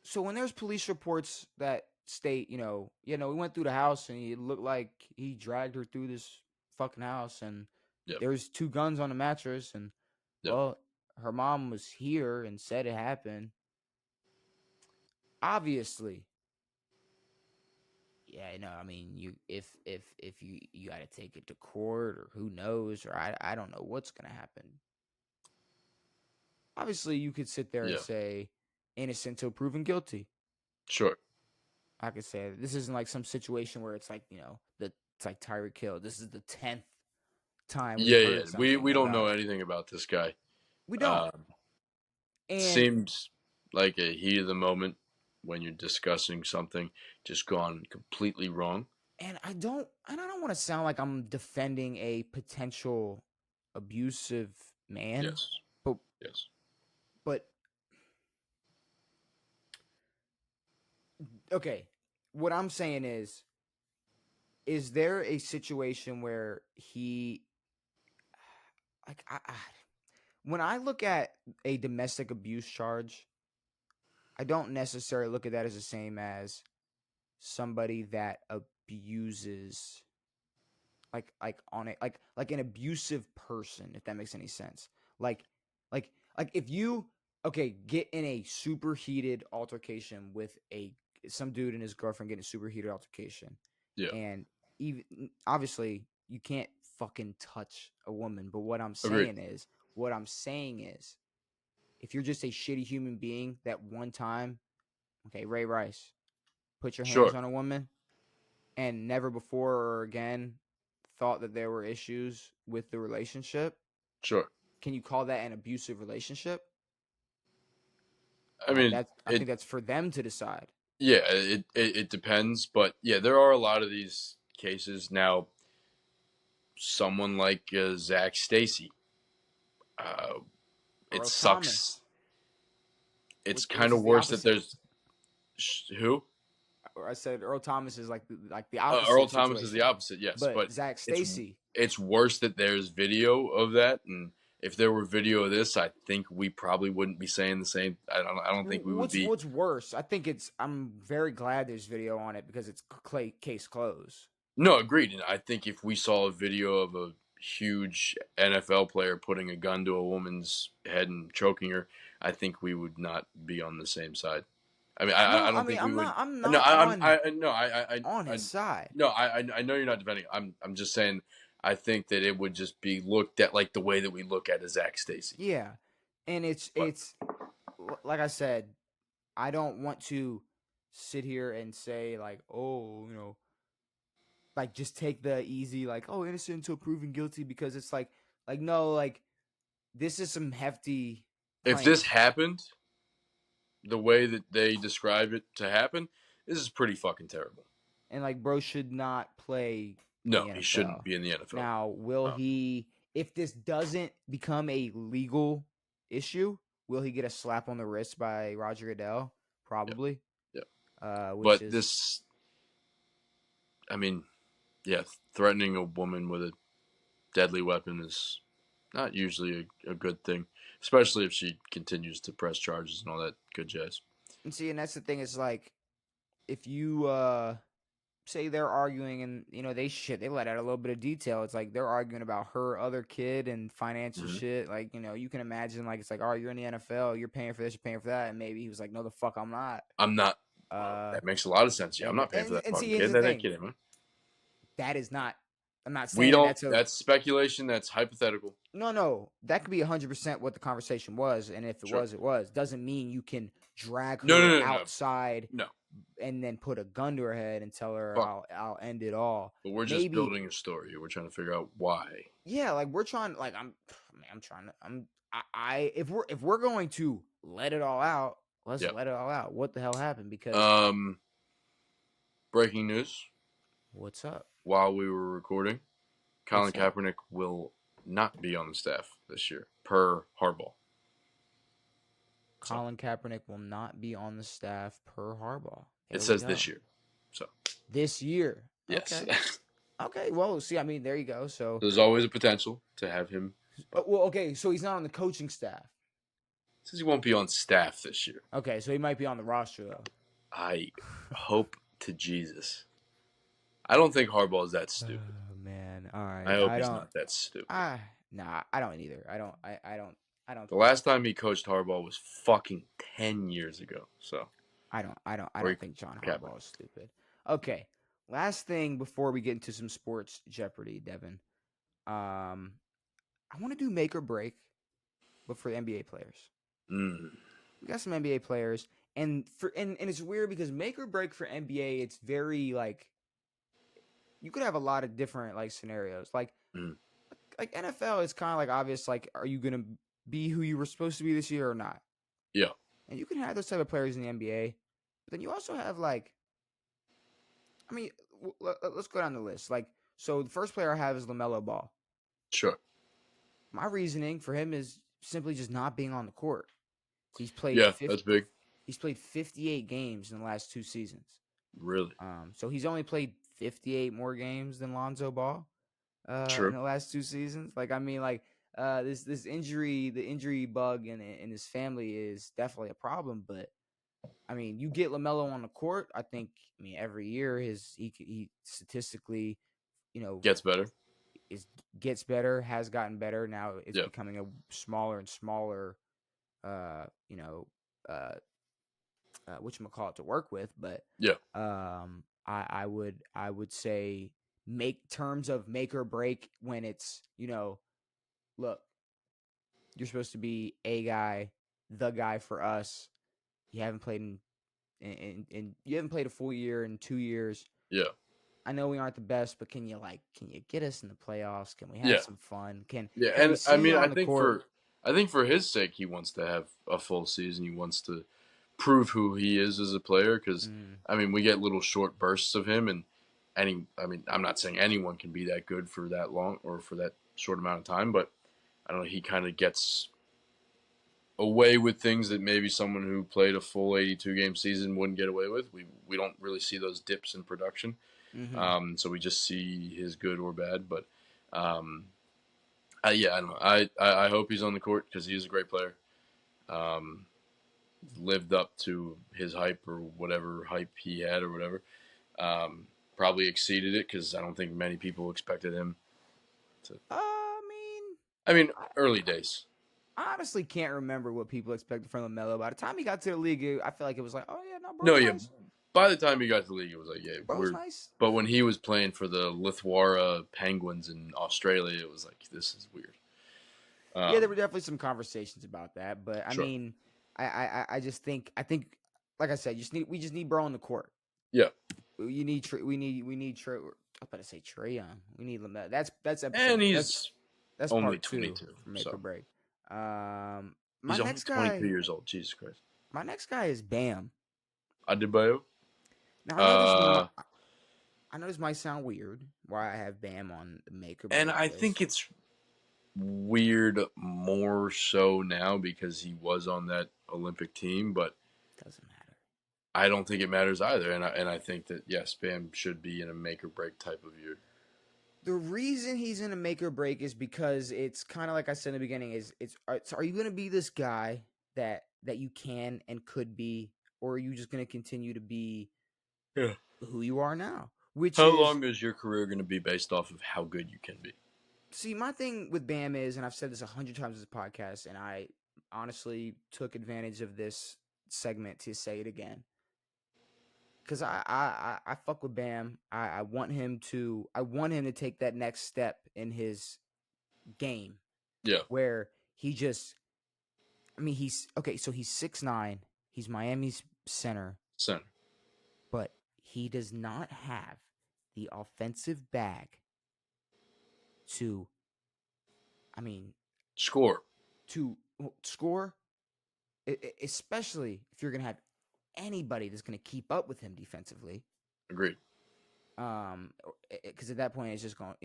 Speaker 2: So when there's police reports that state, we went through the house and it looked like he dragged her through this fucking house and there's 2 guns on the mattress and well, her mom was here and said it happened. Obviously. Yeah, I mean, if you got to take it to court or who knows, or I don't know what's going to happen. Obviously, you could sit there and say innocent till proven guilty.
Speaker 1: Sure.
Speaker 2: I could say this isn't like some situation where it's like, it's like Tyreek Hill. This is the 10th time we've heard something.
Speaker 1: We don't know anything about this guy.
Speaker 2: We don't.
Speaker 1: Seems like a heat of the moment when you're discussing something just gone completely wrong.
Speaker 2: And I don't want to sound like I'm defending a potential abusive man.
Speaker 1: Yes.
Speaker 2: But okay, what I'm saying is there a situation where he, like, when I look at a domestic abuse charge, I don't necessarily look at that as the same as somebody that abuses, like an abusive person, if that makes any sense. Like if you get in a super heated altercation with some dude and his girlfriend, getting a super heated altercation, and even obviously you can't fucking touch a woman, but what I'm saying is if you're just a shitty human being that one time, Ray Rice, put your hands on a woman and never before or again thought that there were issues with the relationship.
Speaker 1: Sure.
Speaker 2: Can you call that an abusive relationship?
Speaker 1: I mean,
Speaker 2: I think that's for them to decide.
Speaker 1: Yeah, it depends, but yeah, there are a lot of these cases now. Someone like Zach Stacy, it sucks. Thomas. It's kind of worse that there's who.
Speaker 2: I said Earl Thomas is like the opposite.
Speaker 1: Earl Thomas is the opposite, yes.
Speaker 2: But Zach Stacy,
Speaker 1: it's worse that there's video of that, and if there were video of this, I think we probably wouldn't be saying the same. I don't think we would be.
Speaker 2: What's worse? I think I'm very glad there's video on it because it's case closed.
Speaker 1: No, agreed. And I think if we saw a video of a huge NFL player putting a gun to a woman's head and choking her, I think we would not be on the same side. I mean, I don't think we would. I'm not on his side. No, I know you're not defending. I'm just saying. I think that it would just be looked at like the way that we look at a Zach Stacy.
Speaker 2: Yeah, and it's like I said, I don't want to sit here and say like, oh, like just take the easy like, oh, innocent until proven guilty, because it's like no, like this is some hefty
Speaker 1: If this
Speaker 2: claims.
Speaker 1: happened the way that they describe it to happen, this is pretty fucking terrible.
Speaker 2: And like, bro should not play in
Speaker 1: No,
Speaker 2: the NFL.
Speaker 1: he shouldn't be in the NFL.
Speaker 2: Now, will he, if this doesn't become a legal issue, will he get a slap on the wrist by Roger Goodell? Probably.
Speaker 1: Yeah. But this, I mean, yeah, threatening a woman with a deadly weapon is not usually a good thing, especially if she continues to press charges and all that good jazz.
Speaker 2: And see, and that's the thing, is like, if you say they're arguing and they let out a little bit of detail, it's like they're arguing about her other kid and financial shit. Like, you can imagine, like, it's like, oh, you're in the NFL, you're paying for this, you're paying for that, and maybe he was like, no, the fuck, I'm not.
Speaker 1: That makes a lot of sense. Yeah, I'm not paying for that fucking kid. That ain't kidding me.
Speaker 2: That is not. I'm not saying
Speaker 1: that's speculation. That's hypothetical.
Speaker 2: No, that could be 100% what the conversation was, and if it was, it was. Doesn't mean you can drag her outside, and then put a gun to her head and tell her, I'll end it all.
Speaker 1: But we're just building a story. We're trying to figure out why.
Speaker 2: Yeah, like we're trying. Like if we're going to let it all out, let's let it all out. What the hell happened? Because
Speaker 1: breaking news.
Speaker 2: What's up?
Speaker 1: While we were recording, Colin Kaepernick will not be on the staff this year, per Harbaugh.
Speaker 2: Colin Kaepernick will not be on the staff per Harbaugh.
Speaker 1: It says this year. So
Speaker 2: this year.
Speaker 1: Yes.
Speaker 2: Okay. Well, see, I mean, there you go. So
Speaker 1: there's always a potential to have him.
Speaker 2: Well, okay. So he's not on the coaching staff.
Speaker 1: It says he won't be on staff this year.
Speaker 2: Okay, so he might be on the roster though.
Speaker 1: I hope to Jesus. I don't think Harbaugh is that stupid.
Speaker 2: Oh, man, all right.
Speaker 1: I hope he's not that stupid.
Speaker 2: Nah, I don't either. I don't.
Speaker 1: The last time he coached Harbaugh was fucking 10 years ago. So
Speaker 2: I don't think John Harbaugh is stupid. Okay, last thing before we get into some sports Jeopardy, Devin. I want to do make or break, but for NBA players. We got some NBA players, and it's weird because make or break for NBA, it's very like. You could have a lot of different like scenarios. Like NFL is kind of like obvious. Like, are you gonna be who you were supposed to be this year or not?
Speaker 1: Yeah.
Speaker 2: And you can have those type of players in the NBA, but then you also have like, I mean, let's go down the list. Like, so the first player I have is LaMelo Ball.
Speaker 1: Sure.
Speaker 2: My reasoning for him is simply just not being on the court. He's played.
Speaker 1: That's big.
Speaker 2: He's played 58 games in the last 2 seasons.
Speaker 1: Really?
Speaker 2: So he's only played 58 more games than Lonzo Ball in the last 2 seasons. Like, I mean, like this injury, the injury bug in his family is definitely a problem. But I mean, you get LaMelo on the court, I mean, every year he statistically,
Speaker 1: gets better.
Speaker 2: Gets better, has gotten better. Now it's becoming a smaller and smaller, whatchamacallit to work with. But I would say terms of make or break when it's, look, you're supposed to be a guy, the guy for us. You haven't played in you haven't played a full year in 2 years.
Speaker 1: Yeah.
Speaker 2: I know we aren't the best, but can you get us in the playoffs? Can we have some fun?
Speaker 1: And I mean, I think for his sake, he wants to have a full season. He wants to prove who he is as a player, because I mean, we get little short bursts of him, and I'm not saying anyone can be that good for that long or for that short amount of time, but I don't know, he kind of gets away with things that maybe someone who played a full 82 game season wouldn't get away with. We don't really see those dips in production. So we just see his good or bad, but I don't know. I hope he's on the court because he's a great player. Lived up to his hype or whatever hype he had or whatever. Probably exceeded it because I don't think many people expected him to. I mean, early days.
Speaker 2: I honestly can't remember what people expected from LaMelo. By the time he got to the league, I feel like it was like, oh yeah, no, bro. Nice.
Speaker 1: By the time he got to the league, it was like, yeah,
Speaker 2: bro's nice.
Speaker 1: But when he was playing for the Lithwara Penguins in Australia, it was like, this is weird.
Speaker 2: Yeah, there were definitely some conversations about that, but I mean, I just think like I said, we just need bro on the court.
Speaker 1: Yeah.
Speaker 2: We need Trey. I'm about to say Trae Young. We need him. That's episode.
Speaker 1: And he's
Speaker 2: that's
Speaker 1: only
Speaker 2: part 2
Speaker 1: 22
Speaker 2: for Make or Break.
Speaker 1: He's only 22 years old. Jesus Christ.
Speaker 2: My next guy is Bam.
Speaker 1: Adebayo.
Speaker 2: Now I know this might sound weird. Why I have Bam on the Make or Break
Speaker 1: And I
Speaker 2: list.
Speaker 1: think it's weird more so now because he was on that Olympic team, but
Speaker 2: doesn't matter.
Speaker 1: I don't think it matters either. And I think that yes, Bam should be in a make or break type of year.
Speaker 2: The reason he's in a make or break is because it's kind of like I said in the beginning. Are you going to be this guy that you can and could be, or are you just going to continue to be who you are now?
Speaker 1: How long is your career going to be based off of how good you can be?
Speaker 2: See, my thing with Bam is, and I've said this 100 times in this podcast, and I honestly took advantage of this segment to say it again. Because I fuck with Bam. I want him to take that next step in his game.
Speaker 1: Yeah.
Speaker 2: Where he just, he's okay. So he's 6'9". He's Miami's center. But he does not have the offensive bag to,
Speaker 1: score.
Speaker 2: Especially if you're gonna have anybody that's gonna keep up with him defensively.
Speaker 1: Agreed.
Speaker 2: Because at that point it's just going,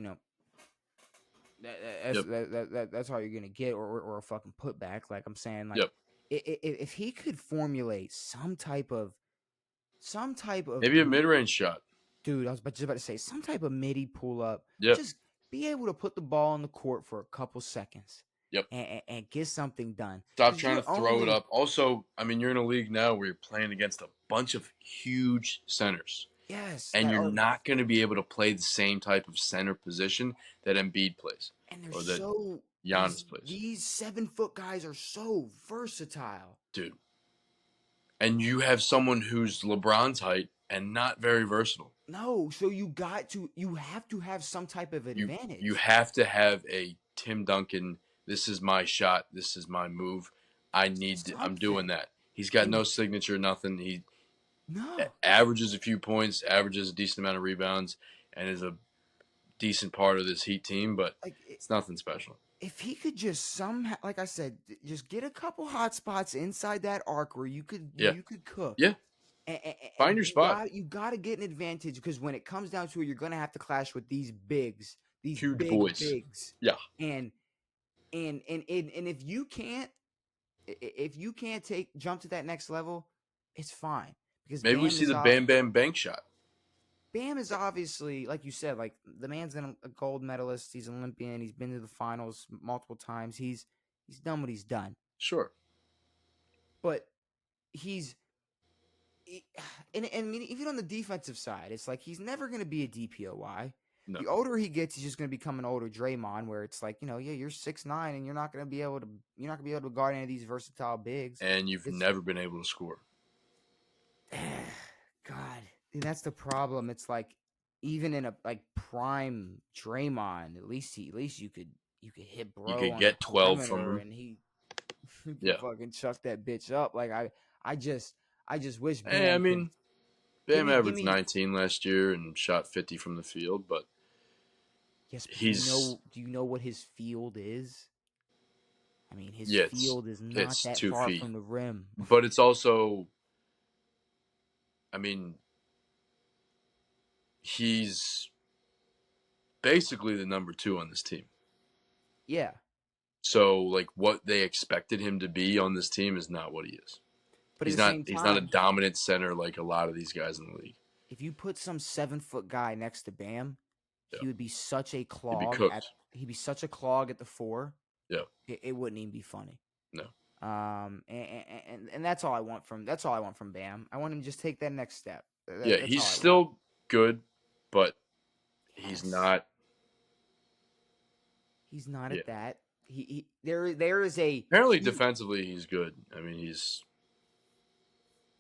Speaker 2: that's all you're gonna get, or a fucking putback. Like I'm saying, like if he could formulate some type of
Speaker 1: maybe a mid-range shot,
Speaker 2: dude. I was just about to say some type of midi pull up.
Speaker 1: Yep.
Speaker 2: Just be able to put the ball on the court for a couple seconds.
Speaker 1: Yep.
Speaker 2: And get something done.
Speaker 1: Stop trying to throw it up. Also, you're in a league now where you're playing against a bunch of huge centers.
Speaker 2: Yes.
Speaker 1: And you're not going to be able to play the same type of center position that Embiid plays.
Speaker 2: And they're
Speaker 1: Giannis plays.
Speaker 2: These 7-foot guys are so versatile.
Speaker 1: Dude. And you have someone who's LeBron's height and not very versatile.
Speaker 2: No, so you have to have some type of advantage.
Speaker 1: You have to have a Tim Duncan, this is my shot, this is my move. I'm doing that. He's got no signature, nothing. He averages a few points, averages a decent amount of rebounds, and is a decent part of this Heat team, but it's nothing special.
Speaker 2: If he could just somehow, like I said, just get a couple hot spots inside that arc where you could cook.
Speaker 1: Yeah. Find your spot.
Speaker 2: You got to get an advantage, because when it comes down to it, you're going to have to clash with these bigs, these
Speaker 1: huge
Speaker 2: big
Speaker 1: boys.
Speaker 2: Bigs.
Speaker 1: Yeah.
Speaker 2: And if you can't jump to that next level, it's fine, because
Speaker 1: maybe we see the Bam Bam Bank shot.
Speaker 2: Bam is obviously, like you said, like the man's a gold medalist. He's an Olympian. He's been to the finals multiple times. He's done what he's done.
Speaker 1: Sure.
Speaker 2: But even on the defensive side, it's like he's never going to be a DPOY. No. The older he gets, he's just going to become an older Draymond, where it's like, you're 6'9", and you're not going to be able to guard any of these versatile bigs.
Speaker 1: And you've never been able to score.
Speaker 2: God, dude, that's the problem. It's like, even in a prime Draymond, at least you could hit bro.
Speaker 1: You could get 12 from him,
Speaker 2: and he fucking chuck that bitch up. Like I just wish.
Speaker 1: Bam averaged 19 last year and shot 50 from the field, but
Speaker 2: yes, but do you know what his field is? His field is not that far from the rim.
Speaker 1: But it's also, he's basically the number 2 on this team.
Speaker 2: Yeah.
Speaker 1: So, what they expected him to be on this team is not what he is. But he's not a dominant center like a lot of these guys in the league.
Speaker 2: If you put some 7-foot guy next to Bam, he would be such a clog. He'd be such a clog at the 4.
Speaker 1: Yeah.
Speaker 2: It wouldn't even be funny.
Speaker 1: No.
Speaker 2: And that's all I want from Bam. I want him to just take that next step.
Speaker 1: He's still good, but he's not.
Speaker 2: He's not at that. There is a
Speaker 1: apparently defensively he's good. He's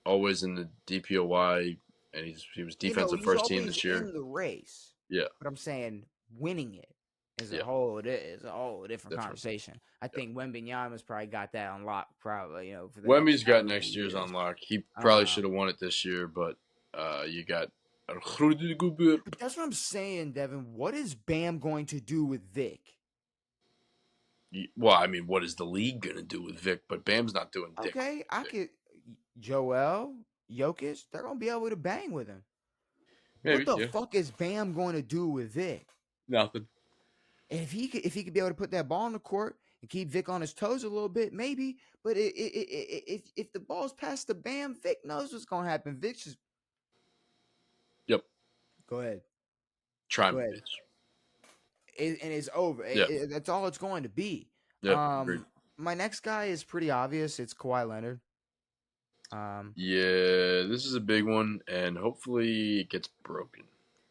Speaker 1: always in the DPOY, and he was defensive first team this year.
Speaker 2: In the race.
Speaker 1: Yeah.
Speaker 2: But I'm saying winning it It's a whole different conversation. I think Wembanyama's probably got that on lock, probably, for the
Speaker 1: Wemby's
Speaker 2: next
Speaker 1: got next year's
Speaker 2: years.
Speaker 1: on lock. He probably should have won it this year, but you got
Speaker 2: But that's what I'm saying, Devin. What is Bam going to do with Vic?
Speaker 1: Well, I mean, what is the league going to do with Vic? But Bam's not doing dick.
Speaker 2: Okay, I could. Joel, Jokic, they're going to be able to bang with him.
Speaker 1: Maybe,
Speaker 2: what the fuck is Bam going to do with Vic?
Speaker 1: Nothing.
Speaker 2: And if he could be able to put that ball on the court and keep Vic on his toes a little bit, maybe. But if the ball's past the Bam, Vic knows what's going to happen. Vic just.
Speaker 1: Yep.
Speaker 2: Go ahead.
Speaker 1: Try me, bitch.
Speaker 2: And it's over.
Speaker 1: Yeah.
Speaker 2: That's all it's going to be.
Speaker 1: Yep.
Speaker 2: My next guy is pretty obvious. It's Kawhi Leonard.
Speaker 1: Yeah, this is a big one, and hopefully it gets broken.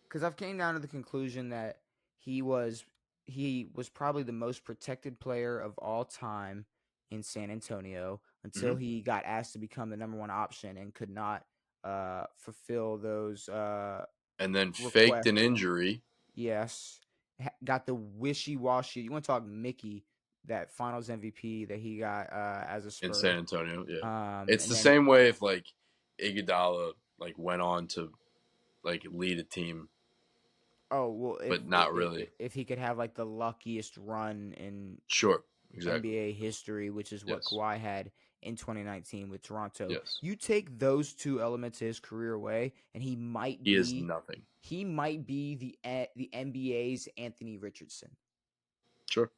Speaker 2: Because I've came down to the conclusion that he was probably the most protected player of all time in San Antonio until he got asked to become the number one option and could not fulfill those.
Speaker 1: And then faked an injury.
Speaker 2: Yes, got the wishy-washy. You want to talk Mickey? That Finals MVP that he got as a Spur.
Speaker 1: In San Antonio, yeah. It's the same way if like Iguodala like went on to like lead a team.
Speaker 2: Oh well,
Speaker 1: but not really.
Speaker 2: If he could have like the luckiest run in
Speaker 1: exactly.
Speaker 2: NBA history, which is what Kawhi had in 2019 with Toronto.
Speaker 1: Yes.
Speaker 2: You take those two elements of his career away, and he is
Speaker 1: nothing.
Speaker 2: He might be the NBA's Anthony Richardson.
Speaker 1: Sure.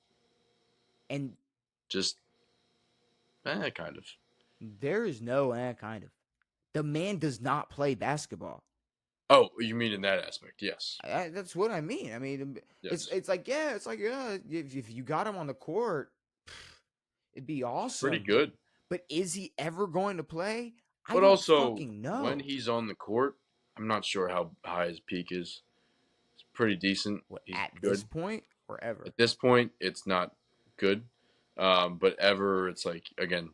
Speaker 2: And
Speaker 1: just kind of.
Speaker 2: There is no kind of. The man does not play basketball.
Speaker 1: Oh, you mean in that aspect? Yes.
Speaker 2: That's what I mean. I mean, yes. it's like if you got him on the court, it'd be awesome.
Speaker 1: Pretty good.
Speaker 2: But is he ever going to play?
Speaker 1: I don't fucking know. When he's on the court, I'm not sure how high his peak is. It's pretty decent.
Speaker 2: This point or ever?
Speaker 1: At this point, it's not good, but ever it's like, again,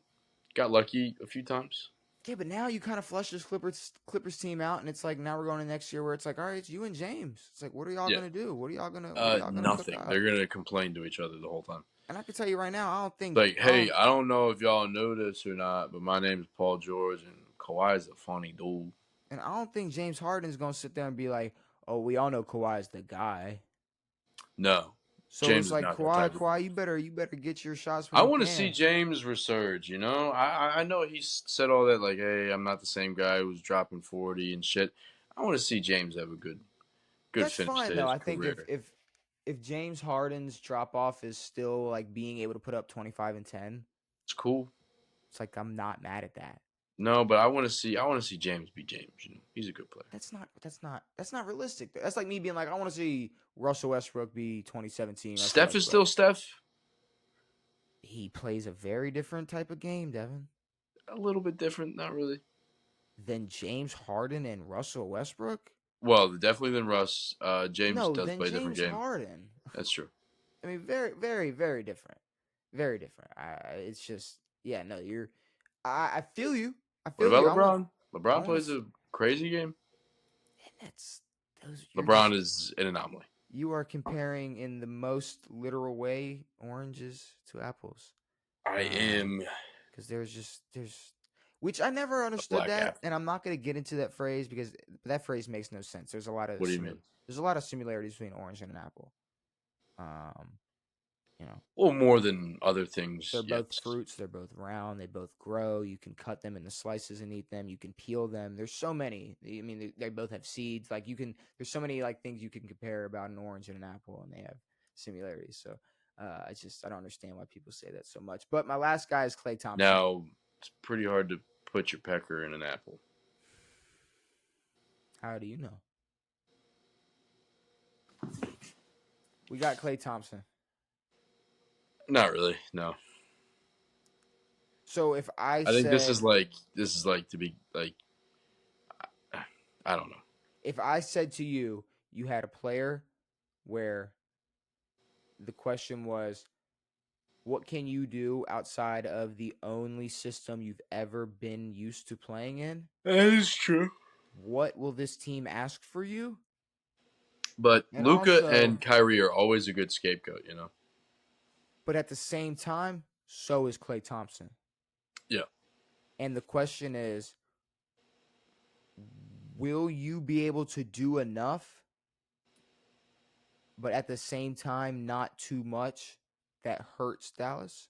Speaker 1: got lucky a few times.
Speaker 2: Yeah, but now you kind of flush this Clippers team out, and it's like now we're going to next year where it's like, all right, it's you and James. It's like, what are y'all gonna do? What are y'all gonna?
Speaker 1: Nothing. They're gonna complain to each other the whole time.
Speaker 2: And I can tell you right now, I don't think
Speaker 1: hey, I don't know if y'all know this or not, but my name is Paul George, and Kawhi's a funny dude.
Speaker 2: And I don't think James Harden's gonna sit there and be like, oh, we all know Kawhi's the guy.
Speaker 1: No.
Speaker 2: So James it's like Kawhi, you better get your shots.
Speaker 1: I want to see James resurge. You know, I know he's said all that like, hey, I'm not the same guy who's dropping 40 and shit. I want to see James have a good
Speaker 2: That's
Speaker 1: finish
Speaker 2: fine,
Speaker 1: to
Speaker 2: though.
Speaker 1: his career.
Speaker 2: I think if James Harden's drop off is still like being able to put up 25 and 10,
Speaker 1: it's cool.
Speaker 2: It's like I'm not mad at that.
Speaker 1: No, but I want to see James be James. You know, he's a good player.
Speaker 2: That's not realistic. That's like me being like, I want to see Russell Westbrook be 2017.
Speaker 1: Steph is still Steph.
Speaker 2: He plays a very different type of game, Devin.
Speaker 1: A little bit different, not really.
Speaker 2: Than James Harden and Russell Westbrook.
Speaker 1: Well, definitely than Russ. James does play a different game.
Speaker 2: James Harden.
Speaker 1: That's true.
Speaker 2: I mean, very, very, very different. Very different. It's just, yeah, no, you're. I feel you.
Speaker 1: What about LeBron? LeBron plays a crazy game.
Speaker 2: And
Speaker 1: LeBron is an anomaly.
Speaker 2: You are comparing in the most literal way oranges to apples.
Speaker 1: I am.
Speaker 2: Because there's which I never understood that, apple. And I'm not going to get into that phrase because that phrase makes no sense. There's a lot of.
Speaker 1: What do you mean?
Speaker 2: There's a lot of similarities between orange and an apple. You know,
Speaker 1: well, more than other things.
Speaker 2: They're both fruits. They're both round. They both grow. You can cut them into slices and eat them. You can peel them. There's so many. I mean, they both have seeds. Like there's so many like things you can compare about an orange and an apple, and they have similarities. So, I don't understand why people say that so much. But my last guy is Klay Thompson.
Speaker 1: Now, it's pretty hard to put your pecker in an apple.
Speaker 2: How do you know? We got Klay Thompson.
Speaker 1: Not really, no.
Speaker 2: So if I
Speaker 1: think this is like to be like, I don't know.
Speaker 2: If I said to you, you had a player where the question was, what can you do outside of the only system you've ever been used to playing in?
Speaker 1: That is true.
Speaker 2: What will this team ask for you?
Speaker 1: But
Speaker 2: And
Speaker 1: Luka
Speaker 2: also,
Speaker 1: and Kyrie are always a good scapegoat, you know?
Speaker 2: but at the same time, so is Klay Thompson.
Speaker 1: Yeah.
Speaker 2: And the question is, will you be able to do enough, but at the same time, not too much that hurts Dallas?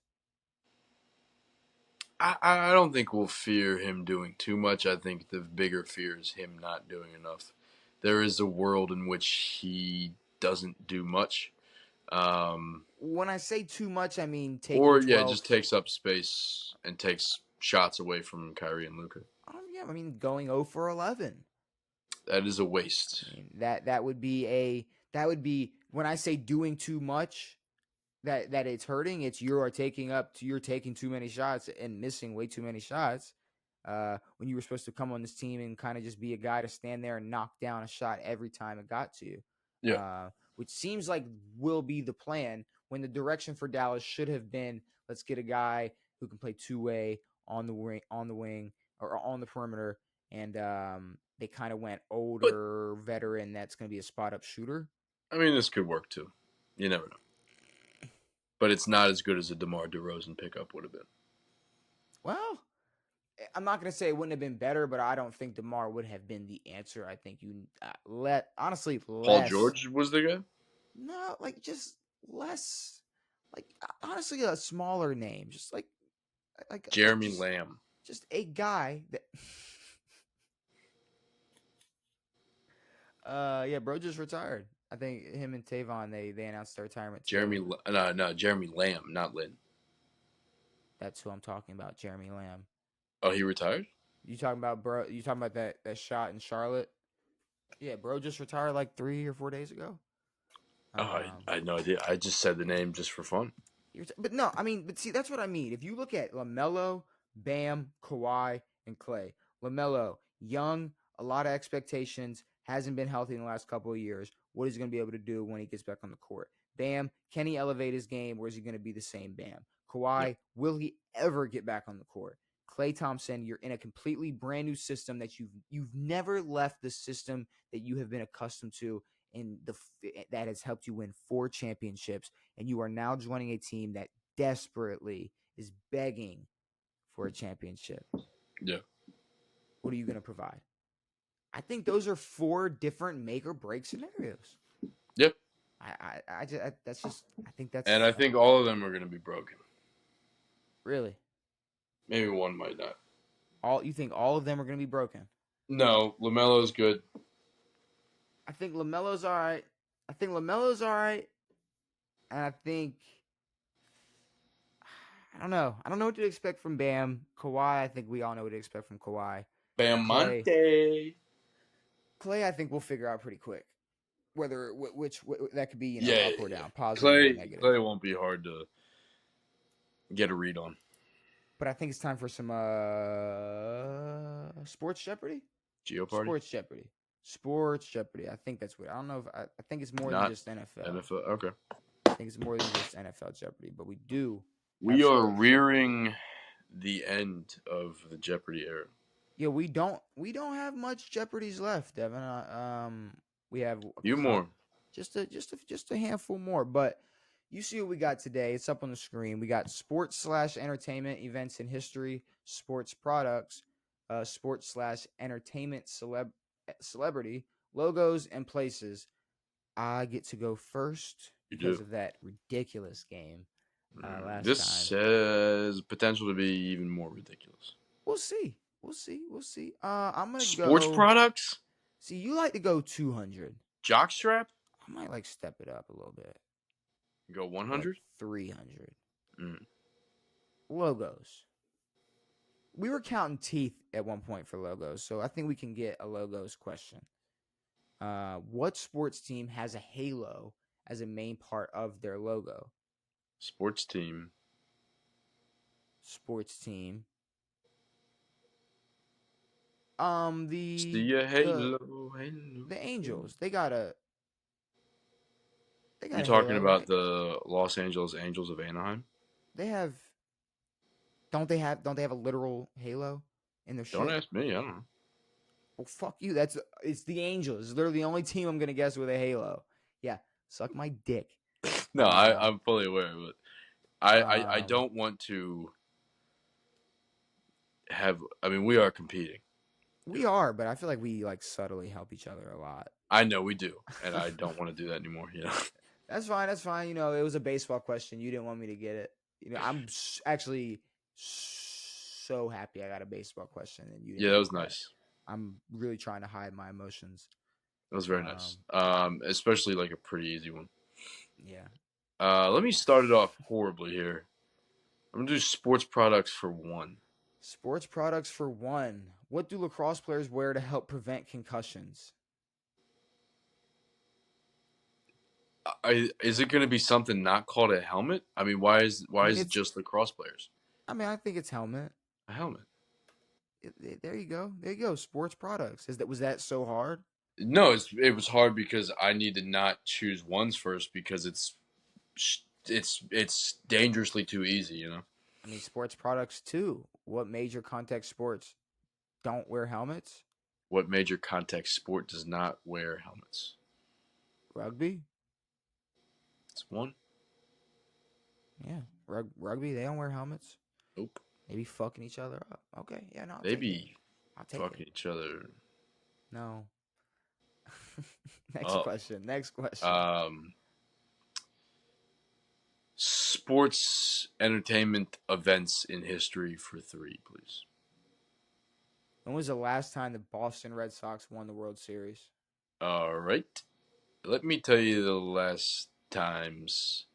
Speaker 1: I don't think we'll fear him doing too much. I think the bigger fear is him not doing enough. There is a world in which he doesn't do much.
Speaker 2: When I say too much, I mean taking
Speaker 1: Or, yeah,
Speaker 2: 12.
Speaker 1: just takes up space and takes shots away from Kyrie and Luka.
Speaker 2: Yeah, I mean going 0 for 11.
Speaker 1: That is a waste.
Speaker 2: I mean that would be when I say doing too much, that it's hurting. It's you're taking too many shots and missing way too many shots. When you were supposed to come on this team and kind of just be a guy to stand there and knock down a shot every time it got to you,
Speaker 1: Yeah.
Speaker 2: which seems like will be the plan. When the direction for Dallas should have been, let's get a guy who can play two-way on the wing or on the perimeter, and they kind of went
Speaker 1: But,
Speaker 2: older veteran that's going to be a spot-up shooter.
Speaker 1: I mean, this could work too. You never know. But it's not as good as a DeMar DeRozan pickup would have been.
Speaker 2: Well, I'm not going to say it wouldn't have been better, but I don't think DeMar would have been the answer. I think you honestly
Speaker 1: Paul
Speaker 2: less.
Speaker 1: George was the guy?
Speaker 2: No, like just less. Like honestly, a smaller name, just like
Speaker 1: Jeremy Lamb.
Speaker 2: just a guy that. Yeah, bro just retired. I think him and Tavon they announced their retirement.
Speaker 1: Jeremy Lamb, not Lynn.
Speaker 2: That's who I'm talking about, Jeremy Lamb.
Speaker 1: Oh, he retired?
Speaker 2: You talking about bro? You talking about that shot in Charlotte? Yeah, bro just retired like 3 or 4 days ago.
Speaker 1: I had no idea. I just said the name just for fun.
Speaker 2: But no, I mean, but see, that's what I mean. If you look at LaMelo, Bam, Kawhi, and Klay, LaMelo, young, a lot of expectations, hasn't been healthy in the last couple of years. What is he going to be able to do when he gets back on the court? Bam, can he elevate his game, or is he going to be the same Bam? Kawhi,
Speaker 1: Yeah.
Speaker 2: will he ever get back on the court? Klay Thompson, you're in a completely brand new system that you've never left the system that you have been accustomed to, and that has helped you win 4 championships, and you are now joining a team that desperately is begging for a championship.
Speaker 1: Yeah.
Speaker 2: What are you going to provide? I think those are 4 different make or break scenarios.
Speaker 1: Yep.
Speaker 2: I think that's.
Speaker 1: And I think all of them are going to be broken.
Speaker 2: Really?
Speaker 1: Maybe one might not.
Speaker 2: You think all of them are going to be broken?
Speaker 1: No, LaMelo's good.
Speaker 2: I think LaMelo's all right. And I think I don't know. I don't know what to expect from Bam. Kawhi, I think we all know what to expect from Kawhi.
Speaker 1: Bam Monte.
Speaker 2: Klay, I think we'll figure out pretty quick whether which that could be, up or down, positive or negative.
Speaker 1: Klay won't be hard to get a read on.
Speaker 2: But I think it's time for some sports jeopardy.
Speaker 1: Jeopardy.
Speaker 2: Sports jeopardy. I think that's what. I don't know if I think it's more than just NFL.
Speaker 1: NFL. Okay.
Speaker 2: I think it's more than just NFL jeopardy, but we do.
Speaker 1: We are rearing the end of the Jeopardy era.
Speaker 2: Yeah, we don't have much Jeopardies left, Devin. We have
Speaker 1: a few more.
Speaker 2: Just a handful more, but you see what we got today. It's up on the screen. We got sports/entertainment events in history, sports products, sports/entertainment celebrity, logos, and places. I get to go first because of that ridiculous game last
Speaker 1: this
Speaker 2: time.
Speaker 1: has potential to be even more ridiculous.
Speaker 2: We'll see. I'm gonna
Speaker 1: sports products.
Speaker 2: See, you like to go 200.
Speaker 1: Jockstrap.
Speaker 2: I might step it up a little bit.
Speaker 1: Go 100?
Speaker 2: 300. Logos. We were counting teeth at one point for logos, so I think we can get a logos question. What sports team has a halo as a main part of their logo?
Speaker 1: Sports team.
Speaker 2: The Angels. They got a.
Speaker 1: You're talking about the Los Angeles Angels of Anaheim?
Speaker 2: They have. Don't they have a literal halo in their shit?
Speaker 1: Don't ask me. I don't know.
Speaker 2: Well, fuck you. It's the Angels. They're the only team I'm gonna guess with a halo. Yeah, suck my dick.
Speaker 1: No, I'm fully aware, but I don't want to have. I mean, we are competing.
Speaker 2: We are, but I feel like we like subtly help each other a lot.
Speaker 1: I know we do, and I don't want to do that anymore. You know.
Speaker 2: That's fine. That's fine. You know, it was a baseball question. You didn't want me to get it. You know, I'm actually so happy I got a baseball question, and you didn't.
Speaker 1: Yeah, that was nice.
Speaker 2: I'm really trying to hide my emotions.
Speaker 1: That was very nice. Especially like a pretty easy one.
Speaker 2: Yeah.
Speaker 1: Let me start it off horribly here. I'm gonna do sports products for one.
Speaker 2: Sports products for one. What do lacrosse players wear to help prevent concussions?
Speaker 1: Is it going to be something not called a helmet? I mean, why is it just lacrosse players?
Speaker 2: I mean, I think it's helmet.
Speaker 1: A helmet.
Speaker 2: There you go. There you go. Sports products. Was that so hard?
Speaker 1: No, it was hard because I need to not choose ones first because it's dangerously too easy, you know.
Speaker 2: I mean, sports products too. What major contact sports don't wear helmets?
Speaker 1: What major contact sport does not wear helmets?
Speaker 2: Rugby.
Speaker 1: It's one.
Speaker 2: Yeah, rugby. They don't wear helmets.
Speaker 1: Nope.
Speaker 2: Maybe fucking each other up. Okay, yeah, no.
Speaker 1: I'll take fucking each other.
Speaker 2: No. Next question.
Speaker 1: Sports entertainment events in history for three, please.
Speaker 2: When was the last time the Boston Red Sox won the World Series?
Speaker 1: All right. Let me tell you the last times.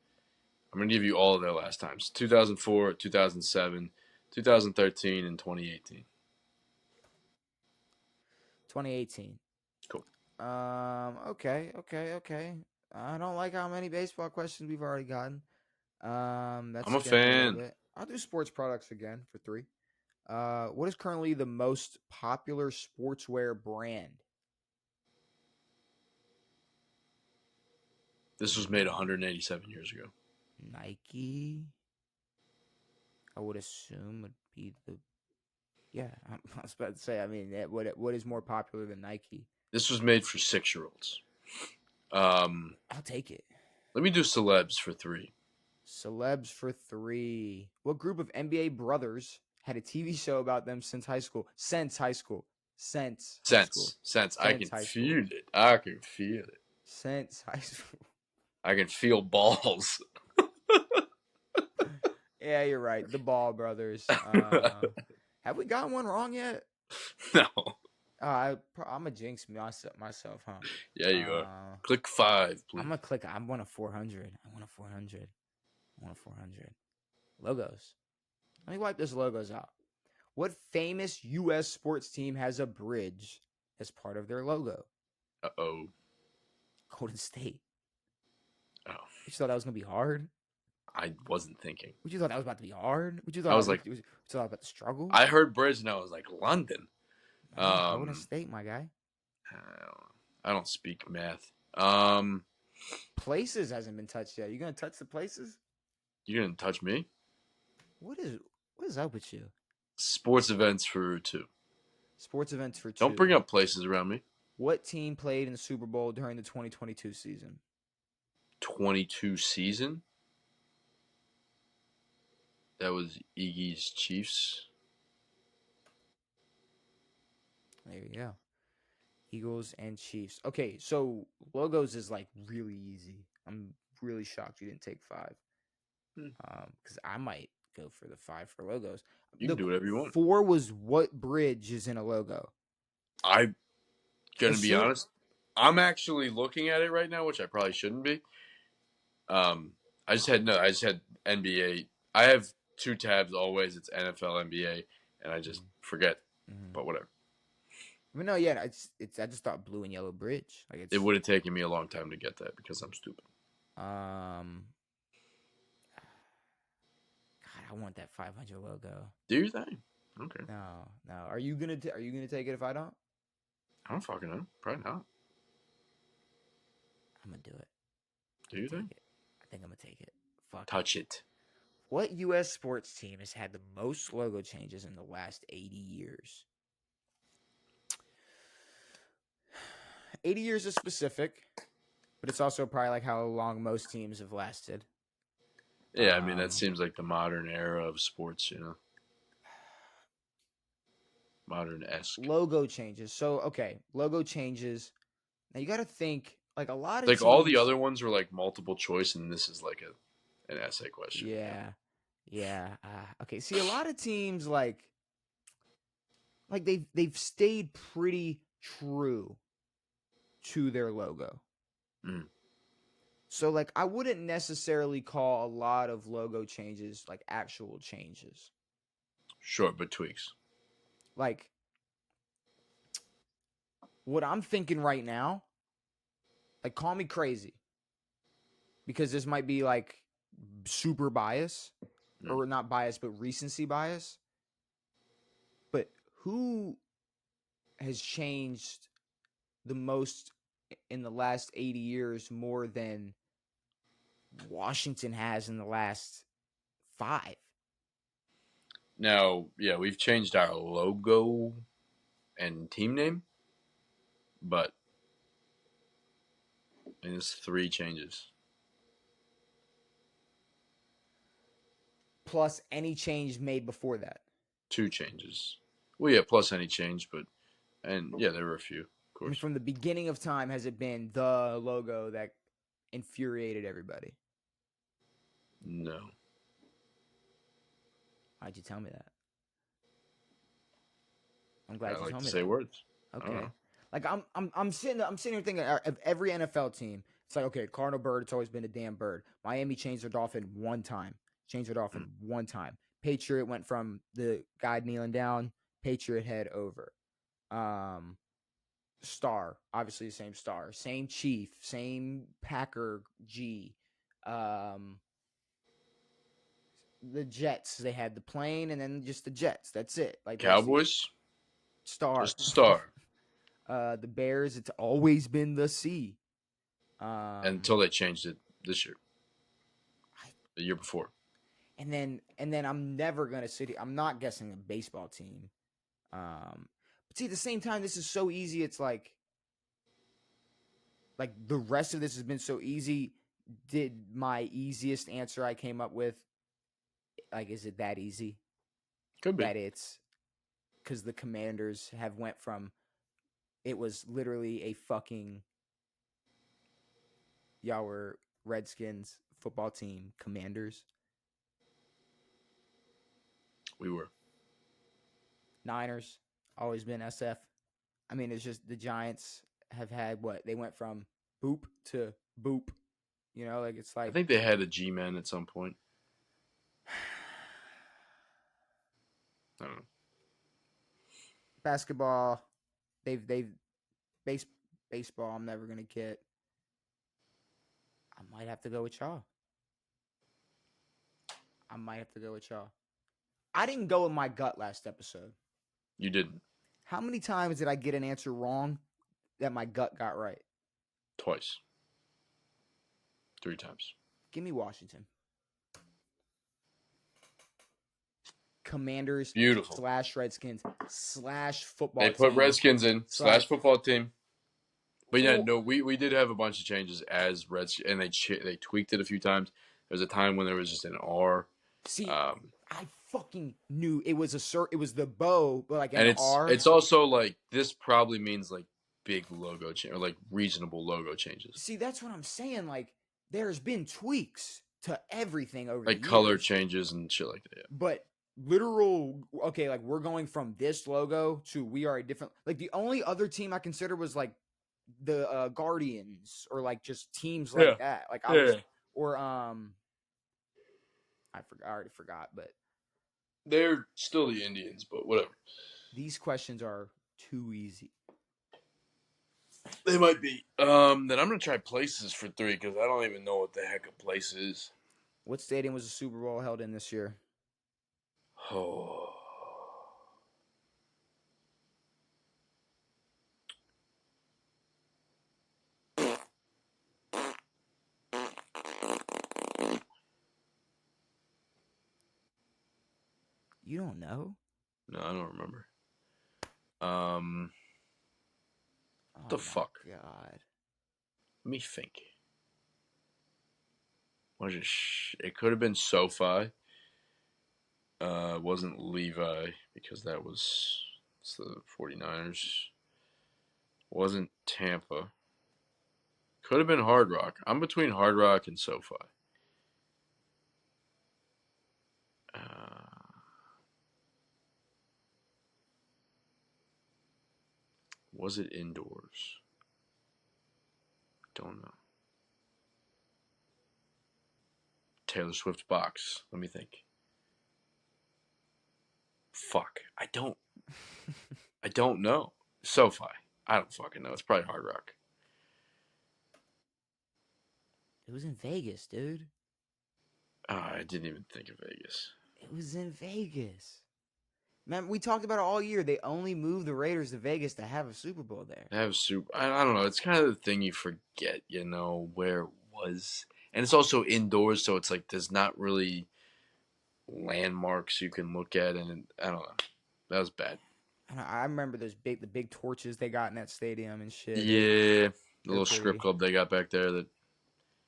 Speaker 1: I'm going to give you all of their last times. 2004, 2007, 2013, and 2018.
Speaker 2: 2018.
Speaker 1: Cool.
Speaker 2: Okay. I don't like how many baseball questions we've already gotten. That's
Speaker 1: I'm a fan.
Speaker 2: I'll do sports products again for three. What is currently the most popular sportswear brand?
Speaker 1: This was made 187 years ago.
Speaker 2: Nike. I would assume would be the. Yeah, I was about to say. I mean, what is more popular than Nike?
Speaker 1: This was made for 6-year-olds.
Speaker 2: I'll take it.
Speaker 1: Let me do celebs for three.
Speaker 2: Celebs for three. What group of NBA brothers had a TV show about them since high school? Since high school.
Speaker 1: I can feel it.
Speaker 2: Since high school.
Speaker 1: I can feel balls.
Speaker 2: Yeah, you're right. The Ball brothers. Have we gotten one wrong yet?
Speaker 1: No.
Speaker 2: I'm a jinx myself, huh?
Speaker 1: Yeah, you are. Click 5, please.
Speaker 2: I'm gonna click. I want a 400. I want a 400. Logos. Let me wipe those logos out. What famous U.S. sports team has a bridge as part of their logo?
Speaker 1: Uh-oh.
Speaker 2: Golden State.
Speaker 1: Oh.
Speaker 2: You thought that was gonna be hard?
Speaker 1: I wasn't thinking.
Speaker 2: Would you thought that was about to be hard? Would you thought
Speaker 1: I was like,
Speaker 2: you thought about the struggle?
Speaker 1: I heard bridge and I was like, London.
Speaker 2: Golden State, my guy.
Speaker 1: I don't speak math.
Speaker 2: Places hasn't been touched yet. You gonna touch the places?
Speaker 1: You gonna touch me?
Speaker 2: What is up with you?
Speaker 1: Sports events for 2.
Speaker 2: Sports events for 2.
Speaker 1: Don't bring up places around me.
Speaker 2: What team played in the Super Bowl during the 2022 season?
Speaker 1: 22 season? That was Iggy's Chiefs.
Speaker 2: There you go. Eagles and Chiefs. Okay, so logos is like really easy. I'm really shocked you didn't take 5. Because I might go for the 5 for logos.
Speaker 1: You can do whatever you want.
Speaker 2: 4 was what bridge is in a logo?
Speaker 1: I'm gonna be honest. I'm actually looking at it right now, which I probably shouldn't be. I just had NBA. I have 2 tabs always. It's NFL, NBA, and I just forget. But whatever.
Speaker 2: But no, yeah, I just thought blue and yellow bridge. Like
Speaker 1: it would have taken me a long time to get that because I'm stupid.
Speaker 2: God, I want that 500 logo.
Speaker 1: Do you think? Okay.
Speaker 2: No. Are you gonna take it if I don't?
Speaker 1: I don't fucking know. Probably not.
Speaker 2: I'm gonna do it.
Speaker 1: Do you think?
Speaker 2: I think I'm gonna take it. Fuck.
Speaker 1: Touch it.
Speaker 2: What U.S. sports team has had the most logo changes in the last 80 years? 80 years is specific, but it's also probably like how long most teams have lasted.
Speaker 1: Yeah, I mean, that seems like the modern era of sports, you know? Modern-esque.
Speaker 2: Logo changes. So, okay, logo changes. Now, you got to think, like, a lot of
Speaker 1: like
Speaker 2: teams...
Speaker 1: all the other ones were, like, multiple choice, and this is, like, an essay question.
Speaker 2: Yeah. Okay, see, a lot of teams, like they've stayed pretty true to their logo.
Speaker 1: Mm.
Speaker 2: So, like, I wouldn't necessarily call a lot of logo changes, like, actual changes.
Speaker 1: Sure, but tweaks.
Speaker 2: Like, what I'm thinking right now, like, call me crazy, because this might be, like, super bias, or not bias, but recency bias. But who has changed the most in the last 80 years more than Washington has in the last 5?
Speaker 1: Now, yeah, we've changed our logo and team name, but it's 3 changes.
Speaker 2: Plus any change made before that.
Speaker 1: 2 changes. Well, yeah, plus any change, and yeah, there were a few, of course.
Speaker 2: I mean, from the beginning of time, has it been the logo that infuriated everybody?
Speaker 1: No.
Speaker 2: Why'd you tell me that? I'm glad you told me that.
Speaker 1: I like to say words.
Speaker 2: Okay. Like I'm sitting here thinking of every NFL team. It's like, okay, Cardinal bird, it's always been a damn bird. Miami changed their dolphin one time. One time. Patriot went from the guy kneeling down, Patriot head over. Star, obviously the same star. Same chief, same Packer G. The Jets, they had the plane and then just the Jets. That's it. Like
Speaker 1: Cowboys?
Speaker 2: Star.
Speaker 1: Just the star.
Speaker 2: The Bears, it's always been the C.
Speaker 1: Until they changed it this year. The year before.
Speaker 2: And then I'm never gonna sit here. I'm not guessing a baseball team. But see, at the same time, this is so easy. It's like the rest of this has been so easy. Did my easiest answer I came up with, like, is it that easy?
Speaker 1: Could be.
Speaker 2: That it's because the Commanders have went from, it was literally a fucking, y'all were Redskins football team, Commanders.
Speaker 1: We were.
Speaker 2: Niners, always been SF. I mean, it's just the Giants have had what? They went from boop to boop. You know, like, it's like,
Speaker 1: I think they had a G-Man at some point. I don't know.
Speaker 2: Basketball, they've baseball, I'm never gonna get. I might have to go with y'all. I didn't go with my gut last episode.
Speaker 1: You didn't.
Speaker 2: How many times did I get an answer wrong that my gut got right?
Speaker 1: Twice. 3 times.
Speaker 2: Give me Washington. Commanders.
Speaker 1: Beautiful.
Speaker 2: / Redskins / football
Speaker 1: team. They put Redskins in / football team. But yeah, no, we did have a bunch of changes as Redskins, and they tweaked it a few times. There was a time when there was just an R.
Speaker 2: See, I fucking knew it was it was the bow, but like an R.
Speaker 1: It's also like, this probably means like big logo change or like reasonable logo changes.
Speaker 2: See, that's what I'm saying. Like, there's been tweaks to everything over
Speaker 1: like
Speaker 2: the years.
Speaker 1: Color changes and shit like that. Yeah.
Speaker 2: But literal, okay, like, we're going from this logo to we are a different. Like, the only other team I consider was like the Guardians, or like just teams like that. Like, or I already forgot, but
Speaker 1: they're still the Indians, but whatever.
Speaker 2: These questions are too easy.
Speaker 1: They might be. Then I'm gonna try places for 3 because I don't even know what the heck a place is.
Speaker 2: What stadium was the Super Bowl held in this year?
Speaker 1: Oh.
Speaker 2: You don't know?
Speaker 1: No, I don't remember. What the fuck?
Speaker 2: God.
Speaker 1: Let me think. Was it? It could have been SoFi. It wasn't Levi because it's the 49ers. Wasn't Tampa. Could have been Hard Rock. I'm between Hard Rock and SoFi. Was it indoors? Don't know. Taylor Swift box. Let me think. Fuck. I don't know. SoFi. I don't fucking know. It's probably Hard Rock.
Speaker 2: It was in Vegas, dude.
Speaker 1: I didn't even think of Vegas.
Speaker 2: It was in Vegas. Man, we talked about it all year. They only moved the Raiders to Vegas to have a Super Bowl there.
Speaker 1: I don't know. It's kind of the thing you forget, where it was. And it's also indoors, so it's like there's not really landmarks you can look at. And I don't know. That was bad.
Speaker 2: I remember the big torches they got in that stadium and shit.
Speaker 1: Yeah. The little strip club they got back there that.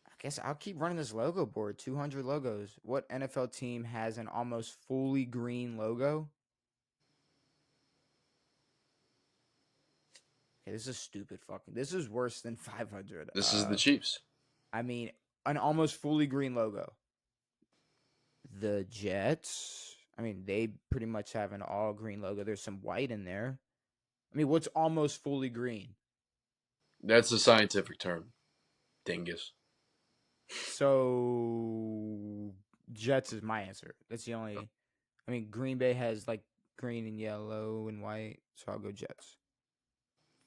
Speaker 2: I guess I'll keep running this logo board. 200 logos. What NFL team has an almost fully green logo? Okay, this is stupid fucking. This is worse than 500.
Speaker 1: This is the Chiefs.
Speaker 2: I mean, an almost fully green logo. The Jets. I mean, they pretty much have an all green logo. There's some white in there. I mean, what's almost fully green?
Speaker 1: That's a scientific term. Dingus.
Speaker 2: So, Jets is my answer. That's the only. I mean, Green Bay has like green and yellow and white, so I'll go Jets.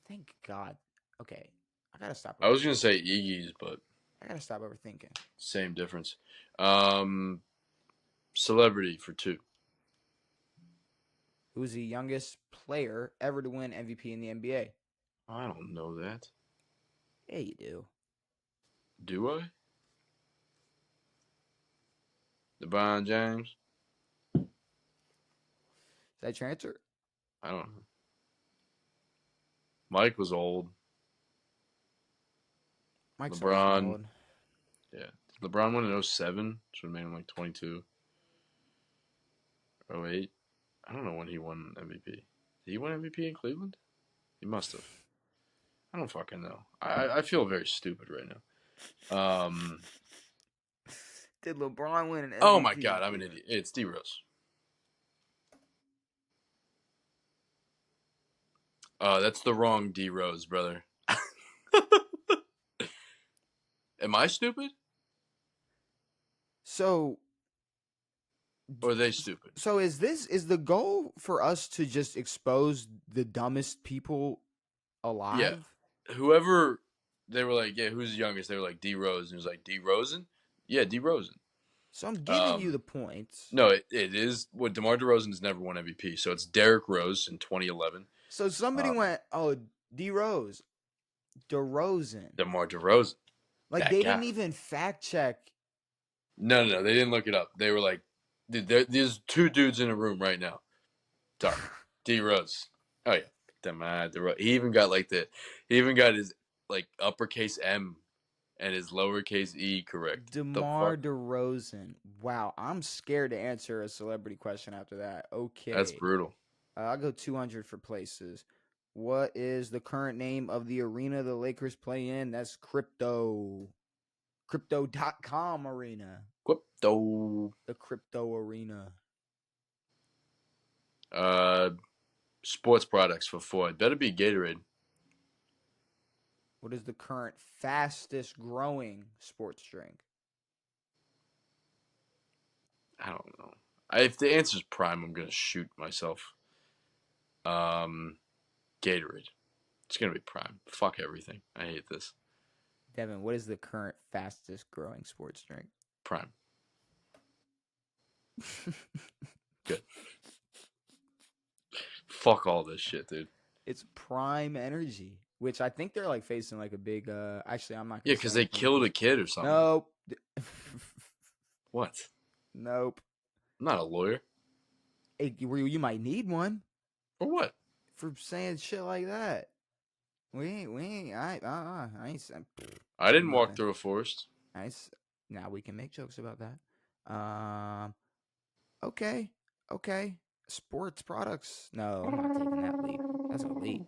Speaker 2: Thank God. Okay, I gotta stop.
Speaker 1: I was gonna say Iggy's, but
Speaker 2: I gotta stop overthinking.
Speaker 1: Same difference. Celebrity for 2.
Speaker 2: Who's the youngest player ever to win MVP in the NBA?
Speaker 1: I don't know that.
Speaker 2: Yeah, you do.
Speaker 1: Do I? LeBron James?
Speaker 2: Is that your answer?
Speaker 1: I don't know. Mike was old.
Speaker 2: Mike's
Speaker 1: LeBron.
Speaker 2: old.
Speaker 1: Yeah. LeBron won in 07, which would have made him like 22. 08. I don't know when he won MVP. Did he win MVP in Cleveland? He must have. I don't fucking know. I feel very stupid right now.
Speaker 2: Did LeBron win an MVP?
Speaker 1: Oh my God, I'm an idiot. It's D Rose. That's the wrong D Rose, brother. Am I stupid?
Speaker 2: So,
Speaker 1: or are they stupid?
Speaker 2: So is the goal for us to just expose the dumbest people alive?
Speaker 1: Yeah. Whoever, they were like, yeah, who's the youngest? They were like D Rose, and it was like D Rosen. Yeah, D Rosen.
Speaker 2: So I'm giving you the points.
Speaker 1: No, it is. What DeMar DeRozan's never won MVP, so it's Derrick Rose in 2011.
Speaker 2: So somebody went, oh, D Rose, DeRozan,
Speaker 1: DeMar DeRozan.
Speaker 2: Like they didn't even fact check.
Speaker 1: No, they didn't look it up. They were like, there's 2 dudes in a room right now. Sorry, D Rose. Oh yeah, DeMar DeRozan. He even got his like uppercase M and his lowercase E correct.
Speaker 2: DeMar DeRozan. Wow, I'm scared to answer a celebrity question after that. Okay,
Speaker 1: that's brutal.
Speaker 2: I'll go 200 for places. What is the current name of the arena the Lakers play in? That's Crypto.com arena.
Speaker 1: Crypto.
Speaker 2: The Crypto arena.
Speaker 1: Sports products for 4. Better be Gatorade.
Speaker 2: What is the current fastest growing sports drink?
Speaker 1: I don't know. If the answer's Prime, I'm gonna shoot myself. Gatorade. It's gonna be Prime. Fuck everything. I hate this.
Speaker 2: Devin, what is the current fastest growing sports drink?
Speaker 1: Prime. Good. Fuck all this shit, dude.
Speaker 2: It's Prime Energy, which I think they're like facing like a big. Actually, I'm not.
Speaker 1: Yeah, because they killed a kid or something.
Speaker 2: Nope.
Speaker 1: What?
Speaker 2: Nope.
Speaker 1: I'm not a lawyer.
Speaker 2: Hey, you might need one.
Speaker 1: For what?
Speaker 2: For saying shit like that.
Speaker 1: I didn't walk through a forest.
Speaker 2: Nice. Now we can make jokes about that. Okay. Sports products. No, I'm not taking that leap. That's a leap.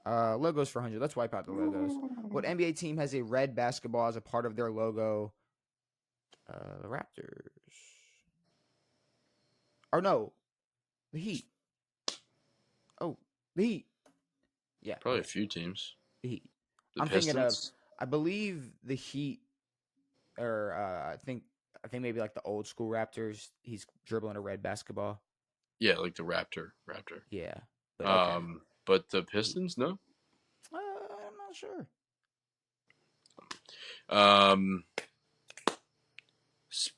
Speaker 2: Logos for 100. Let's wipe out the logos. What NBA team has a red basketball as a part of their logo? The Raptors. Or no, the Heat. Oh, the Heat. Yeah.
Speaker 1: Probably a few teams.
Speaker 2: The Heat.
Speaker 1: The
Speaker 2: I'm
Speaker 1: Pistons?
Speaker 2: thinking of, I believe the Heat, or I think maybe like the old school Raptors. He's dribbling a red basketball.
Speaker 1: Yeah, like the Raptor.
Speaker 2: Yeah. But, okay.
Speaker 1: But the Pistons, no?
Speaker 2: I'm not sure.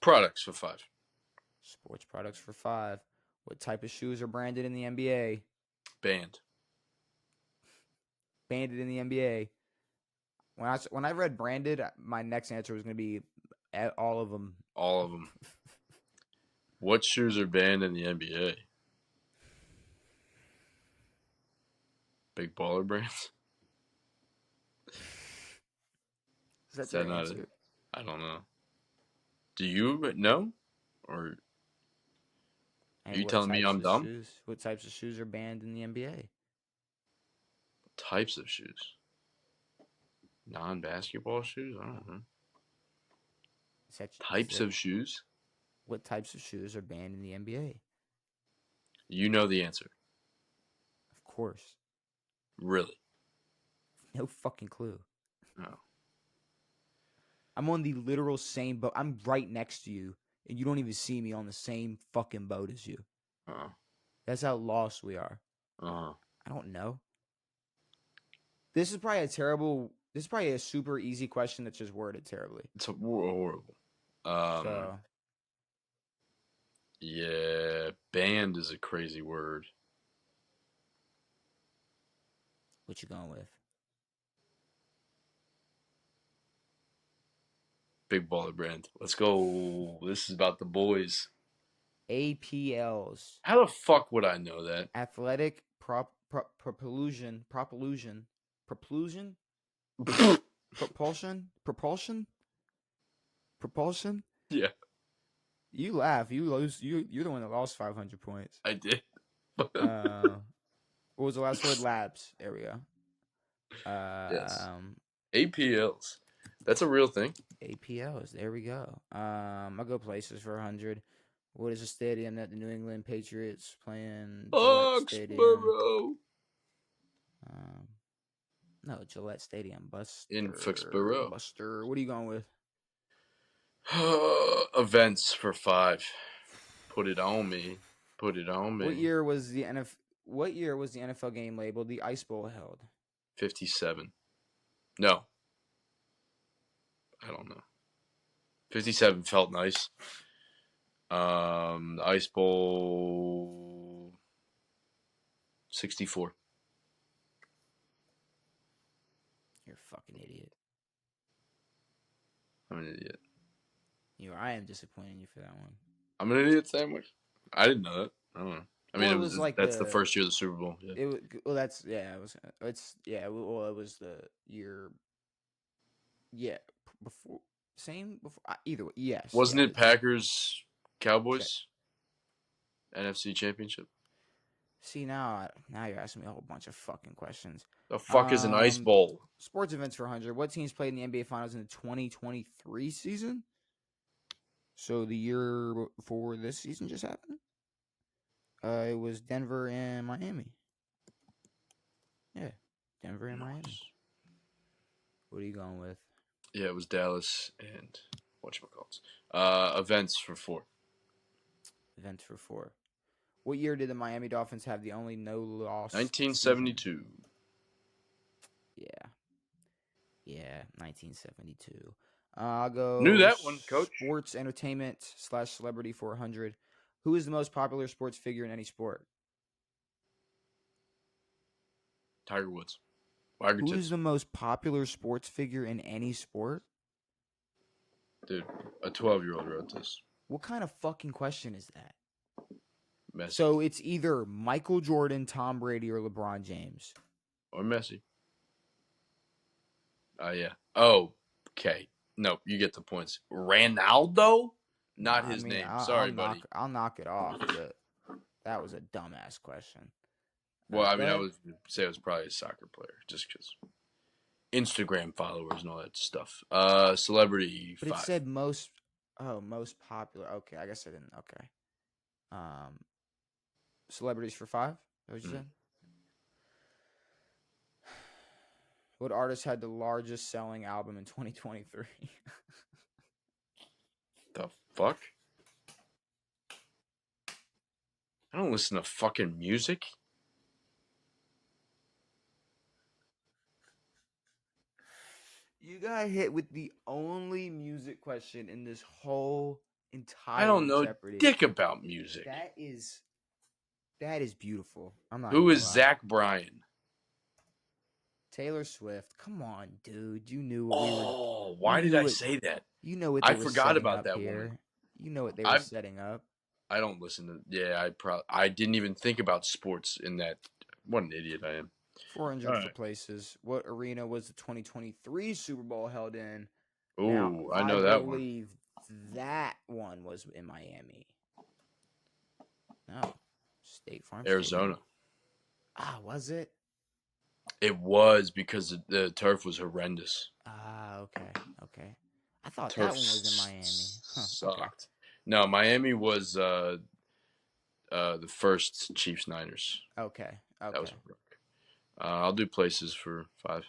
Speaker 1: Products for 5.
Speaker 2: Sports products for 5. What type of shoes are branded in the NBA?
Speaker 1: Banded
Speaker 2: in the NBA. When I read branded, my next answer was going to be all of them.
Speaker 1: All of them. What shoes are banned in the NBA? Big baller brands?
Speaker 2: Is that your answer?
Speaker 1: I don't know. Do you know? Or are you telling me I'm dumb?
Speaker 2: What types of shoes are banned in the NBA?
Speaker 1: Types of shoes? Non-basketball shoes? I don't know. Types of shoes?
Speaker 2: What types of shoes are banned in the NBA?
Speaker 1: You know the answer.
Speaker 2: Of course.
Speaker 1: Really?
Speaker 2: No fucking clue.
Speaker 1: No.
Speaker 2: I'm on the literal same boat. I'm right next to you, and you don't even see me on the same fucking boat as you. That's how lost we are. I don't know. This is probably a super easy question that's just worded terribly.
Speaker 1: It's horrible. Yeah, banned is a crazy word.
Speaker 2: What you going with?
Speaker 1: Big baller brand. Let's go. This is about the boys.
Speaker 2: APLs.
Speaker 1: How the fuck would I know that?
Speaker 2: Athletic propulsion.
Speaker 1: Yeah.
Speaker 2: You laugh. You lose. You're the one that lost 500 points.
Speaker 1: I did.
Speaker 2: What was the last word? Labs. There we go.
Speaker 1: Yes. APLs. That's a real thing.
Speaker 2: APLs. There we go. I'll go places for 100. What is a stadium that the New England Patriots play in?
Speaker 1: Foxborough.
Speaker 2: No, Gillette Stadium. Buster.
Speaker 1: In Foxborough.
Speaker 2: Buster. What are you going with?
Speaker 1: Events for 5. Put it on me.
Speaker 2: What year was the NFL game labeled the Ice Bowl held?
Speaker 1: 57. No. I don't know. 57 felt nice. The Ice Bowl 64.
Speaker 2: You're a fucking idiot.
Speaker 1: I'm an idiot.
Speaker 2: I am disappointing you for that one.
Speaker 1: I'm an idiot sandwich. I didn't know that. I don't know. I mean,
Speaker 2: it was like
Speaker 1: that's the first year of the Super Bowl. Yeah.
Speaker 2: It was the year. Yeah, before either way. Yes.
Speaker 1: Wasn't it Packers Cowboys NFC Championship?
Speaker 2: See now you're asking me a whole bunch of fucking questions.
Speaker 1: The fuck is an Ice Bowl?
Speaker 2: Sports events for 100. What teams played in the NBA Finals in the 2023 season? So the year before this season just happened. It was Denver and Miami. Yeah, Denver and Miami. What are you going with?
Speaker 1: Yeah, it was Dallas and whatchamacallits. Events for 4.
Speaker 2: Events for 4. What year did the Miami Dolphins have the only no-loss
Speaker 1: 1972.
Speaker 2: season? Yeah, 1972. I'll go.
Speaker 1: Knew that one, Coach.
Speaker 2: Sports entertainment / celebrity for 100. Who is the most popular sports figure in any sport?
Speaker 1: Tiger Woods.
Speaker 2: Who is the most popular sports figure in any sport?
Speaker 1: Dude, a 12-year-old wrote this.
Speaker 2: What kind of fucking question is that?
Speaker 1: Messi.
Speaker 2: So it's either Michael Jordan, Tom Brady, or LeBron James.
Speaker 1: Or Messi. Yeah. Oh, okay. No, you get the points. Ronaldo? Not his name. Sorry, buddy.
Speaker 2: I'll knock it off, but that was a dumbass question.
Speaker 1: Well, I mean, I would say it was probably a soccer player, just because Instagram followers and all that stuff. Celebrity.
Speaker 2: But
Speaker 1: 5.
Speaker 2: it said most popular. Okay, I guess I didn't. Okay. Celebrities for 5. Is that what you said? What artist had the largest selling album in 2023?
Speaker 1: The fuck? I don't listen to fucking music.
Speaker 2: You got hit with the only music question in this whole entire
Speaker 1: I don't know
Speaker 2: Jeopardy.
Speaker 1: dick about music.
Speaker 2: That is beautiful. I'm not.
Speaker 1: Who is Zach Bryan?
Speaker 2: Taylor Swift. Come on, dude. You knew what we were.
Speaker 1: Oh, why did I say that?
Speaker 2: You know what they were
Speaker 1: forgot
Speaker 2: setting
Speaker 1: about
Speaker 2: up
Speaker 1: that
Speaker 2: here.
Speaker 1: one.
Speaker 2: You know what they were setting up.
Speaker 1: I don't listen to. Yeah, I didn't even think about sports in that. What an idiot I am.
Speaker 2: 400 places. What arena was the 2023 Super Bowl held in?
Speaker 1: Ooh, I know that one.
Speaker 2: I believe that one was in Miami. No, State Farm.
Speaker 1: Arizona.
Speaker 2: Ah, was it?
Speaker 1: It was because the turf was horrendous.
Speaker 2: Ah, okay. I thought turf that one was in Miami.
Speaker 1: Sucked. Okay. No, Miami was the first Chiefs Niners.
Speaker 2: Okay.
Speaker 1: That was I'll do places for 5.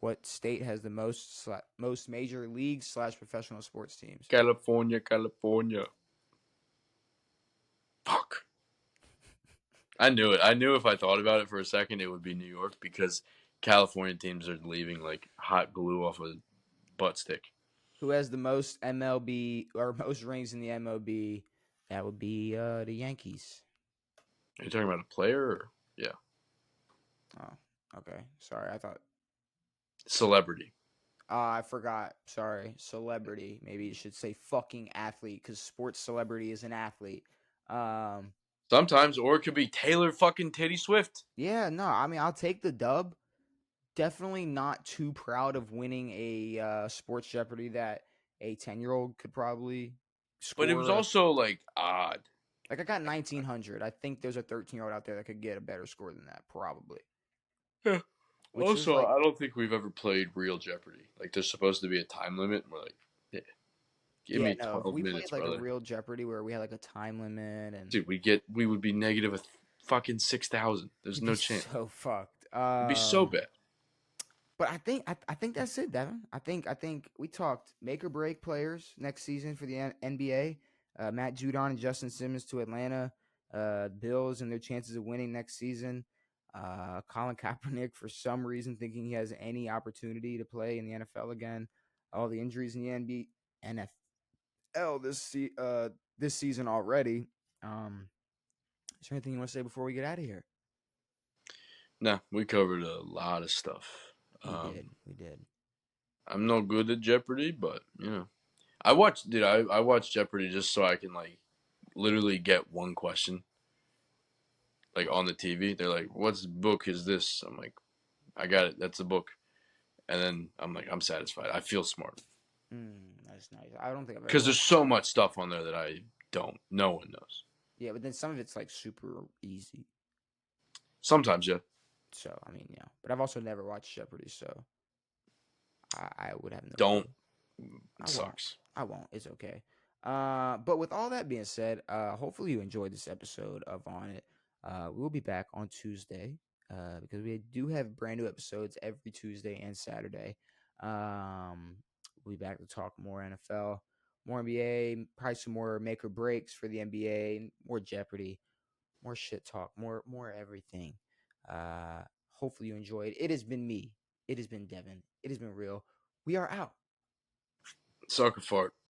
Speaker 2: What state has the most major league / professional sports teams?
Speaker 1: California. Fuck. I knew it. I knew if I thought about it for a second, it would be New York because California teams are leaving like hot glue off a butt stick.
Speaker 2: Who has the most MLB or most rings in the MLB? That would be the Yankees.
Speaker 1: Are you talking about a player? Or? Yeah.
Speaker 2: Oh, okay. Sorry, I thought
Speaker 1: celebrity.
Speaker 2: I forgot. Sorry, celebrity. Maybe you should say fucking athlete because sports celebrity is an athlete.
Speaker 1: Sometimes, or it could be Taylor fucking Titty Swift.
Speaker 2: Yeah, no, I mean I'll take the dub. Definitely not too proud of winning a sports Jeopardy that a 10-year-old could probably score.
Speaker 1: But it was also like odd.
Speaker 2: Like I got 1900. I think there's a 13-year-old out there that could get a better score than that, probably.
Speaker 1: Yeah. Also, like, I don't think we've ever played real Jeopardy. Like, there's supposed to be a time limit. And we're like, yeah, give me 12
Speaker 2: we
Speaker 1: minutes,
Speaker 2: played like
Speaker 1: brother.
Speaker 2: a real Jeopardy where we had like a time limit and
Speaker 1: dude, we would be negative a fucking 6,000. There's no chance.
Speaker 2: So fucked.
Speaker 1: It'd be so bad.
Speaker 2: But I think that's it, Devin. I think we talked make or break players next season for the NBA. Matt Judon and Justin Simmons to Atlanta. Bills and their chances of winning next season. Colin Kaepernick for some reason thinking he has any opportunity to play in the NFL again. All the injuries in the NFL this season already. Is there anything you want to say before we get out of here?
Speaker 1: No, we covered a lot of stuff.
Speaker 2: We did.
Speaker 1: I'm no good at Jeopardy, but you know, I watched Jeopardy just so I can like literally get one question. Like on the TV, they're like, "What book is this?" I'm like, "I got it. That's a book." And then I'm like, "I'm satisfied. I feel smart."
Speaker 2: That's nice. I don't think I've ever
Speaker 1: because there's so much stuff on there that I don't. No one knows.
Speaker 2: Yeah, but then some of it's like super easy.
Speaker 1: Sometimes, yeah.
Speaker 2: So I mean, yeah. But I've also never watched Jeopardy, so I would have no.
Speaker 1: Don't. It sucks.
Speaker 2: I won't. It's okay. But with all that being said, hopefully you enjoyed this episode of On It. We'll be back on Tuesday because we do have brand new episodes every Tuesday and Saturday. We'll be back to talk more NFL, more NBA, probably some more make or breaks for the NBA, more Jeopardy, more shit talk, more everything. Hopefully you enjoyed. It has been me. It has been Devin. It has been real. We are out.
Speaker 1: Sucker fart.